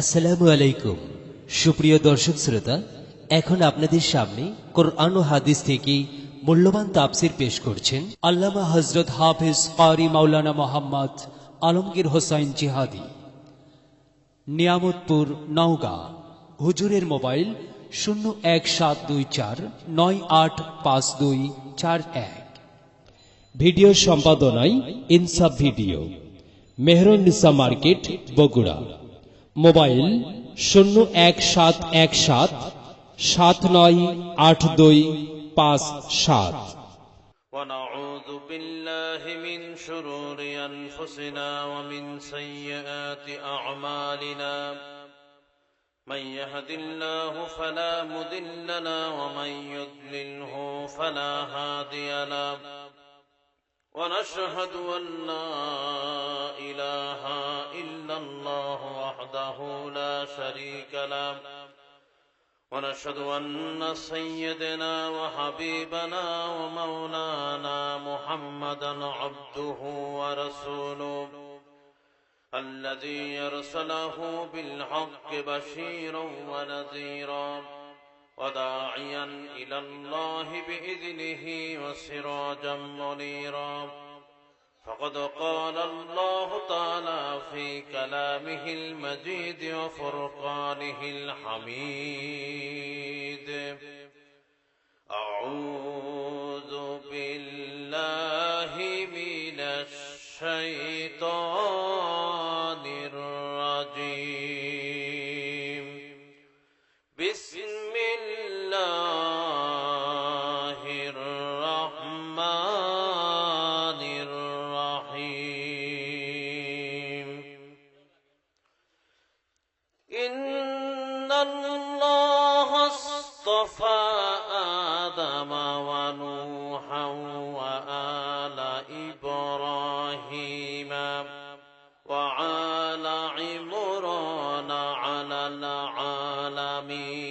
আসসালামু আলাইকুম সুপ্রিয় দর্শক শ্রোতা, এখন আপনাদের সামনে কোরআন ও হাদিস থেকে মূল্যবান তাফসীর পেশ করছেন আল্লামা হযরত হাফেজ কারি মাওলানা মোহাম্মদ আলমগীর হোসাইন জিহাদি, নিয়ামতপুর, নওগাঁ। হুজুরের মোবাইল 01724985241। ভিডিও সম্পাদনায় ইনসাফ video, Mehrunnisa market, Bogura. Mobile 01717982557। ونعوذ بالله من شرور أنفسنا ومن سيئات أعمالنا، من يهد الله فلا مضل له ومن يضلله فلا هادي له، ونشهد أن لا إله إلا الله وحده لا شريك له، ونشهد أن سيدنا وحبيبنا ومولانا محمدا عبده ورسوله، الذي أرسله بالحق بشيرا ونذيرا وداعيا إلى الله بإذنه وسراجا منيرا. فقد قال الله تعالى في كلامه المجيد وفرقانه الحميد: أعوذ بالله من الشيطان الرجيم. بسم الله الرحمن الرحيم. إن الله اصطفى آدم ونوحا وآل إبراهيم وآل عمران على العالمين،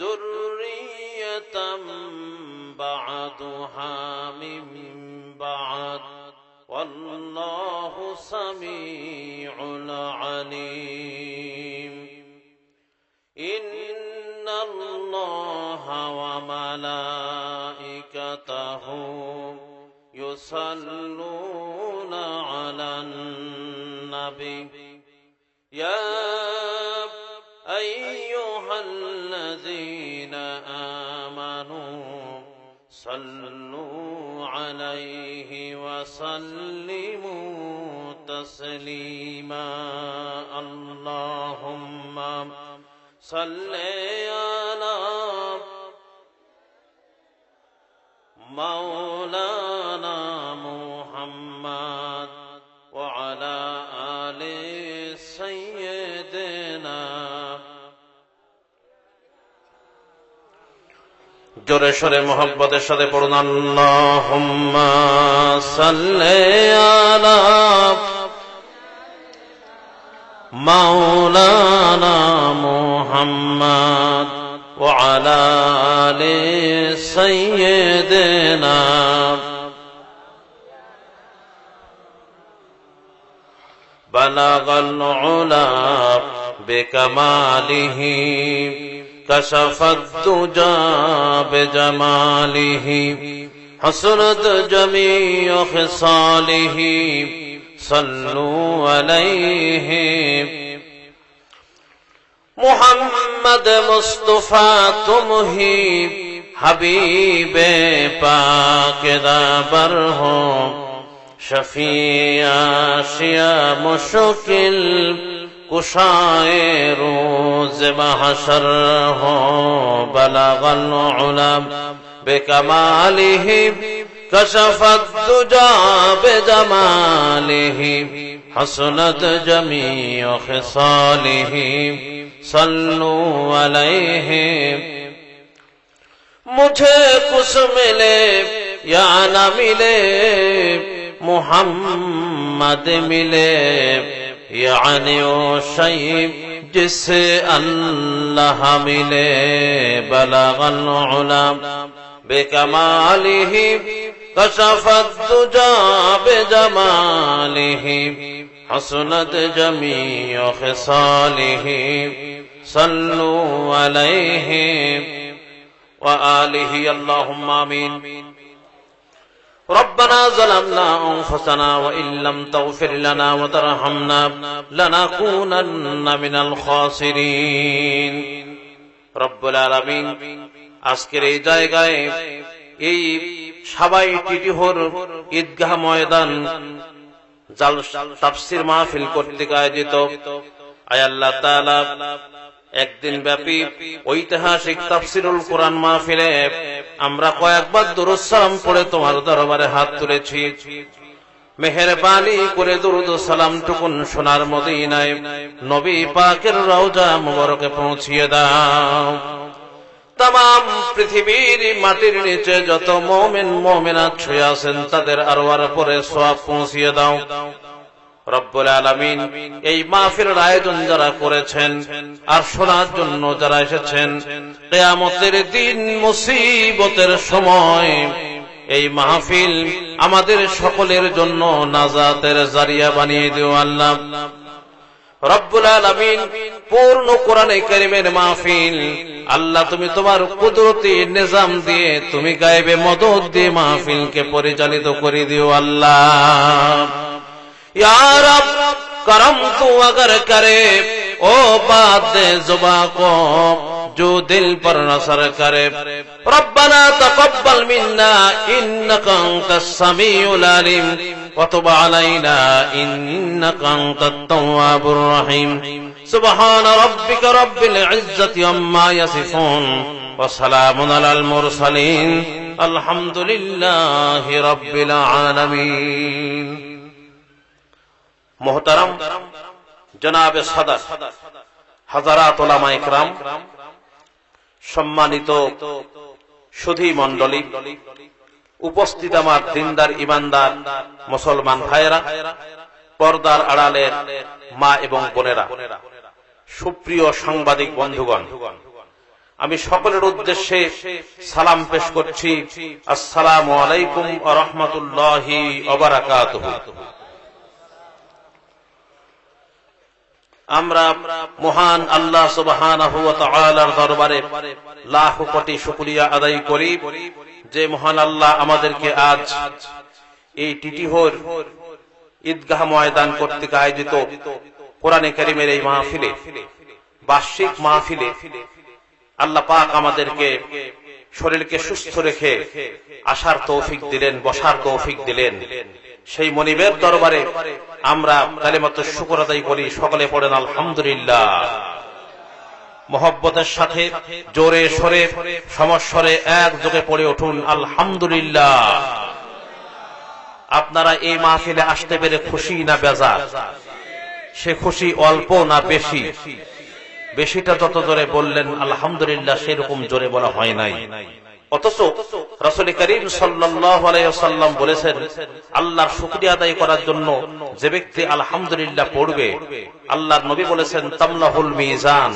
ذرية بعضها من بعض، والله سميع عليم. إن الله وملائكته يصلون على النبي، يا أيها الذين آمنوا صلوا عليه وسلموا تسليما. اللهم صل على مولانا محمد وعلى آل سيدنا. জোরে সরে মোহাব্বতের সাথে পড়ুন আল্লাহুম্মা সাল্লি আলা মাওলানা মুহাম্মদ ওয়া আলা আলি সাইয়্যিদিনা। বালাগাল উলা বিকামালিহি كشفت الدجى بجماله، حسنت جميع خصاله، صلوا عليه. محمد مصطفى تم ہی حبیب پاک دابر ہو، شفیع آشیا مشکل کشائے روز محشر ہو. بلغ العلا بکمالہ کشف الدجى بجمالہ، حسنت جمیع خصالہ، صلوا علیہ. مجھے کچھ ملے یا نہ ملے، محمد ملے، یعنی وہ شیء جس سے اللہ ملے. بلغ العلا بکمالہ کشف الدجى بجمالہ، حسنت جميع خصاله صلوا عليه وآله اللهم آمين ربنا ظلمنا أنفسنا وإن لم تغفر لنا وترحمنا لنكونن من الخاسرين رب العالمين আজকের এই জায়গায় এই সবাই টিটিহর ঈদগাহ ময়দান তাফসীর মাহফিল কর্তৃক আয়োজিত আয় আল্লাহ তাআলা একদিন ব্যাপী ঐতিহাসিক তাফসীরুল কোরআন মাহফিলে আমরা কয়েকবার দুরূদ সালাম পড়ে তোমার দরবারে হাত তুলেছি মেহেরবানি করে দুরূদ ও সালাম টুকুন সোনার মদিনায় নবী পাকের রওজা মুবারকে পৌঁছিয়ে দাও तमाम পৃথিবীর মাটির নিচে যত মুমিন মুমিনাত শুয়ে আছেন তাদের আরওয়ার পরে সওয়াব পৌঁছিয়ে দাও রব্বুল আলামিন এই মাহফিলের আয়োজন যারা করেছেন আর শোনার জন্য যারা এসেছেন কিয়ামতের দিন মুসিবতের সময় এই মাহফিল আমাদের সকলের জন্য নাজাতের জারিয়া বানিয়ে দিও আল্লাহ রব্বুল আলামিন পূর্ণ কোরআনে কারীমের মাহফিল আল্লাহ তুমি তোমার কুদরতি নিজাম দিয়ে তুমি গায়েবে মদদ দিয়ে মাহফিলকে পরিচালিত করে দিও আল্লাহ या रब करम तू अगर करे ओ बात दे जुबा को जो दिल पर नसर करे रब्बना तकब्बल मिन्ना इन्नका अंतस समीउल अलीम व तुब अलैना इन्नका अंतत तव्वाबुर रहीम सुबहान रब्बिका रब्बिल इज्जति अम्मा यसिफून व सलामुन अलल मुरसलीन अल्हम्दुलिल्लाहि रब्बिल आलमीन मोहतरम जनाब सदर हजारात उलामा इकराम सम्मानित सुधी मंडली उपस्थित आमार दिनदार ईमानदार मुसलमान भाइरा पर्दार आड़ालेर मा एवं बोनेरा सुप्रिय सांबादिक बंधुगण आमी सकलेर उद्देश्ये सालाम पेश करछि अस्सलामु आलाइकुम व रहमतुल्लाहि व बाराकातुहु আমরা মহান আল্লাহ সুবহানাহু ওয়া তাআলার দরবারে লাখ কোটি শুকরিয়া আদায় করি যে মহান আল্লাহ আমাদেরকে আজ এই টিটিহর ঈদগাহ ময়দান কর্তৃক আয়োজিত কোরআনে কারীমের এই মাহফিলে বার্ষিক মাহফিলে আল্লাহ পাক আমাদেরকে শরীরকে সুস্থ রেখে আসার তৌফিক দিলেন বসার তৌফিক দিলেন সেই মনিবের দরবারে আমরা কালিমাতুশ শুকর আদায় করি সকলে পড়েন আলহামদুলিল্লাহ মহব্বতের সাথে জোরে সরে সমস্বরে একযোগে পড়ে উঠুন আলহামদুলিল্লাহ আপনারা এই মাহফিলে আসতে পেরে খুশি না বেজার সে খুশি অল্প না বেশি বেশিটা যত জোরে বললেন আলহামদুলিল্লাহ সেরকম জোরে বলা হয় নাই অথচ রাসূল করিম সাল্লাল্লাহু আলাইহি ওয়াসাল্লাম বলেছেন আল্লাহর শুকরিয়া আদায় করার জন্য যে ব্যক্তি আলহামদুলিল্লাহ পড়বে আল্লাহর নবী বলেছেন তামলাহুল মিজান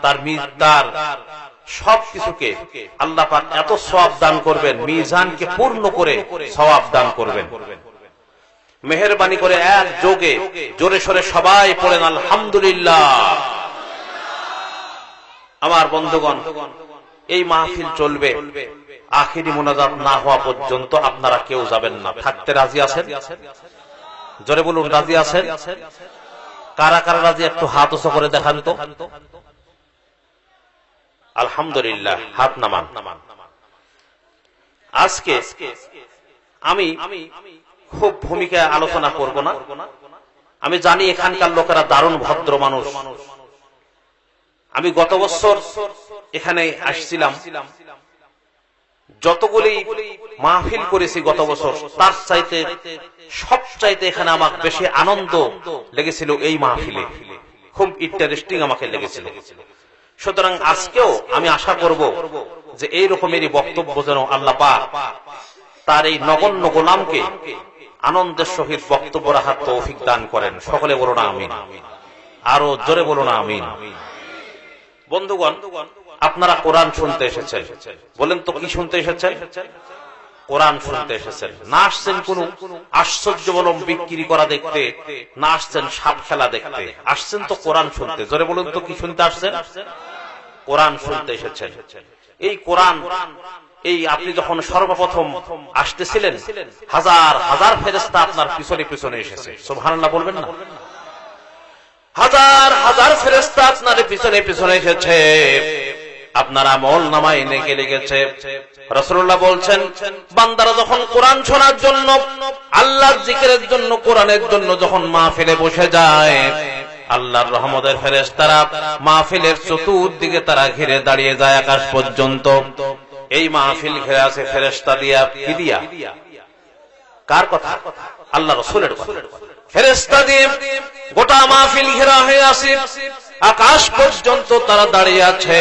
তার সবকিছুকে আল্লাহ পাক এত সওয়াব দান করবেন মিজানকে পূর্ণ করে সওয়াব দান করবেন মেহেরবানি করে এক যোগে জোরে সরে সবাই পড়েন আলহামদুলিল্লাহ আমার বন্ধুগণ এই মাহফিল চলবে আখিরি মুনাজাত না হওয়া পর্যন্ত আপনারা কেউ যাবেন না থাকতে রাজি আছেন জোরে বলুন রাজি আছেন কারা কারা রাজি একটু হাত উঁচু করে দেখান তো আলহামদুলিল্লাহ হাত নামান আজকে আমি খুব ভূমিকা আলোচনা করব না আমি জানি এখানকার লোকেরা দারুণ ভদ্র মানুষ আমি গত বছর এখানে আসছিলাম যতগুলি মাহফিল করেছি গত বছর তার চাইতে সবচাইতে এখানে আমার বেশি আনন্দ লেগেছিল এই মাহফিলে খুব ইন্টারেস্টিং আমাকে লেগেছিল সুতরাং আজকেও আমি আশা করব যে এই রকমেরই বক্তব্য যেন আল্লাহ পাক তার এই নগণ্য গোলামকে আনন্দের সহিত বক্তব্য রাখার তৌফিক দান করেন সকলে বলুন আমিন আরো জোরে বলুন আমিন বন্ধুগণ আপনারা কোরআন শুনতে এসেছেন বলেন তো কি শুনতে এসেছেন কোরআন শুনতে এসেছেন, না আসছেন কোন আশ্চর্য বলম বিক্রি করা দেখতে, না আসছেন সাপ খেলা দেখতে, আসছেন তো কোরআন শুনতে। জোরে বলুন তো কি শুনতে আসছেন? কোরআন শুনতে এসেছেন। এই কোরআন, এই আপনি যখন সর্বপ্রথম আসতেছিলেন, হাজার হাজার ফেরেশতা আপনার পিছনে পিছনে এসেছে। সুবহানাল্লাহ বলবেন না? হাজার হাজার ফেরেশতা আপনার পিছনে পিছনে এসেছে, আপনার আমল নামায় নেকে লেগেছে। রাসূলুল্লাহ বলছেন, বান্দারা যখন কোরআন শোনার জন্য, আল্লাহর জিকিরের জন্য, কোরআনের জন্য যখন মাহফিলে বসে যায়, আল্লাহর রহমতের ফেরেশতারা মাহফিলের চতুর্দিকে তারা ঘিরে দাঁড়িয়ে যায় আকাশ পর্যন্ত। এই মাহফিল ঘিরে আছে ফেরেশতা দিয়া, কি দিয়া? কার কথা? আল্লাহ রাসূলের কথা। ফেরেশতা দিয়ে গোটা মাহফিল ঘেরা হয়ে আছে, আকাশ পর্যন্ত তারা দাঁড়িয়ে আছে।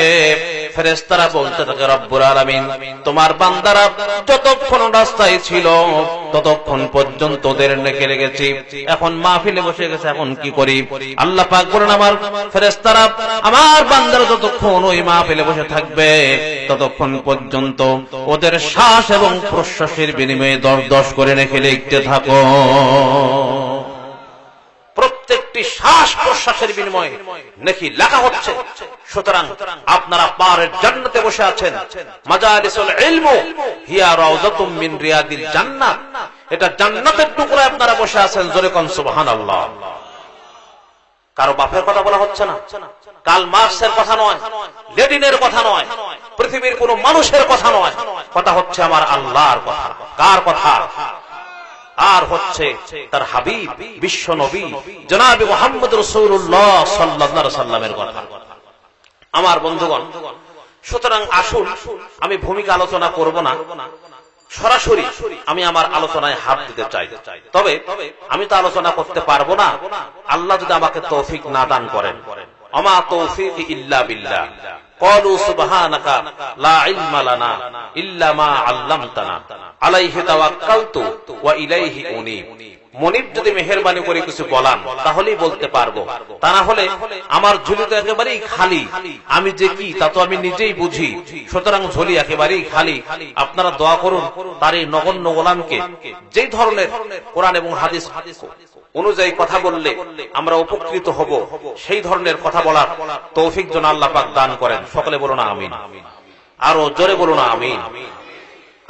ফেরেশতারা বলতে থাকে, রব্বুল আলামিন, তোমার বান্দারা যতক্ষণ রাস্তায় ছিল ততক্ষণ পর্যন্ত ওদের নেকে লেগেছি, এখন মাহফিলে বসে গেছে, এখন কি করি? আল্লাহ পাক বলেন, আমার ফেরেশতারা, আমার বান্দারা যতক্ষণ ওই মাহফিলে বসে থাকবে ততক্ষণ পর্যন্ত ওদের শ্বাস এবং প্রশ্বাসের বিনিময়ে 10 করে নেকে লিখতে থাকো। প্রত্যেকটি শ্বাস প্রশ্বাসের বিনিময়ে নেকি লেখা হচ্ছে। সুতরাং আপনারা পারের জান্নাতে বসে আছেন। মাজালিসুল ইলম হিয়া রাউযাতুম মিন রিয়াদিল জান্নাত, এটা জান্নাতের টুকরা আপনারা বসে আছেন। জোরে কোন সুবহানাল্লাহ। কারো বাপের কথা বলা হচ্ছে না, কাল মার্কসের কথা নয়, লেনিনের কথা নয়, পৃথিবীর কোন মানুষের কথা নয়, কথা হচ্ছে আমার আল্লাহর কথা। কার কথা? আর হচ্ছে তার হাবিব বিশ্ব নবী জনাবে মুহাম্মদ রাসূলুল্লাহ সাল্লাল্লাহু আলাইহি ওয়াসাল্লামের কথা। আমার বন্ধুগণ, সুতরাং আসুন, আমি ভূমিকা আলোচনা করব না, সরাসরি আমি আমার আলোচনায় হাত দিতে চাই। তবে আমি তো আলোচনা করতে পারবো না আল্লাহ যদি আমাকে তৌফিক না দান করেন। আমা তৌফিকি ইল্লা বিল্লাহ। ক্বালু সুবহানাকা লা ইলমা লানা ইল্লা মা আল্লামতানা আলাইহি তাওয়াক্কালতু ওয়া ইলাইহি উনীব। মনিব যদি মেহেরবানি করে কিছু বলান তাহলেই বলতে পারবো, তা না হলে আমার ঝুলি তো একেবারেই খালি। আমি যে কি তা তো আমি নিজেই বুঝি। সুতরাং ঝুলি একেবারেই খালি। আপনারা দোয়া করুন তার এই নগণ্য গোলামকে যেই ধরনের কোরআন এবং হাদিস অনুযায়ী কথা বললে আমরা উপকৃত হব, সেই ধরনের কথা বলার তৌফিক যেন আল্লাহ পাক দান করেন। সকলে বলুন আমিন, আরো জোরে বলুন আমিন।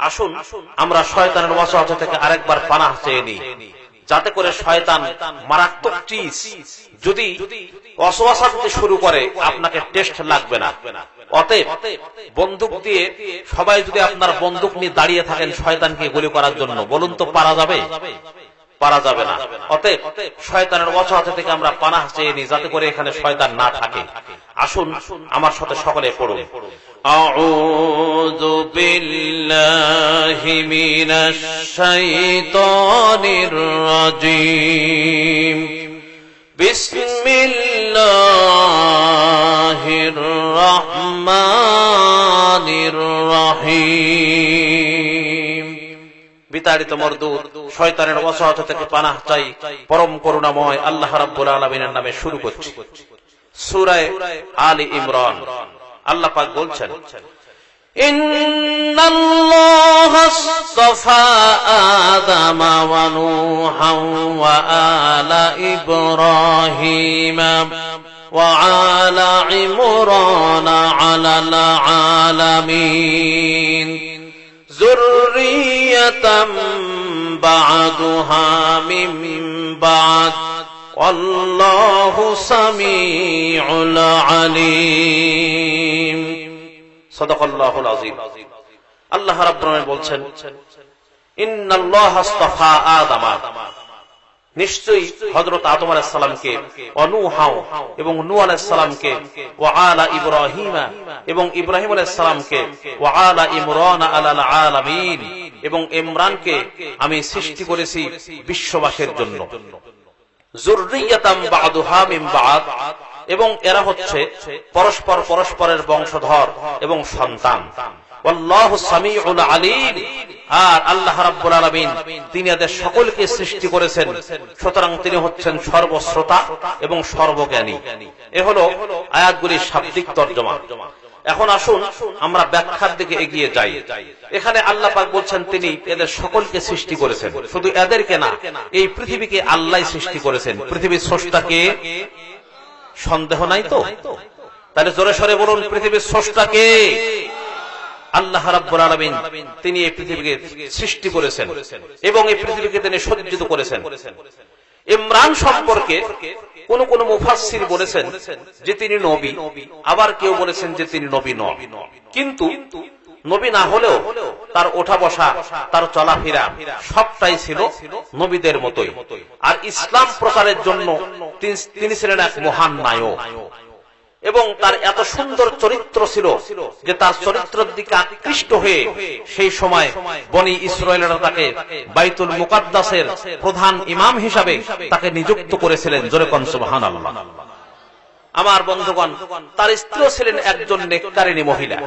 আসুন আমরা শয়তানের ওয়াসওয়াসা থেকে আরেকবার পানাহ চেয়ে নিই, যাতে করে শয়তান মারাত্মক চিজ যদি ওয়াসওয়াসা দিতে শুরু করে আপনাকে টেস্ট লাগবে না। অতএব বন্দুক দিয়ে সবাই যদি আপনার বন্দুক নিয়ে দাঁড়িয়ে থাকেন শয়তানকে গুলি করার জন্য, বলুন তো পারা যাবে? পারা যাবে না। অতএব শয়তানের ওয়াসওয়াসা থেকে আমরা পানাহ চেয়ে নিই, যাতে করে এখানে শয়তান না থাকে। আসুন আমার সাথে সকলে পড়ুন, আউযু বিল্লাহি মিনাশ শাইতানির রাজীম, বিসমিল্লাহির রহমানির রহিম। বিতাড়িত মরদুদ শয়তানের ওয়াসওয়াসা থেকে পানাহ চাই পরম করুণাময় আল্লাহ রাব্বুল আলামিনের নামে শুরু করছি। সূরা আলী ইমরান আল্লাহ পাক বলছেন, ইন্নাল্লাহা আসতাফা আদামা ওয়া নূহা ওয়া আলা ইব্রাহিমা ওয়া আলা ইমরান আলাল আলামিন যুররিয়াতাম বা'দুহা মিন বা'দ আল্লাহু সামিউল আলিম। সাদাকাল্লাহুল আযীম। আল্লাহ রাব্বুল আলামিন বলছেন, ইন্নাল্লাহা আসতাফা আদামা, নিশ্চয়ই হযরত আদম আলাইহিস সালামকে, ওয়া নূহা এবং নূহ আলাইহিস সালামকে, ওয়া আলা ইব্রাহিমা এবং ইব্রাহিম আলাইহিস সালামকে, ওয়া আলা ইমরান আলাল আলামিন এবং ইমরানকে আমি সৃষ্টি করেছি বিশ্ববাসীর জন্য। যুররিয়াতাম বা'দুহা মিন বা'দ, এবং এরা হচ্ছে পরস্পর পরস্পরের বংশধর এবং সন্তান। আল্লাহু সামিউল আলিম, আর আল্লাহ রাব্বুল আলামিন তিনি এদের সকলকে সৃষ্টি করেছেন, সুতরাং তিনি হচ্ছেন সর্বশ্রোতা এবং সর্বজ্ঞানী। এ হলো আয়াতগুলির শাব্দিক তরজমা। এখন আসুন আমরা ব্যাখ্যার দিকে এগিয়ে যাই। এখানে আল্লাহ পাক বলছেন তিনি এদের সকলকে সৃষ্টি করেছেন, শুধু এদেরকে না, এই পৃথিবীকে আল্লাহ সৃষ্টি করেছেন। পৃথিবীর স্রষ্টাকে সন্দেহ নাই তো? তাহলে জোরে সরে বলুন, পৃথিবীর স্রষ্টাকে আল্লাহ রাব্বুল আলামিন। তিনি এই পৃথিবীকে সৃষ্টি করেছেন এবং এই পৃথিবীকে তিনি সজ্জিত করেছেন। ইমরান সম্পর্কে কোন কোন মুফাসসির বলেছেন যে তিনি নবী, আবার কেউ বলেছেন যে তিনি নবী নন। কিন্তু নবী না হলেও তার ওঠা বসা, তার চলাফেরা সবটাই ছিল নবীদের মতোই। আর ইসলাম প্রচারের জন্য তিনি ছিলেন এক মহান নায়ক এবং তার এত সুন্দর চরিত্র ছিল যে তার চরিত্রের দিকে আকৃষ্ট হয়ে সেই সময় বনি ইসরায়েলরা তাকে বাইতুল মুকাদ্দাসের প্রধান ইমাম হিসাবে তাকে নিযুক্ত করেছিলেন। জোরে কোন সুবহানাল্লাহ। আমার বন্ধুগণ, তার স্ত্রী ছিলেন একজন নেককারিনী মহিলা।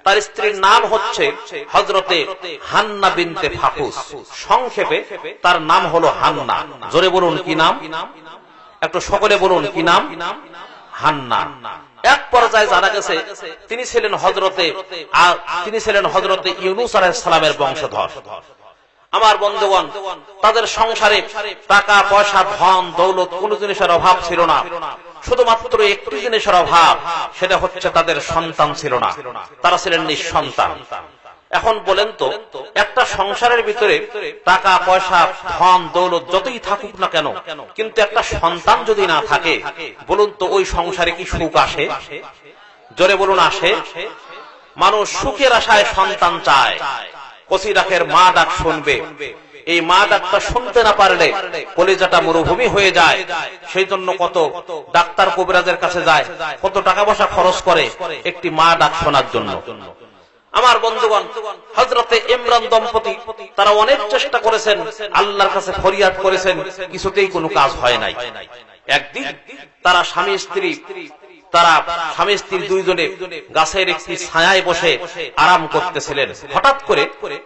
তার স্ত্রীর নাম হচ্ছে হযরতে হান্না বিনতে ফাকুস। সংক্ষেপে তার নাম হলো হান্না। জোরে বলুন কি নাম? একটু সকলে বলুন কি নাম? হান্না। এক পর্যায়ে জানা গেছে তিনি ছিলেন হযরতে ইউনূস আলাইহিস সালামের বংশধর। আমার বন্ধুগণ, তাদের সংসারে টাকা পয়সা, ধন দৌলত কোন জিনিসের অভাব ছিল না। শুধুমাত্র একটি জিনিসের অভাব, সেটা হচ্ছে তাদের সন্তান ছিল না। তারা ছিলেন নিঃসন্তান। এখন বলেন তো, একটা সংসারের ভিতরে টাকা পয়সা, ধন দৌলত যতই থাকুক না কেন, কিন্তু একটা সন্তান যদি না থাকে, বলুন তো ওই সংসারে কি সুখ আসে? জোরে বলুন, আসে? মানুষ সুখের আশায় সন্তান চায়। কচি ডাকের মা ডাক শুনবে, এই মা ডাকটা শুনতে না পারলে কলিজাটা মরুভূমি হয়ে যায়। সেই জন্য কত ডাক্তার কবিরাজের কাছে যায়, কত টাকা পয়সা খরচ করে একটি মা ডাক শোনার জন্য। আমার বন্ধুগণ, হযরতে ইমরান দম্পতি তারা অনেক চেষ্টা করেছেন, আল্লাহর কাছে ফরিয়াদ করেছেন, কিছুতেই কোনো কাজ হয় নাই। একদিন তারা স্বামী স্ত্রী দুইজনে গাছের একটি ছায়ায় বসে আরাম করতেছিলেন। হঠাৎ করে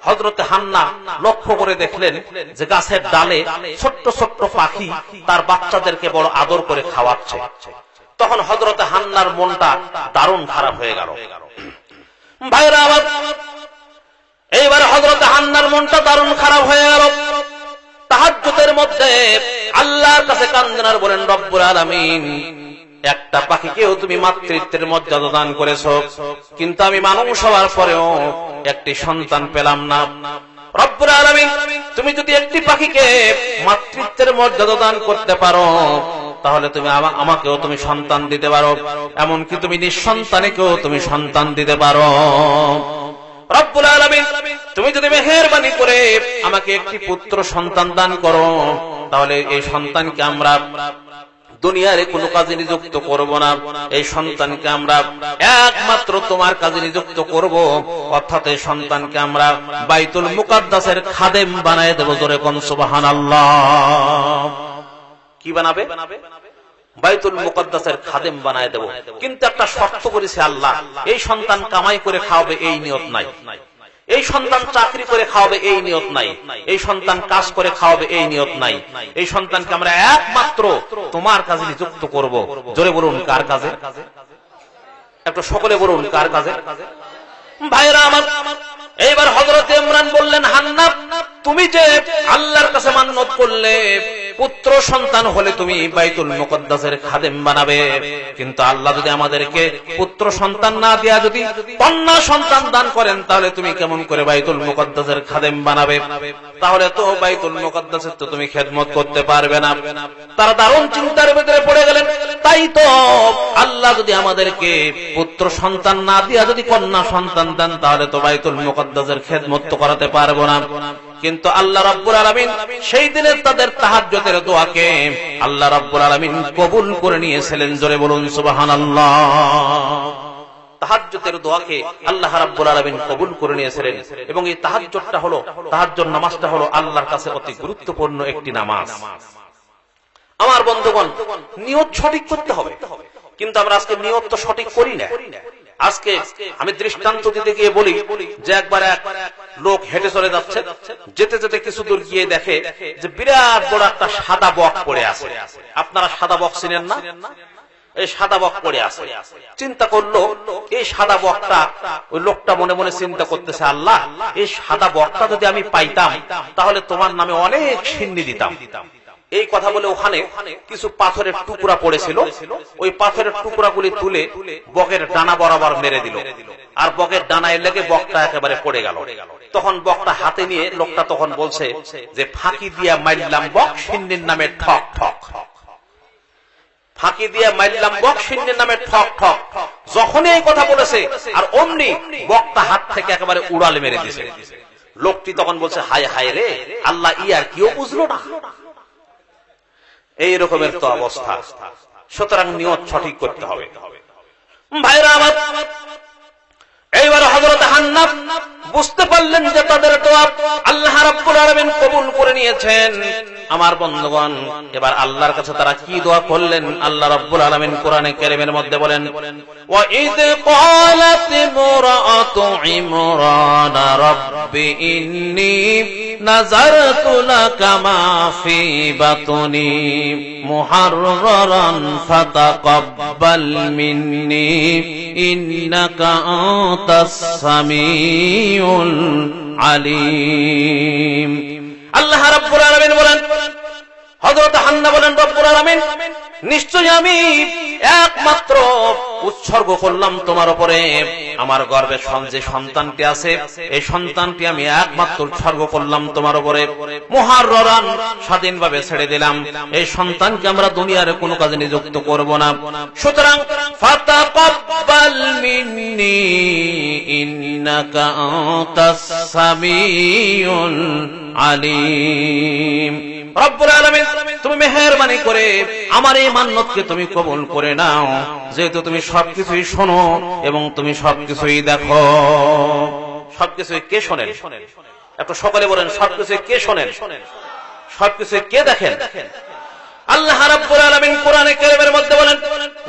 হযরতে হান্না লক্ষ্য করে দেখলেন যে গাছের ডালে ছোট্ট ছোট্ট পাখি তার বাচ্চাদেরকে বড় আদর করে খাওয়াচ্ছে। তখন হযরতে হান্নার মনটা দারুণ খারাপ হয়ে গেল। ভাইরা আমার, এইবার হযরতে হান্নার মনটা দারুণ খারাপ হয়ে গেল। তাহাজ্জুদের মধ্যে আল্লাহর কাছে কান্দেন আর বলেন, রব্বুল আলামিন, একটা পাখিকেও তুমি মাতৃত্বের মর্যাদা দান করেছো, কিন্তু আমি মানুষ হওয়ার পরেও একটি সন্তান পেলাম না। রব্বুল আলামিন, তুমি যদি একটি পাখিকে মাতৃত্বের মর্যাদা দান করতে পারো, তাহলে তুমি আমাকেও তুমি সন্তান দিতে পারো, এমনকি তুমি নিঃসন্তানেকেও তুমি সন্তান দিতে পারো। রব্বুল আলামিন, তুমি যদি মেহেরবানি করে আমাকে একটি পুত্র সন্তান দান করো, তাহলে এই সন্তানকে আমরা দুনিয়ার কোনো কাজে নিযুক্ত করব না। এই সন্তানকে আমরা একমাত্র তোমার কাজে নিযুক্ত করব, অর্থাৎ এই সন্তানকে আমরা বাইতুল মুকাদ্দাসের খাদেম বানায় দেব। জোরে কোন সুবহানাল্লাহ। কি বানাবে? বাইতুল মুকাদ্দাসের খাদেম বানায় দেব। কিন্তু একটা শর্ত করেছে আল্লাহ, এই সন্তান কামাই করে খাওয়াবে এই নিয়ত নাই, এই সন্তান চাকরি করে খাওয়াবে এই নিয়ত নাই, এই সন্তান কাজ করে খাওয়াবে এই নিয়ত নাই। এই সন্তানকে আমরা একমাত্র তোমার কাজে নিযুক্ত করব। জোরে বলুন, কার কাজে? একটু সকলে বলুন, কার কাজে? ভাইরা আমার, এইবার হযরতে ইমরান বললেন, হান্না, তুমি যে আল্লাহর কাছে মান্নত করলে পুত্র সন্তান হলে তুমি বাইতুল মুকাদ্দাসের খাদেম বানাবে, কিন্তু আল্লাহ যদি আমাদেরকে পুত্র সন্তান না দিয়া যদি কন্যা সন্তান দান করেন, তাহলে তুমি কেমন করে বাইতুল মুকাদ্দাসের খাদেম বানাবে? তাহলে তো বাইতুল মুকাদ্দাসের তো তুমি খেদমত করতে পারবে না। তারা দারুণ চিন্তার ভিতরে পড়ে গেলেন। তাই তো আল্লাহ যদি আমাদেরকে পুত্র সন্তান না দিয়া যদি কন্যা সন্তান দেন, তাহলে তো বাইতুল মুকাদ্দাসের খেদমত তো করাতে পারবো না। কিন্তু আল্লাহ রাব্বুল আলামিন সেই দিনের তাদের তাহাজ্জুদের দোয়াকে আল্লাহ রাব্বুল আলামিন কবুল করে নিয়েছিলেন। জোরে বলুন সুবহানাল্লাহ। তাহাজ্জুদের দোয়াকে আল্লাহ রাব্বুল আলামিন কবুল করে নিয়েছিলেন, এবং এই তাহাজ্জুদটা হলো, তাহাজ্জুদ নামাজটা হলো আল্লাহর কাছে অতি গুরুত্বপূর্ণ একটি নামাজ। আমার বন্ধুগণ, নিয়ত সঠিক করতে হবে, কিন্তু আমরা আজকে নিয়ত তো সঠিক করি না। আজকে আমি দৃষ্টান্ত দিতে গিয়ে বলি যে একবার এক লোক হেঁটে চলে যাচ্ছে, যেতে যেতে কিছু দূর গিয়ে দেখে যে বিরাট বড় একটা সাদা বক পড়ে আছে। আপনারা সাদা বক চিনেন না? এই সাদা বক পড়ে আছে। চিন্তা করলো এই সাদা বকটা, ওই লোকটা মনে মনে চিন্তা করতেছে, আল্লাহ এই সাদা বকটা যদি আমি পাইতাম তাহলে তোমার নামে অনেক সিন্নি দিতাম। এই কথা বলে ওখানে কিছু পাথরের টুকরা পড়েছিল, ওই পাথরের টুকরাগুলি তুলে বকের ডানা বরাবর মেরে দিল, আর বকের ডানায় লেগে বকটা একেবারে পড়ে গেল। তখন বকটা হাতে নিয়ে লোকটা তখন বলছে যে ফাঁকি দিয়া মারলাম বক সিন্নির নামে ঠক ঠক, ফাঁকি দিয়ে মারলাম বক সিন্নির নামে ঠক ঠক। যখনই এই কথা বলেছে আর অমনি বকটা হাত থেকে একেবারে উড়াল মেরে দিয়েছে। লোকটি তখন বলছে, হায় হায় রে আল্লাহ, ইয়ার কেউ বুঝলো না। এই রকমের তো অবস্থা। সুতরাং নিয়ত সঠিক করতে হবে। ভাইরা আমার, এইবার হযরত হান্নাব বুঝতে পারলেন যে তাদের দোয়া আল্লাহ রাব্বুল আলামিন কবুল করে নিয়েছেন। আমার বন্ধুগণ, এবার আল্লাহর কাছে তারা কি দোয়া করলেন আল্লাহ রাব্বুল আলামিন কোরআনে কারীমের মধ্যে বলেন, ওয়া ইয ক্বালাত ইমরাআতু ইমরান রাব্বি ইন্নী নাযারতু লাকা মা ফি বাতনি মুহাররারান ফাতাকাব্বাল মিন্নী ইন্নাকা আনতাস সামিউল আলিম। আল্লাহ রাব্বুল আলামিন বলেন, হযরত হান্না বলেন, রব্বুল আলামিন নিশ্চয়ই আমি একমাত্র উৎসর্গ করলাম তোমার উপরে আমার গর্ভে যে সন্তানটি আছে, এই সন্তানটি আমি একমাত্র উৎসর্গ করলাম তোমার উপরে। মুহাররান, স্বাধীনভাবে ছেড়ে দিলাম। এই সন্তানকে আমরা দুনিয়ার কোনো কাজে নিযুক্ত করব না। সুতরাং ফাতাকাব্বাল মিন্নী ইন্নাকা আনতাস সামিউল আলিম। রব্বুল আলামিন তুমি মেহেরবানি করে আমার এই মান্যতকে তুমি কবুল করে নাও, যেহেতু তুমি সবকিছুই শোনো এবং তুমি সবকিছুই দেখো। সবকিছুই কে শোনেন? একটু সকালে বলেন, সবকিছুই কে শোনেন? সবকিছুই কে দেখেন? আল্লাহ রাব্বুল আলামিন কোরআনে কারীমের মধ্যে বলেন,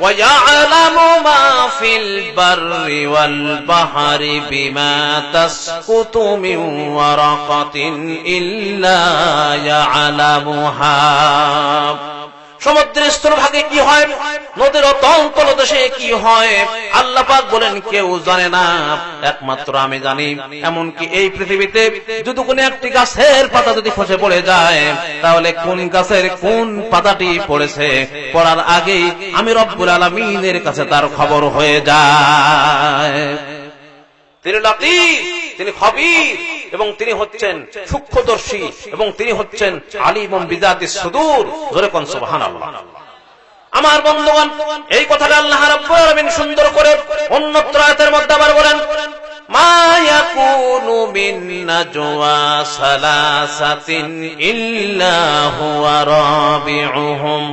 ওয়া ইয়ালামু মা ফিল বাররি ওয়াল বাহরি বিমা তাসকুতু মিন ওয়ারাকাতিন ইল্লা ইয়ালামুহা। সমুদ্রের স্থলভাগে কি হয়, নদীর অতল তলদেশে কি হয়, আল্লাহ পাক বলেন কেউ জানে না, একমাত্র আমি জানি। এমনকি এই পৃথিবীতে যদি কোনো একটি গাছের পাতা যদি খসে পড়ে যায়, তাহলে কোন গাছের কোন পাতাটি পড়েছে পড়ার আগেই আমি রব্বুল আলামিনের কাছে তার খবর হয়ে যায়। তিনি লাতীফ, তিনি খবীর, এবং তিনি হচ্ছেন সূক্ষ্মদর্শী, এবং তিনি হচ্ছেন আলিমুম বিযাতিস সুদূর। জোরে কোন সুবহানাল্লাহ। আমার বন্ধুগণ, এই কথাটা আল্লাহ রাব্বুল আলামিন সুন্দর করে অন্যত্র আয়াতের মধ্যে আবার বলেন, মা ইয়াকুনু মিন নাজওয়া সালাসাতিন ইল্লা হুয়া রাবিউহুম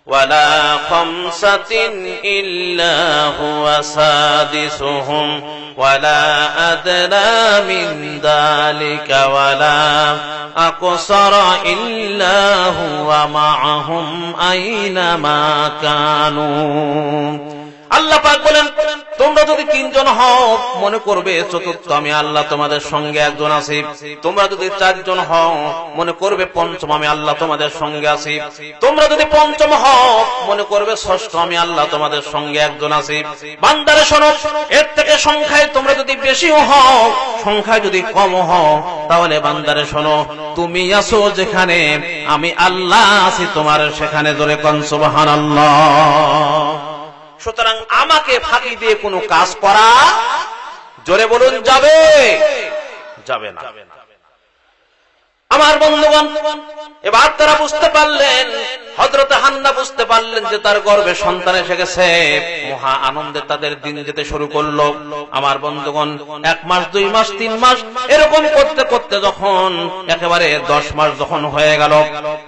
ওয়ালা খামসাতিন ইল্লা হুয়া সাদিসুহুম ওয়ালা আদনা মিন যালিকা ওয়ালা আকসারা ইল্লা হুয়া মাআহুম আইনামা কানু। আল্লাহ পাক বলেন, তোমরা যদি তিনজন হও মনে করবে চতুর্থ আমি আল্লাহ তোমাদের সঙ্গে একজন আছি। তোমরা যদি চারজন হও মনে করবে পঞ্চম আমি আল্লাহ তোমাদের সঙ্গে আছি। তোমরা যদি পঞ্চম হও মনে করবে ষষ্ঠ আমি আল্লাহ তোমাদের সঙ্গে একজন আছি। বান্দারে শোনো, এর থেকে সংখ্যায় তোমরা যদি বেশি হও, সংখ্যায় যদি কম হও, তাহলে বান্দারে শোনো, তুমি আছো যেখানে আমি আল্লাহ আছি তোমার সেখানে। জোরে কোন সুবহানাল্লাহ। সুতরাং আমাকে ফাঁকি দিয়ে কোনো কাজ করা, জোরে বলুন, যাবে? যাবে না। আমার বন্ধুগণ, এবার তারা বুঝতে পারলেন, হযরত হান্না বুঝতে পারলেন যে তার গর্ভে সন্তান এসে গেছে। মহা আনন্দে তাদের দিন যেতে শুরু করলো। আমার বন্ধুগণ, 1 মাস 2 মাস 3 মাস এরকম করতে করতে যখন একেবারে 10 মাস যখন হয়ে গেল,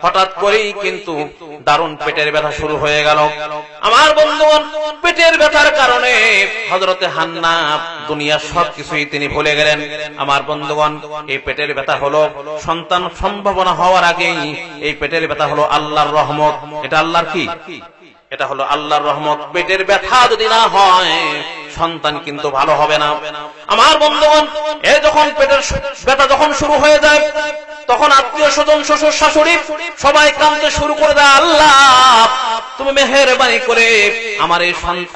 হঠাৎ করেই কিন্তু দারুণ পেটের ব্যথা শুরু হয়ে গেল। আমার বন্ধুগণ, পেটের ব্যথার কারণে হযরতে হান্না দুনিয়ার সবকিছুই তিনি ভুলে গেলেন। আমার বন্ধুগণ, এই পেটের ব্যথা হলো সন্তান সম্ভাবনা হওয়ার আগেই এই পেটের ব্যথা হলো আল্লাহর রহমত। এটা আল্লাহর কি? এটা হলো আল্লাহর রহমত। পেটের ব্যথা যদি না হয় সন্তান কিন্তু ভালো হবে না। আমার বন্ধুগণ, এই যখন পেটের ব্যথা যখন শুরু হয়ে যায়, তখন আত্মীয় স্বজন শ্বশুর শাশুড়ি সবাই কাঁদতে শুরু করে দেয়, আল্লাহ তুমি মেহেরবানি করে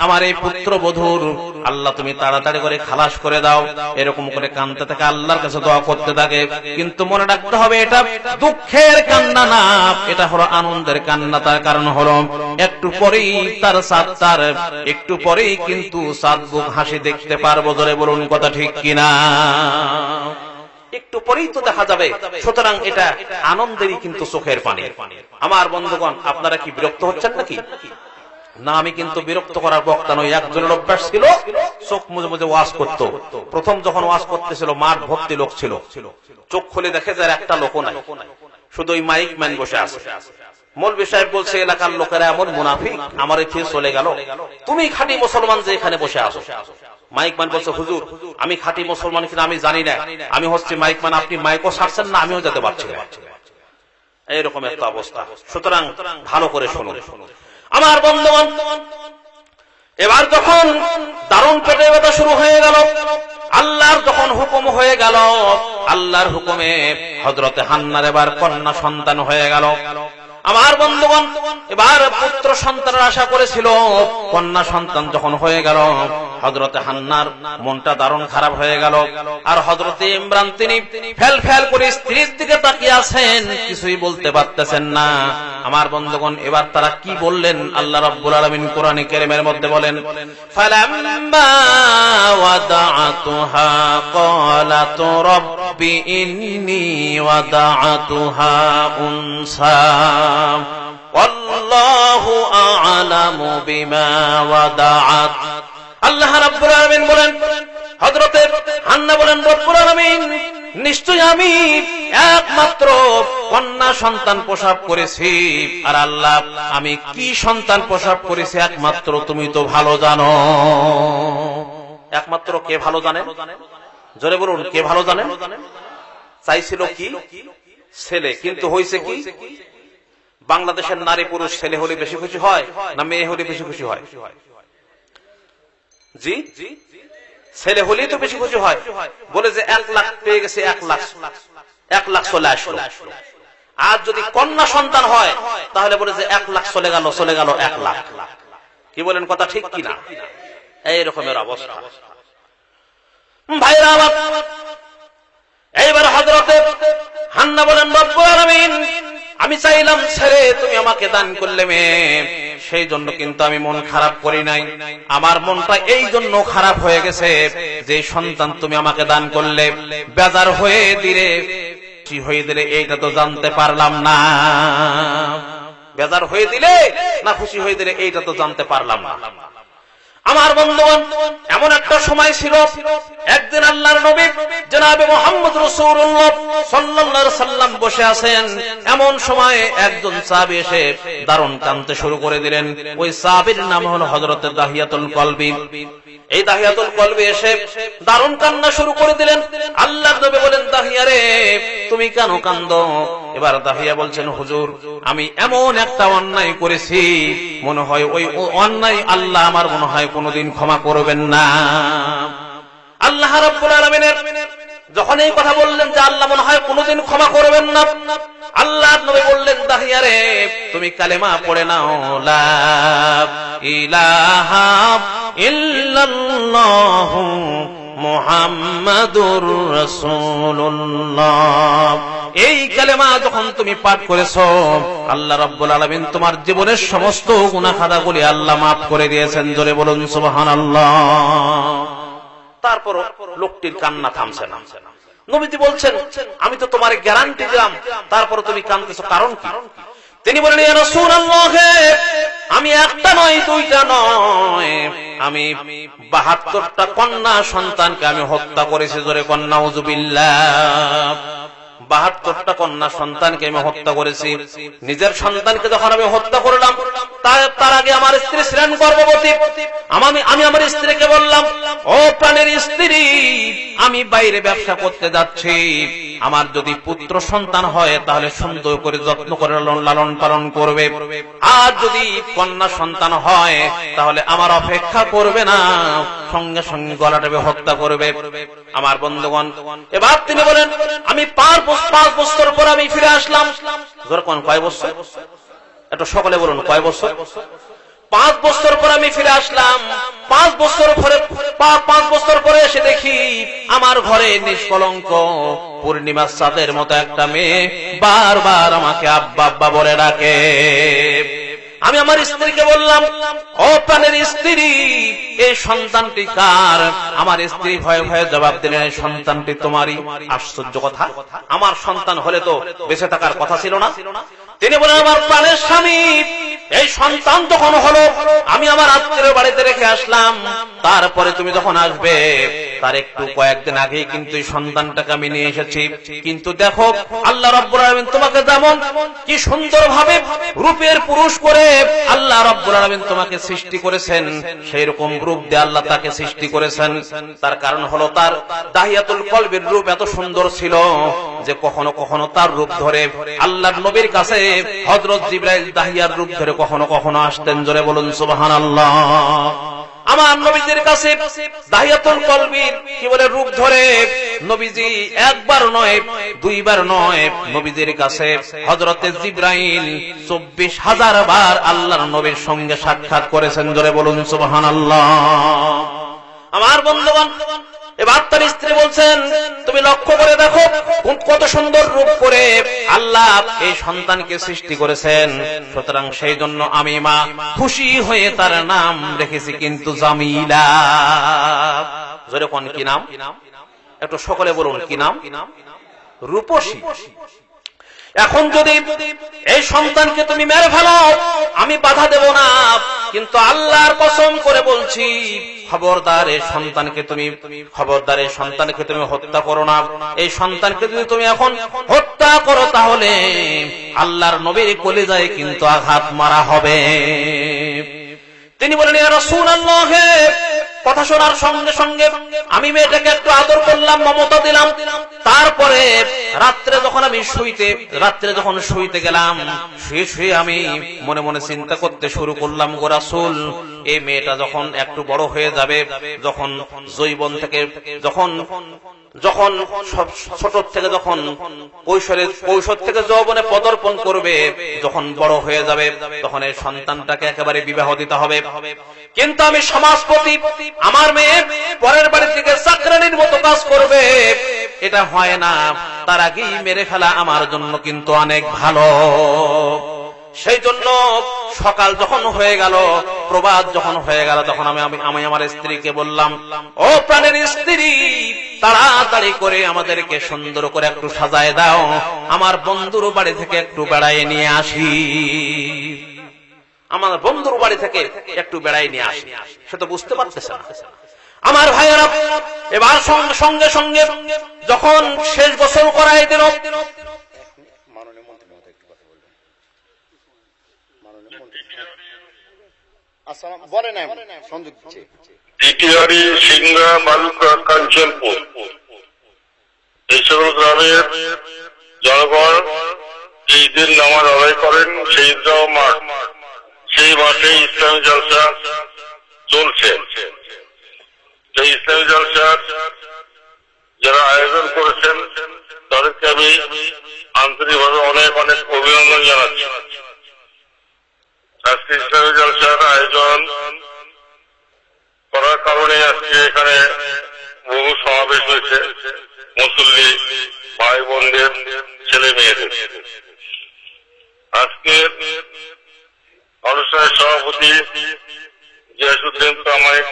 আমার এই পুত্রবধূর আল্লাহ তুমি তাড়াতাড়ি করে খালাস করে দাও। এরকম করে কাঁদতে থাকে, আল্লাহর কাছে দোয়া করতে থাকে। কিন্তু মনে রাখতে হবে এটা দুঃখের কান্না না, এটা হলো আনন্দের কান্না। তার কারণ হলো একটু পরেই তার একটু পরেই কিন্তু সাত বুক হাসি দেখতে পারবো। ধরে বলুন কথা ঠিক কিনা? একটু পরেই তো দেখা যাবে। সুতরাং এটা আনন্দেরই কিন্তু চোখের পানি। আমার বন্ধুগণ, আপনারা কি বিরক্ত হচ্ছেন নাকি? না, আমি কিন্তু বিরক্ত করার বক্তা নই। একজনের অভ্যাস ছিল চোখ মুজে মুজে ওয়াজ করতো। প্রথম যখন ওয়াজ করতেছিল মাঠ ভর্তি লোক ছিল, চোখ খুলে দেখে যায় একটা লোকও নাই, শুধু ওই মাইক ম্যান বসে আছে। মৌলভী সাহেব বলছে এলাকার লোকেরা এমন মুনাফিক, আমার এখানে চলে গেল, তুমি খাঁটি মুসলমান যে এখানে বসে আছো। মাইক ম্যান বলছে হুজুর আমি খাঁটি মুসলমান কিনা আমি জানি না, আমি হচ্ছে মাইক ম্যান, আপনি মাইকও ছাড়ছেন না, আমিও যেতে পারছি না। এইরকম একটা অবস্থা। সুতরাং ভালো করে শুনুন আমার বন্ধুগণ। এবার যখন দারুণ পেটে ব্যথা শুরু হয়ে গেল, আল্লাহর যখন হুকুম হয়ে গেল, আল্লাহর হুকুমে হযরতে হান্নার এবার কন্যা সন্তান হয়ে গেল। আমার বন্ধুগণ, এবার পুত্র সন্তানের আশা করেছিল, কন্যা সন্তান যখন হয়ে গেল, হযরতে হান্নার মনটা দারুণ খারাপ হয়ে গেল। আর হযরতে ইমরান তিনি ফেল ফেল করে স্ত্রীর দিকে তাকিয়ে আছেন, কিছুই বলতে পারতেছেন না। আমার বন্ধুগণ, এবার তারা কি বললেন? আল্লাহ রাব্বুল আলামিন কোরআনে কারীমের মধ্যে বলেন, ফালাম্মা ওয়াদাআতুহা ক্বালাত রাব্বি ইন্নী ওয়াদাআতুহা উনসা ওয়াল্লাহু আ'লামু বিমা ওয়াদাআত। আল্লাহ রাব্বুল আলামিন বলেন, হযরতে হান্না বলেন, রব্বুল আলামিন নিশ্চয় আমি একমাত্র কন্যা সন্তান প্রসব করেছি। আর আল্লাহ আমি কি সন্তান প্রসব করেছি একমাত্র তুমি তো ভালো জানো। একমাত্র কে ভালো জানে? জোরে বলুন, কে ভালো জানে? চাইছিল কি? ছেলে, কিন্তু হয়েছে কি? বাংলাদেশের নারী পুরুষ ছেলে হলে বেশি খুশি হয় না মেয়ে হলে বেশি খুশি হয়? জি, ছেলে হলেই তো বেশি খুশি হয়। বলে যে 1 লাখ পেয়ে গেছে, 1 লাখ চলে আসলো। আর যদি কন্যা সন্তান হয় তাহলে বলে যে 1 লাখ চলে গেল 1 লাখ। কি বলেন, কথা ঠিক কিনা? এই রকমের অবস্থা ভাইরা আমার। এইবার হযরতে হান্না বলেন, রব্বুল আলামিন আমি চাইলাম ছেলে, তুমি আমাকে দান করলে মেয়ে, সেই জন্য কিন্তু আমি মন খারাপ করি নাই। আমার মনটা এই জন্য খারাপ হয়ে গেছে যে সন্তান তুমি আমাকে দান করলে, বেজার হয়ে দিলে কি হয়ে দিলে এইটা তো জানতে পারলাম না। বেজার হয়ে দিলে না খুশি হয়ে দিলে এইটা তো জানতে পারলাম না। আমার বন্ধুগণ, এমন একটা সময় ছিল, একদিন আল্লাহর নবী জনাবে মুহাম্মদ রাসূলুল্লাহ সাল্লাল্লাহু আলাইহি সাল্লাম বসে আছেন। এমন সময় একজন সাহাবী এসে দারুণ কাঁদতে শুরু করে দিলেন। ওই সাহাবীর নাম হলো হযরত দাহিয়াতুল কলবি। এই দাহিয়াতুল কলবি এসে দারুণ কান্না শুরু করে দিলেন। আল্লাহর নবী বলেন, দাহিয়া রে তুমি কেন কাঁদো? এবার দাহিয়া বলছেন, হুজুর আমি এমন একটা অন্যায় করেছি, মনে হয় ওই অন্যায় আল্লাহ আমার মনে হয় কোনোদিন ক্ষমা করবেন না। আল্লাহ রাব্বুল আলামিনের যখন এই কথা বললেন যে আল্লাহ মনে হয় কোনোদিন ক্ষমা করবেন না, আল্লাহর নবী বললেন, দাহিয়া রে তুমি কালেমা পড়ে নাও, লা ইলাহা ইল্লাল্লাহু মুহাম্মাদুর রাসূলুল্লাহ। এই কালেমা যখন তুমি পাঠ করেছো, আল্লাহ রাব্বুল আলামিন তোমার জীবনের সমস্ত গুনাহ খাতাগুলি আল্লাহ মাফ করে দিয়েছেন। জোরে বলুন সুবহানাল্লাহ। তারপর লোকটির কান্না থামছে না। নবীজি বলছেন, আমি তো তোমার গ্যারান্টি দিলাম, তারপর তুমি কাঁদতেছো, কারণ কি? তিনি বলেন, ইয়া রাসূলুল্লাহ আমি একটা নয় দুইটা নয়, আমি ৭২টা কন্যা সন্তানকে আমি হত্যা করেছি। জোরে কন্যা নাউযুবিল্লাহ। ৭২টা কন্যা সন্তানকে আমি হত্যা করেছি। নিজের সন্তানকে যখন আমি হত্যা করলাম, তার আগে আমার স্ত্রী ছিলেন গর্ভবতী। আমি আমার স্ত্রীকে বললাম, ও প্রাণের স্ত্রী, আমি বাইরে ব্যবসা করতে যাচ্ছি, আমার যদি পুত্র সন্তান হয় তাহলে সুন্দর করে যত্ন করে লালন পালন করবে, আর যদি কন্যা সন্তান হয় তাহলে আমার অপেক্ষা করবে না, সঙ্গে সঙ্গে গলা টেপে হত্যা করবে। আমার বন্ধুগণ, এবার তিনি বলেন, আমি 5 বছর পর আমি ফিরে আসলাম। কয় বছর? একটু সকলে বলুন কয় বছর? 5 বছর পর আমি ফিরে আসলাম। 5 বছর পরে এসে দেখি আমার ঘরে নিষ্কলঙ্ক পূর্ণিমার চাঁদের মতো একটা মেয়ে বারবার আমাকে আব্বা আব্বা বলে ডাকে। আমি আমার স্ত্রীকে বললাম, ও প্রাণের স্ত্রী, এই সন্তানটি কার? আমার স্ত্রী ভয়ে ভয়ে জবাব দিলেন, এই সন্তানটি তোমারই। আশ্চর্য কথা, আমার সন্তান হলে তো বেঁচে থাকার কথা ছিল না। তিনি বলেন, আমার প্রাণের স্বামী, এই সন্তান তখন হলো আমি আমার আত্মীয় বাড়িতে রেখে আসলাম। তারপরে তুমি যখন আসবে তার একটু কয়েকদিন আগেই কিন্তু এই সন্তানটাকে আমি নিয়ে এসেছি। কিন্তু দেখো আল্লাহ রাব্বুল আলামিন তোমাকে যেমন কি সুন্দরভাবে রূপের পুরুষ করে আল্লাহ রাব্বুল আলামিন তোমাকে সৃষ্টি করেছেন, সেই রকম রূপ দিয়ে আল্লাহ তাকে সৃষ্টি করেছেন। তার কারণ হলো তার দাহিয়াতুল কলবের রূপ এত সুন্দর ছিল যে কখনো কখনো তার রূপ ধরে আল্লাহর নবীর কাছে হযরত জিবরাইল দাহিয়ার রূপ ধরে কখনো কখনো আসতেন। জোরে বলুন সুবহানাল্লাহ। আমার নবীজির কাছে দাহিয়াতুল কলবির কি বলে রূপ ধরে নবীজি একবার নয়, দুইবার নয়, নবীজির কাছে হযরতে জিবরাইল 24,000 বার আল্লাহর নবীর সঙ্গে সাক্ষাৎ করেছেন। জোরে বলুন সুবহানাল্লাহ। আমার বন্ধুগণ, এবার তার স্ত্রী বলছেন, তুমি লক্ষ্য করে দেখো কত সুন্দর রূপ করে আল্লাহ এই সন্তানকে সৃষ্টি করেছেন। সুতরাং সেই জন্য আমি মা খুশি হয়ে তার নাম রেখেছি কিন্তু জামিলা। জোরে কোন কি নাম? একটু সকলে বলুন কি নাম? রূপসী। এখন যদি এই সন্তানকে তুমি মেরে ফেলো আমি বাধা দেব না, কিন্তু আল্লাহর কসম করে বলছি খবরদার এই সন্তানকে তুমি হত্যা করো না। এই সন্তানকে যদি তুমি এখন হত্যা করো তাহলে আল্লাহর নবীর কলিজায় কিন্তু আঘাত মারা হবে। তিনি বলেন, ইয়া রাসূলুল্লাহ, কথা শোনার সঙ্গে সঙ্গে আমি মেয়েটাকে একটু আদর করলাম, মমতা দিলাম। তারপরে রাত্রে যখন শুইতে গেলাম, শুয়ে আমি মনে মনে চিন্তা করতে শুরু করলাম, গো রাসূল, এই মেয়েটা যখন একটু বড় হয়ে যাবে, যখন যৌবন থেকে যখন ছোট থেকে যখন কৈশোর থেকে যৌবনে পদার্পণ করবে, যখন বড় হয়ে যাবে তখন এই সন্তানটাকে একেবারে বিবাহ দিতে হবে। কিন্তু আমি সমাজপতি, আমার মেয়ে পরের বাড়ি থেকে চাকরানির মতো কাজ করবে, এটা হয় না। তার আগেই মেরে ফেলা আমার জন্য কিন্তু অনেক ভালো। সেই জন্য সকাল যখন হয়ে গেল, প্রভাত যখন হয়ে গেল, তখন আমি আমার স্ত্রীকে বললাম, ও প্রাণের স্ত্রী, তাড়াতাড়ি করে আমাদেরকে সুন্দর করে একটু সাজায় দাও, আমার বন্ধুর বাড়ি থেকে একটু বেড়ায় নিয়ে আসি। আমার বন্ধুর বাড়ি থেকে একটু বেড়ায় নিয়ে আসি। সে তো বুঝতে পারতেছে না। আমার ভাইয়েরা, এবার সঙ্গে সঙ্গে যখন শেষ বছর করাই দিল, টিটিহারি, সিংড়া, বালুকা, কাঞ্চনপুর, এই সকল গ্রামের জনগণ এই দিন নামাজ আদায় করেন। সেই মাঠ, সেই মাঠে ইসলামী জলসা চলছে। সেই ইসলামী জলসার যারা আয়োজন করেছেন তাদেরকে আমি আন্তরিকভাবে অনেক অনেক অভিনন্দন জানাচ্ছি। আজকে ইসলামী জলসার আয়োজন করার কারণে আজকে এখানে বহু সমাবেশ হয়েছে, মুসল্লি ভাই বোনদের, ছেলে মেয়েদের। আজকের অনুষ্ঠানের সভাপতি গিয়াসউদ্দিন তামাইক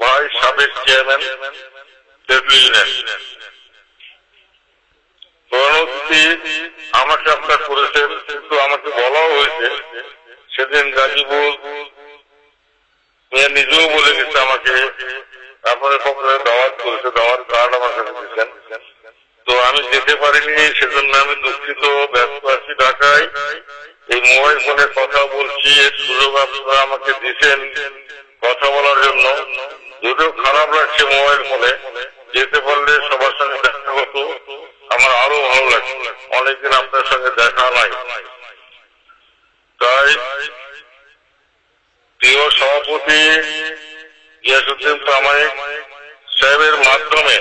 ভাই, সাবেক চেয়ারম্যান প্রণতি আমাকে আপনার করেছেন, কিন্তু আমাকে বলাও হয়েছে সেদিন গাজীপুর নিজেও বলে গেছে আমাকে আপনাদের পক্ষে দাওয়াত করেছে, দাওয়াত কার্ড আমার কাছে দিচ্ছেন। তো আমি যেতে পারিনি, সেজন্য আমি দুঃখিত। ব্যস্ত আছি ঢাকায়, এই মোবাইল ফোনে কথা বলছি, এর সুযোগ আপনারা আমাকে দিচ্ছেন কথা বলার জন্য। যদিও খারাপ লাগছে মোবাইল ফোনে, যেতে পারলে সবার সঙ্গে দেখা হতো, আমার আরো ভালো লাগছে। অনেকদিন আপনার সঙ্গে দেখা নাই। তাই প্রিয় সভাপতি গিয়াসউদ্দিন তামাইক সাহেবের মাধ্যমে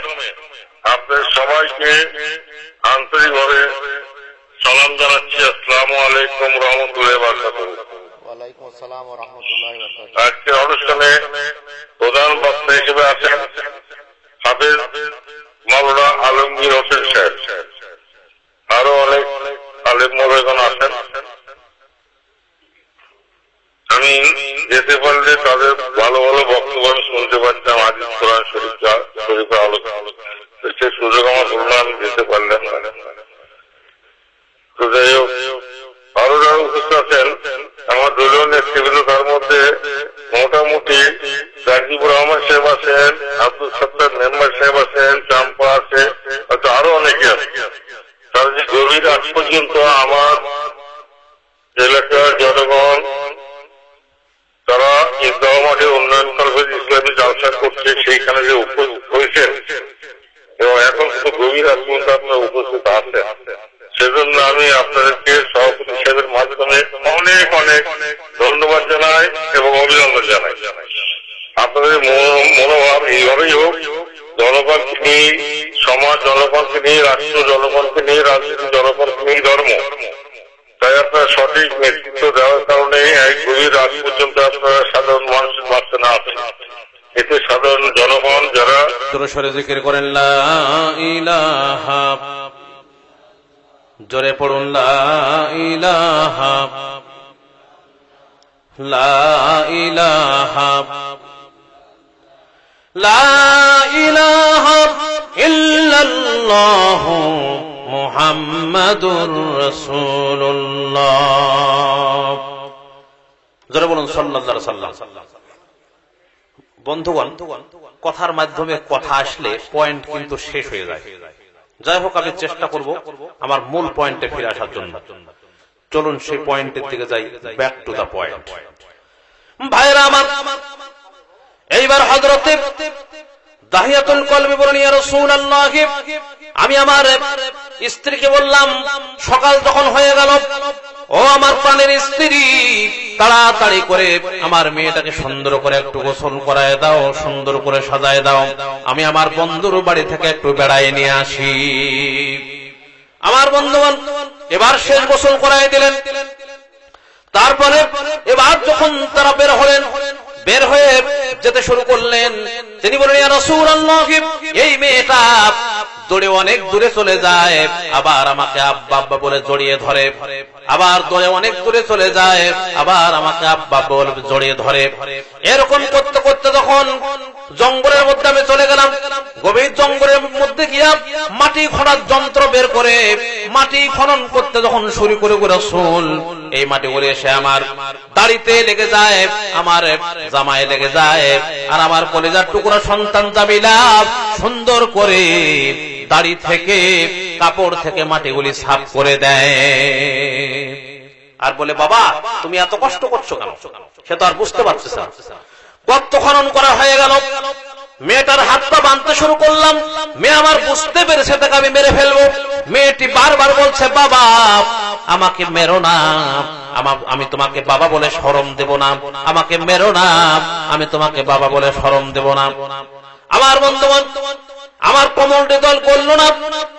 আপনাদের সবাইকে আন্তরিকভাবে সালাম জানাচ্ছি। আসসালামু আলাইকুম রহমতুল্লাহি ওয়া বারাকাতুহু। ওয়ালাইকুম আসসালাম ওয়া রাহমাতুল্লাহি ওয়া বারাকাতুহু। আজকের অনুষ্ঠানে প্রধান বক্তা হিসেবে আছেন হাফেজ মাওলানা আলমগীর হোসেন সাহেব। আরো অনেক আলেম মোলামাগণ আছেন। আমি যেতে পারলে তাদের ভালো ভালো বক্তব্য আমি শুনতে পারতাম। হাদিস কোরআন শরীফের আলোচনা, সে সুযোগ আমার হল না, আমি যেতে পারলাম না। তো যাই হোক, আরো যারা উপস্থিত আছেন আমার দলীয় নেতৃবৃন্দ, তার মধ্যে মোটামুটি রাজিবুর রহমান সাহেব আছেন, আব্দুল সত্তার মেম্বার সাহেব আছেন, চাম্পা আছে, হয়তো আরো অনেকে আছে। তারা যে গভীর আজ পর্যন্ত আমার এলাকার জনগণ তারা ঈদগাহ মাঠে উন্নয়ন কলেজ ইসলামী জালসা করছে, সেইখানে যে উপস্থিত হয়েছেন এবং এখন তো গভীর আজ পর্যন্ত আপনারা উপস্থিত আছেন, সেজন্য আমি আপনাদেরকে সভাপতি সাহেবের মাধ্যমে অনেক অনেক ধন্যবাদ জানাই এবং অভিনন্দন জানাই। আপনাদের মনোভাব এইভাবেই হোক, জনগণকে নিয়ে সমাজ, জনগণকে নিয়ে রাষ্ট্র, জনগণকে নিয়ে রাজনীতি, জনগণকে নিয়ে ধর্ম। তাই আপনারা সঠিক নেতৃত্ব দেওয়ার কারণে এক গভীর রাত পর্যন্ত আপনারা সাধারণ মানুষের মাঝে না আছেন। এতে সাধারণ জনগণ যারা জোরে জিকির করেন লা ইলাহা, জোরে পড়ুন লা ইলাহা লা ইলাহা লা ইলাহা ইল্লাল্লাহ মুহাম্মাদুর রাসূলুল্লাহ। জোরে বলুন সাল্লাল্লাহু আলাইহি ওয়াসাল্লাম। বন্ধুগণ, কথার মাধ্যমে কথা আসলে পয়েন্ট কিন্তু শেষ হয়ে যায়। যাই হোক, আমি চেষ্টা করব আমার মূল পয়েন্টে ফিরে আসার জন্য। চলুন সেই পয়েন্টের দিকে যাই, ব্যাক টু দা পয়েন্ট। ভাইরা আমার, এইবার হযরতে দাহিয়াতুল কলবি বলেন, ইয়া রাসূলুল্লাহ, আমি আমার স্ত্রীকে বললাম, সকাল যখন হয়ে গেল, ও আমার প্রাণের স্ত্রী, তাড়াতাড়ি করে আমার মেয়েটাকে সুন্দর করে একটু গোসল করায় দাও, সুন্দর করে সাজায় দাও, আমি আমার বন্ধুর বাড়ি থেকে একটু বেড়ায় নিয়ে আসি। আমার বন্ধুগণ এবার শেষ গোসল করায় দিলেন। তারপরে এবার যখন তারা বের হলেন, বের হয়ে যেতে শুরু করলেন, তিনি বলেন, ইয়া রাসূলুল্লাহ, এই মেয়েটা দৌড়ে অনেক দূরে চলে যায়, আবার আমাকে আব্বা আব্বা বলে জড়িয়ে ধরে, আবার দৌড়ে অনেক দূরে চলে যায়, আবার আমাকে আব্বা আব্বা বলে জড়িয়ে ধরে। এরকম করতে করতে যখন জঙ্গলের মধ্যে আমি চলে গেলাম, গভীর জঙ্গলের মধ্যে গিয়া মাটি খোঁড়ার যন্ত্র বের করে মাটি খনন করতে যখন শুরু করে রাসূল, এই মাটিগুলো এসে আমার দাড়িতে লেগে যায়, আমার জামায় লেগে যায়, আর আমার কলিজার টুকরা সন্তান জামিলা সুন্দর করে দাড়ি থেকে, কাপড় থেকে মাটিগুলি সাফ করে দেয়। আর বলে, বাবা তুমি এত কষ্ট করছো কেন? সে তো আর বুঝতে পারছে না। গর্ত খনন করা হয়ে গেল, মেয়েটার হাত পা বাঁধতে শুরু করলাম, মেয়ে আমার বুঝতে পেরেছে তাকে আমি মেরে ফেলবো। মেয়েটি বারবার বলছে, বাবা আমাকে মেরো না, আমি তোমাকে বাবা বলে শরম দেব না, আমাকে মেরো না, আমি তোমাকে বাবা বলে শরম দেব না। আমার বন্ধুগণ, আমার কমলটি দল করল না।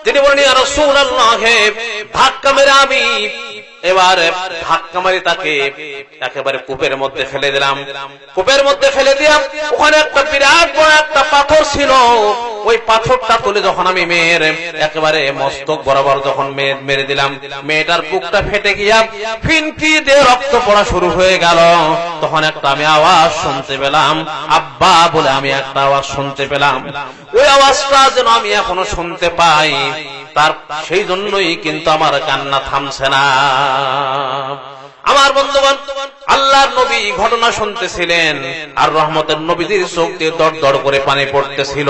তিনি বলেন, ইয়া রাসূলুল্লাহ, ধাক্কা মেরে আমি এবার ধাক্কা মারি তাকে একেবারে কূপের মধ্যে ফেলে দিলাম। কূপের মধ্যে ফেলে দিলাম, ওখানে একটা বিরাট বড় একটা পাথর ছিল, ওই পাথরটা তুলে যখন আমি মেয়ের একেবারে মস্তক বরাবর যখন মেরে দিলাম, মেয়েটার বুকটা ফেটে গিয়া ফিনফি দিয়ে রক্ত পড়া শুরু হয়ে গেল। তখন একটা আমি আওয়াজ শুনতে পেলাম, আব্বা বলে আমি একটা আওয়াজ শুনতে পেলাম। ওই আওয়াজটা যেন আমি এখনো শুনতে পাই, তার সেই জন্যই কিন্তু আমার কান্না থামছে না। আমার বন্ধুগণ, আল্লাহর নবী ঘটনা শুনতেছিলেন, আর রহমতের নবীদের চোখ দিয়ে দড় দড় করে পানি পড়তেছিল।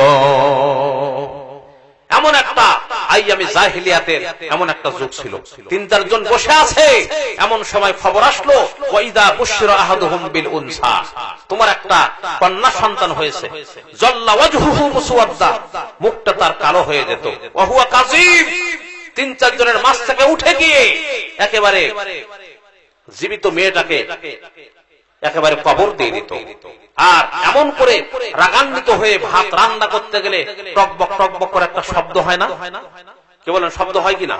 এমন একটা আইয়ামে জাহিলিয়াতের এমন একটা যুগ ছিল, ৩-৪ জন বসে আছে, এমন সময় খবর আসলো, ওয়াইদা বুশরা আহাদুহুম বিল উনসা, তোমার একটা কন্যা সন্তান হয়েছে, জাল্লা ওয়াজহুহু মুসওয়াদ্দা, মুখটা তার কালো হয়ে যেত, ওয়া হুয়া কাযীব, ৩-৪ জনের মাঝ থেকে উঠে গিয়ে একেবারে জীবিত মেয়েটাকে একেবারে কবর দিয়ে দিত। আর এমন করে রাগান্বিত হয়ে ভাত রান্না করতে গেলে টকবক টকবক করে একটা শব্দ হয় না? কে বলেন, শব্দ হয় কিনা?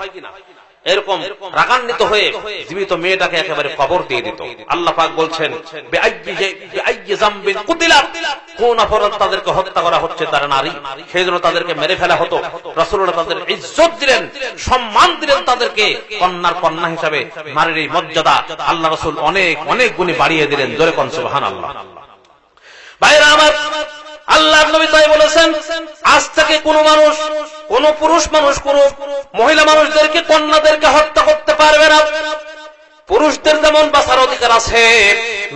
এরকম রাগান্বিত হয়ে জীবিত মেয়েটাকে একেবারে কবর দিয়ে দিত। আল্লাহ পাক বলছেন বিআইয়ি যামবিন কুতিলাত, কোন অপরাধ তাদেরকে হত্যা করা হচ্ছে, তারা নারী, সেই জন্য তাদেরকে মেরে ফেলা হতো। রাসূলুল্লাহ তাদের ইজ্জত দিলেন, সম্মান দিলেন, তাদেরকে কন্যা হিসাবে নারীর এই মর্যাদা আল্লাহ রাসূল অনেক অনেক গুণে বাড়িয়ে দিলেন। জোরে কোন সুবহানাল্লাহ। ভাইরা আমার, আল্লাহর নবী তাই বলেছেন, আজ থেকে কোন মানুষ, কোন পুরুষ মানুষ, কোন মহিলা মানুষদেরকে, কন্যাদেরকে হত্যা করতে পারবে না। পুরুষদের যেমন বাঁচার অধিকার আছে,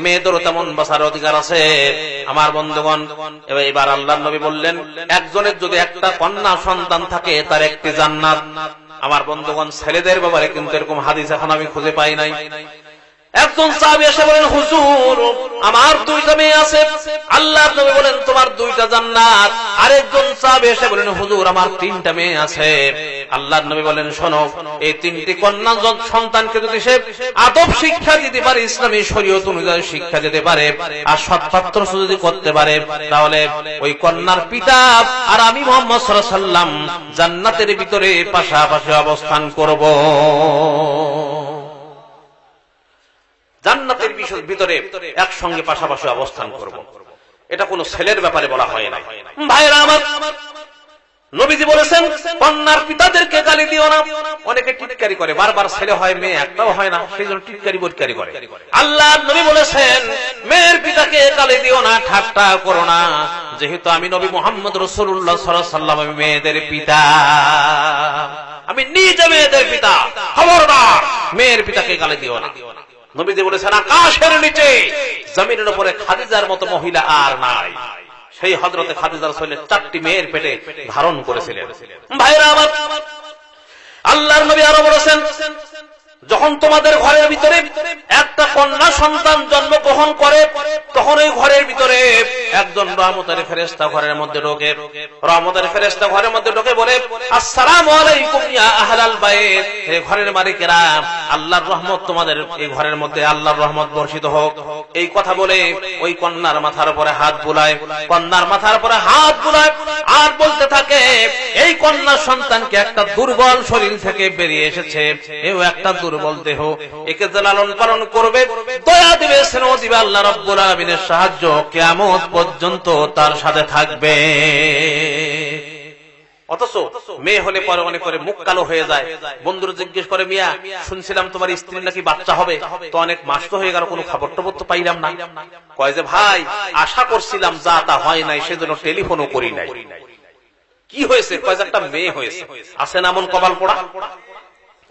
মেয়েদেরও তেমন বাঁচার অধিকার আছে। আমার বন্ধুগণ, এবার আল্লাহর নবী বললেন, একজনের যদি একটা কন্যা সন্তান থাকে তার একটি জান্নাত। আমার বন্ধুগণ, ছেলেদের ব্যাপারে কিন্তু এরকম হাদিস এখন আমি খুঁজে পাই নাই। একজন সাহাবী এসে বলেন, হুজুর আমার দুইটা মেয়ে আছে। আল্লাহর নবী বলেন, তোমার দুইটা জান্নাত। আরেকজন সাহাবী এসে বলেন, হুজুর আমার তিনটা মেয়ে আছে। আল্লাহর নবী বলেন, শোনো, এই তিনটি কন্যা সন্তানকে যদি সে আদব শিক্ষা দিতে পারে, ইসলামী শরীয়ত অনুযায়ী শিক্ষা দিতে পারে, আর সৎপাত্র যদি করতে পারে, তাহলে ওই কন্যার পিতা আর আমি মুহাম্মদ সাল্লাল্লাহু আলাইহি ওয়াসাল্লাম জান্নাতের ভিতরে পাশাপাশি অবস্থান করব। জান্নাতের ভিতরে একসঙ্গে পাশাপাশি অবস্থান করব। এটা কোন ছেলের ব্যাপারে বলা হয় না। ভাইরা আমার, নবীজি বলেছেন, কন্যার পিতাদেরকে গালি দিও না। অনেকে টিটকারি করে, বারবার ছেলে হয় মেয়ে একটাও হয় না, সেই জন্য টিটকারি বটকারি করে। আল্লাহর নবী বলেছেন, মেয়ের পিতাকে গালি দিও না, ঠাট্টা করো না। যেহেতু আমি নবী মুহাম্মদ রাসূলুল্লাহ সাল্লাল্লাহু আলাইহি ওয়াসাল্লাম, আমি মেয়েদের পিতা, আমি নিজে মেয়েদের পিতা, খবরদার মেয়ের পিতাকে গালি দিও না। নবীজি বলেছেন, আকাশের নিচে জমিনের উপরে খাদিজার মতো মহিলা আর নাই। সেই হযরতে খাদিজা রাসূলের 4টি মেয়ের পেটে ধারণ করেছিলেন। ভাইরা আমার, আল্লাহর নবী আরো বলেছেন, যখন তোমাদের ঘরের ভিতরে একটা কন্যা সন্তান জন্মগ্রহণ করে, তখন ওই ঘরের ভিতরে একজন রহমতের ফেরেশতা ঘরের মধ্যে ঢোকে। রহমতের ফেরেশতা ঘরের মধ্যে ঢোকে বলে, আসসালামু আলাইকুম ইয়া আহলাল বাইত, হে ঘরের মালিকেরা, আল্লাহর রহমত তোমাদের এই ঘরের মধ্যে, আল্লাহর রহমত বর্ষিত হোক। এই কথা বলে ওই কন্যার মাথার উপরে হাত বুলায়, কন্যার মাথার উপরে হাত বুলায়, আর বলতে থাকে, এই কন্যা সন্তানকে একটা দুর্বল শরীর থেকে বেরিয়ে এসেছে, এও একটা দুর্বল দেহ, একে লালন পালন করবে, দয়া দিবে, স্নেহ দিবে, আল্লাহ রাব্বুল আলামিনের সাহায্য কিয়ামত পর্যন্ত তার সাথে থাকবে। অথচ মেয়ে হলে পরে অনেক করে মুখ কালো হয়ে যায়। বন্ধুরা জিজ্ঞেস করে, মিয়া শুনছিলাম তোমার স্ত্রীর নাকি বাচ্চা হবে, তো অনেক মাস তো হয়ে গেল, কোনো খবর টবর তো পাইলাম না। কয় যে, ভাই আশা করছিলাম, যা তা হয় নাই, সেজন্য টেলিফোনও করি নাই। কি হয়েছে? কয় যে একটা মেয়ে হয়েছে। আছে না এমন কপাল পোড়া?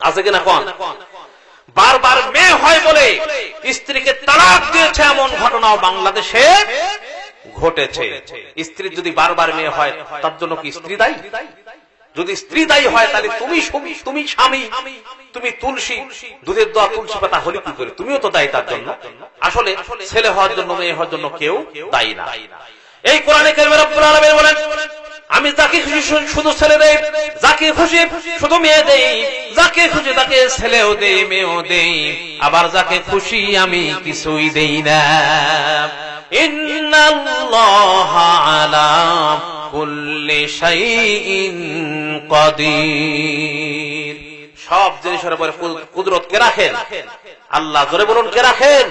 আছে কিনা কোন? বারবার মেয়ে হয় বলে স্ত্রীকে তালাক দিয়েছে, এমন ঘটনাও বাংলাদেশে ঘটেছে। স্ত্রীর যদি বারবার মেয়ে হয়, তার জন্য কি স্ত্রী দায়ী? যদি স্ত্রী দায়ী হয়, তাহলে তুমি স্বামী, তুমি তুলসী, দুধের দোয়া তুলসী পাতা হলি কি করে? তুমিও তো দায়ী তার জন্য। আসলে ছেলে হওয়ার জন্য, মেয়ে হওয়ার জন্য কেউ দায়ী না। এই কোরআনে কারিমে রব্বুল আলামিন বলেন, আমি যাকে খুশি শুধু ছেলে দেই, যাকে খুশি শুধু মেয়ে দেই, যাকে খুশি তাকে ছেলেও দেই, মেয়েও দেই, আবার যাকে খুশি আমি কিছুই দেই না। ইন্নাল্লাহা আলা কুল্লি শাইইন কাদির। সব জিনিসের উপরে কুদরত কে রাখেন? আল্লাহ। জোরে বলুন, কে রাখেন?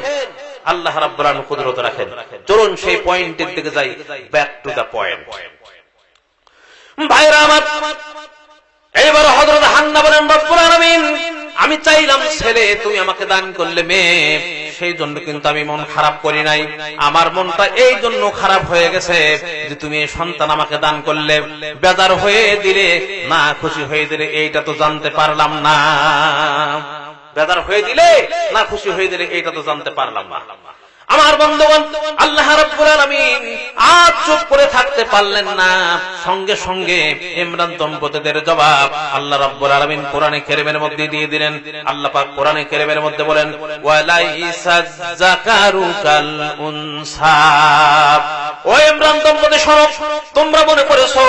আল্লাহ রাব্বুল আলামিন কুদরত রাখেন। চলুন সেই পয়েন্টের দিকে যাই, ব্যাক টু দা পয়েন্ট। ভাইরা আমার, এইবার হযরত হান্না বলেন, রব্বুল আলামিন, আমি চাইলাম ছেলে, তুমি আমাকে দান করলে মেয়ে, সেই জন্য কিন্তু আমি মন খারাপ করি নাই। আমার মনটা এই জন্য খারাপ হয়ে গেছে যে তুমি সন্তান আমাকে দান করলে, বেজার হয়ে দিলে, না খুশি হয়ে দিলে, এইটা তো জানতে পারলাম না। বেজার হয়ে দিলে, না খুশি হয়ে দিলে, এইটা তো জানতে পারলাম না। আমার বন্ধুগণ, আল্লাহ রাব্বুল আলামিন আজ চুপ করে থাকতে পারলেন না। সঙ্গে সঙ্গে ইমরান দম্পতিদের জবাব আল্লাহ রাব্বুল আলামিন কোরআনে কারীমের মধ্যে দিয়ে দিলেন। আল্লাহ পাক কোরআনে কারীমের মধ্যে বলেন, ওয়ালাইসাজ যাকারু কাল উনসা। ও ইমরান দম্পতি শোনো, তোমরা মনে করেছো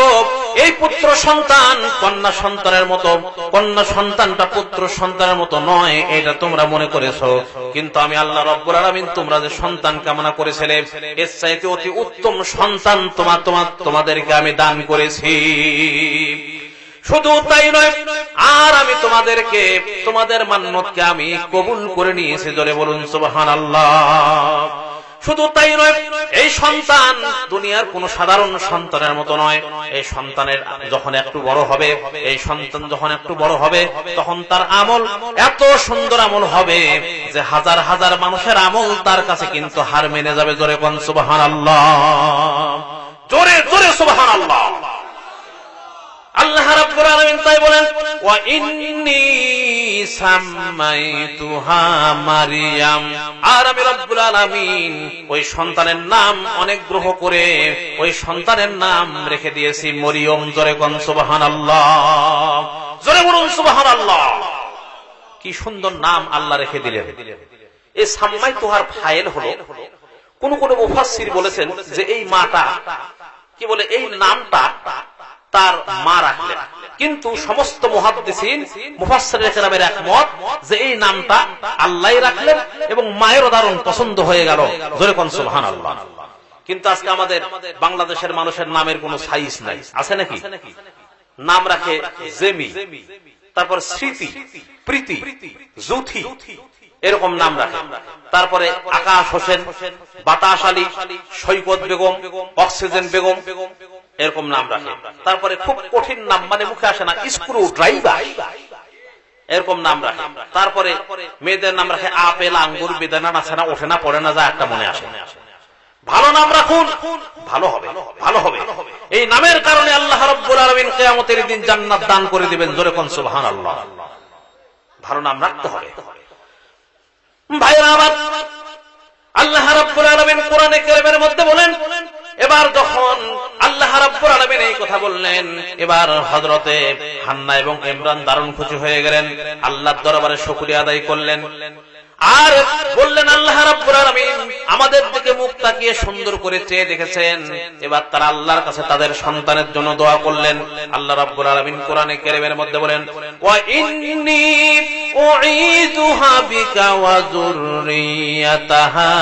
এই পুত্র সন্তান কন্যা সন্তানের মতো, কন্যা সন্তানটা পুত্র সন্তানের মতো নয়, এটা তোমরা মনে করেছো। কিন্তু আমি আল্লাহ রাব্বুল আলামিন তোমরা যে সন্তান কামনা করেছিলে, এর চাইতে অতি উত্তম সন্তান তোমাদেরকে আমি দান করেছি। শুধু তাই নয়, আর আমি তোমাদেরকে, তোমাদের মান্যতকে আমি কবুল করে নিয়েছি, জোরে বলুন সুবহানাল্লাহ। শুধু তাই নয়, এই সন্তান দুনিয়ার কোন সাধারণ সন্তানের মতো নয়। এই সন্তানের যখন একটু বড় হবে, এই সন্তান যখন একটু বড় হবে, তখন তার আমল এত সুন্দর আমল হবে যে হাজার হাজার মানুষের আমল তার কাছে কিন্তু হার মেনে যাবে। জোরে কোন সুবহানাল্লাহ, জোরে জোরে সুবহানাল্লাহ। আল্লাহ রাব্বুল আলামিন তাই বলেন, ওয়া ইন্নী সাম্মাইতুহা মারইয়াম, আর আমি রব্বুল আলামিন ওই সন্তানের নাম অনেক গ্রহ করে ওই সন্তানের নাম রেখে দিয়েছি মরিয়ম। জোরে কোন সুবহানাল্লাহ, জোরে বলুন সুবহানাল্লাহ। কি সুন্দর নাম আল্লাহ রেখে দিলেন। এই সাম্মাইতুহার ফাইল হলো, কোন কোন মুফাসসির বলেছেন যে এই মাটা কি বলে, এই নামটা তার মা রাখলেন, কিন্তু সমস্ত মুহাদ্দিসিন মুফাসসিরিন কেরামের একমত যে এই নামটা আল্লাহই রাখলেন এবং মায়েরও দারুণ পছন্দ হয়ে গেল। জোরে কোন সুবহানাল্লাহ। কিন্তু আজকে আমাদের বাংলাদেশের মানুষের নামের কোনো সাইজ নাই, আছে নাকি? নাম রাখে জেমি, তারপর স্মৃতি, প্রীতি, জুথি, এরকম নাম রাখে। তারপরে আকাশ হোসেন, বাতাস আলী, সৈকত বেগম, অক্সিজেন বেগম, এরকম নাম রাখে। তারপরে খুব কঠিন নাম, মানে মুখে আসে না, স্ক্রু ড্রাইভার, এরকম নাম রাখে। তারপরে মেয়েদের নাম রাখে আপেল, আঙ্গুর, বেদানা, আছে না, ওঠে না, পড়ে না, যা একটা মনে আসে। ভালো নাম রাখুন, ভালো হবে, ভালো হবে। এই নামের কারণে আল্লাহ রাব্বুল আলামিন কিয়ামতের দিন জান্নাত দান করে দিবেন। জোরে কোন সুবহানাল্লাহ। ভালো নাম রাখতে হবে ভাইরা আমার। আল্লাহ রাব্বুল আলামিন কোরআনে কারীমের মধ্যে বলেন, এবার যখন আল্লাহ রাব্বুল আলামিন এই কথা বললেন, এবার হযরতে হান্না এবং ইমরান দারুণ খুশি হয়ে গেলেন, আল্লাহর দরবারে শুকরিয়া আদায় করলেন, আর বললেন আল্লাহ রাব্বুল আলামিন আমাদের দিকে মুখ তাকিয়ে সুন্দর করে চেয়ে দেখেছেন। এবার তারা আল্লাহর কাছে তাদের সন্তানের জন্য দোয়া করলেন। আল্লাহ রাব্বুল আলামিন কোরআনে কারীমের মধ্যে বলেন, ওয়া ইন্নী উঈদুহা বিকা ওয়া যুররিয়াতাহা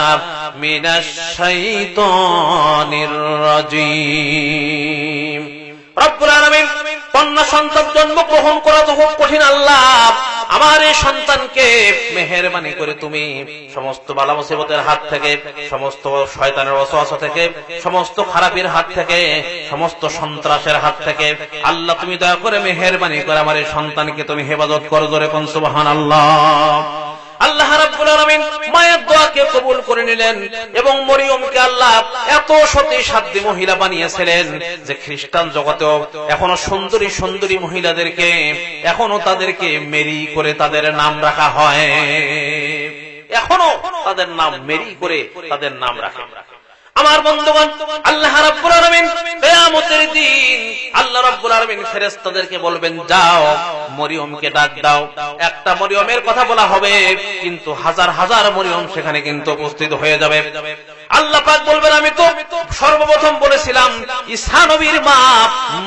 মিনাশ শাইতানির রাজীম। রব্বুল আলামিন কন্যা সন্তান জন্মগ্রহণ করা তো খুব কঠিন। আল্লাহ আমার এই সন্তানকে মেহেরবানি করে তুমি সমস্ত বালা মুসিবতের হাত থেকে, সমস্ত শয়তানের ওয়াসওয়াসা থেকে, সমস্ত খারাপের হাত থেকে, সমস্ত সন্ত্রাসের হাত থেকে আল্লাহ তুমি দয়া করে মেহেরবানি করে আমার এই সন্তানকে তুমি হেফাজত করো। জোরে কোন সুবহানাল্লাহ। আল্লাহ রাব্বুল আলামিন মায়ের দোয়াকে কবুল করে নিলেন এবং মরিয়মকে আল্লাহ এত সতী সাধ্বী মহিলা বানিয়েছিলেন যে খ্রিস্টান জগতেও এখনো সুন্দরী সুন্দরী মহিলাদেরকে এখনো তাদেরকে মেরি করে তাদের নাম রাখা হয়, এখনো তাদের নাম মেরি করে তাদের নাম রাখে। আমার বন্ধুগণ, আল্লাহ রাব্বুল আলামিন কিয়ামতের দিন আল্লাহ রাব্বুল আলামিন ফেরেশতাদেরকে বলবেন, যাও মরিয়মকে ডাক দাও। একটা মরিয়মের কথা বলা হবে, কিন্তু হাজার হাজার মরিয়ম সেখানে কিন্তু উপস্থিত হয়ে যাবে। আল্লাহ পাক বলবেন, আমি তো সর্বপ্রথম বলেছিলাম ঈসা নবীর মা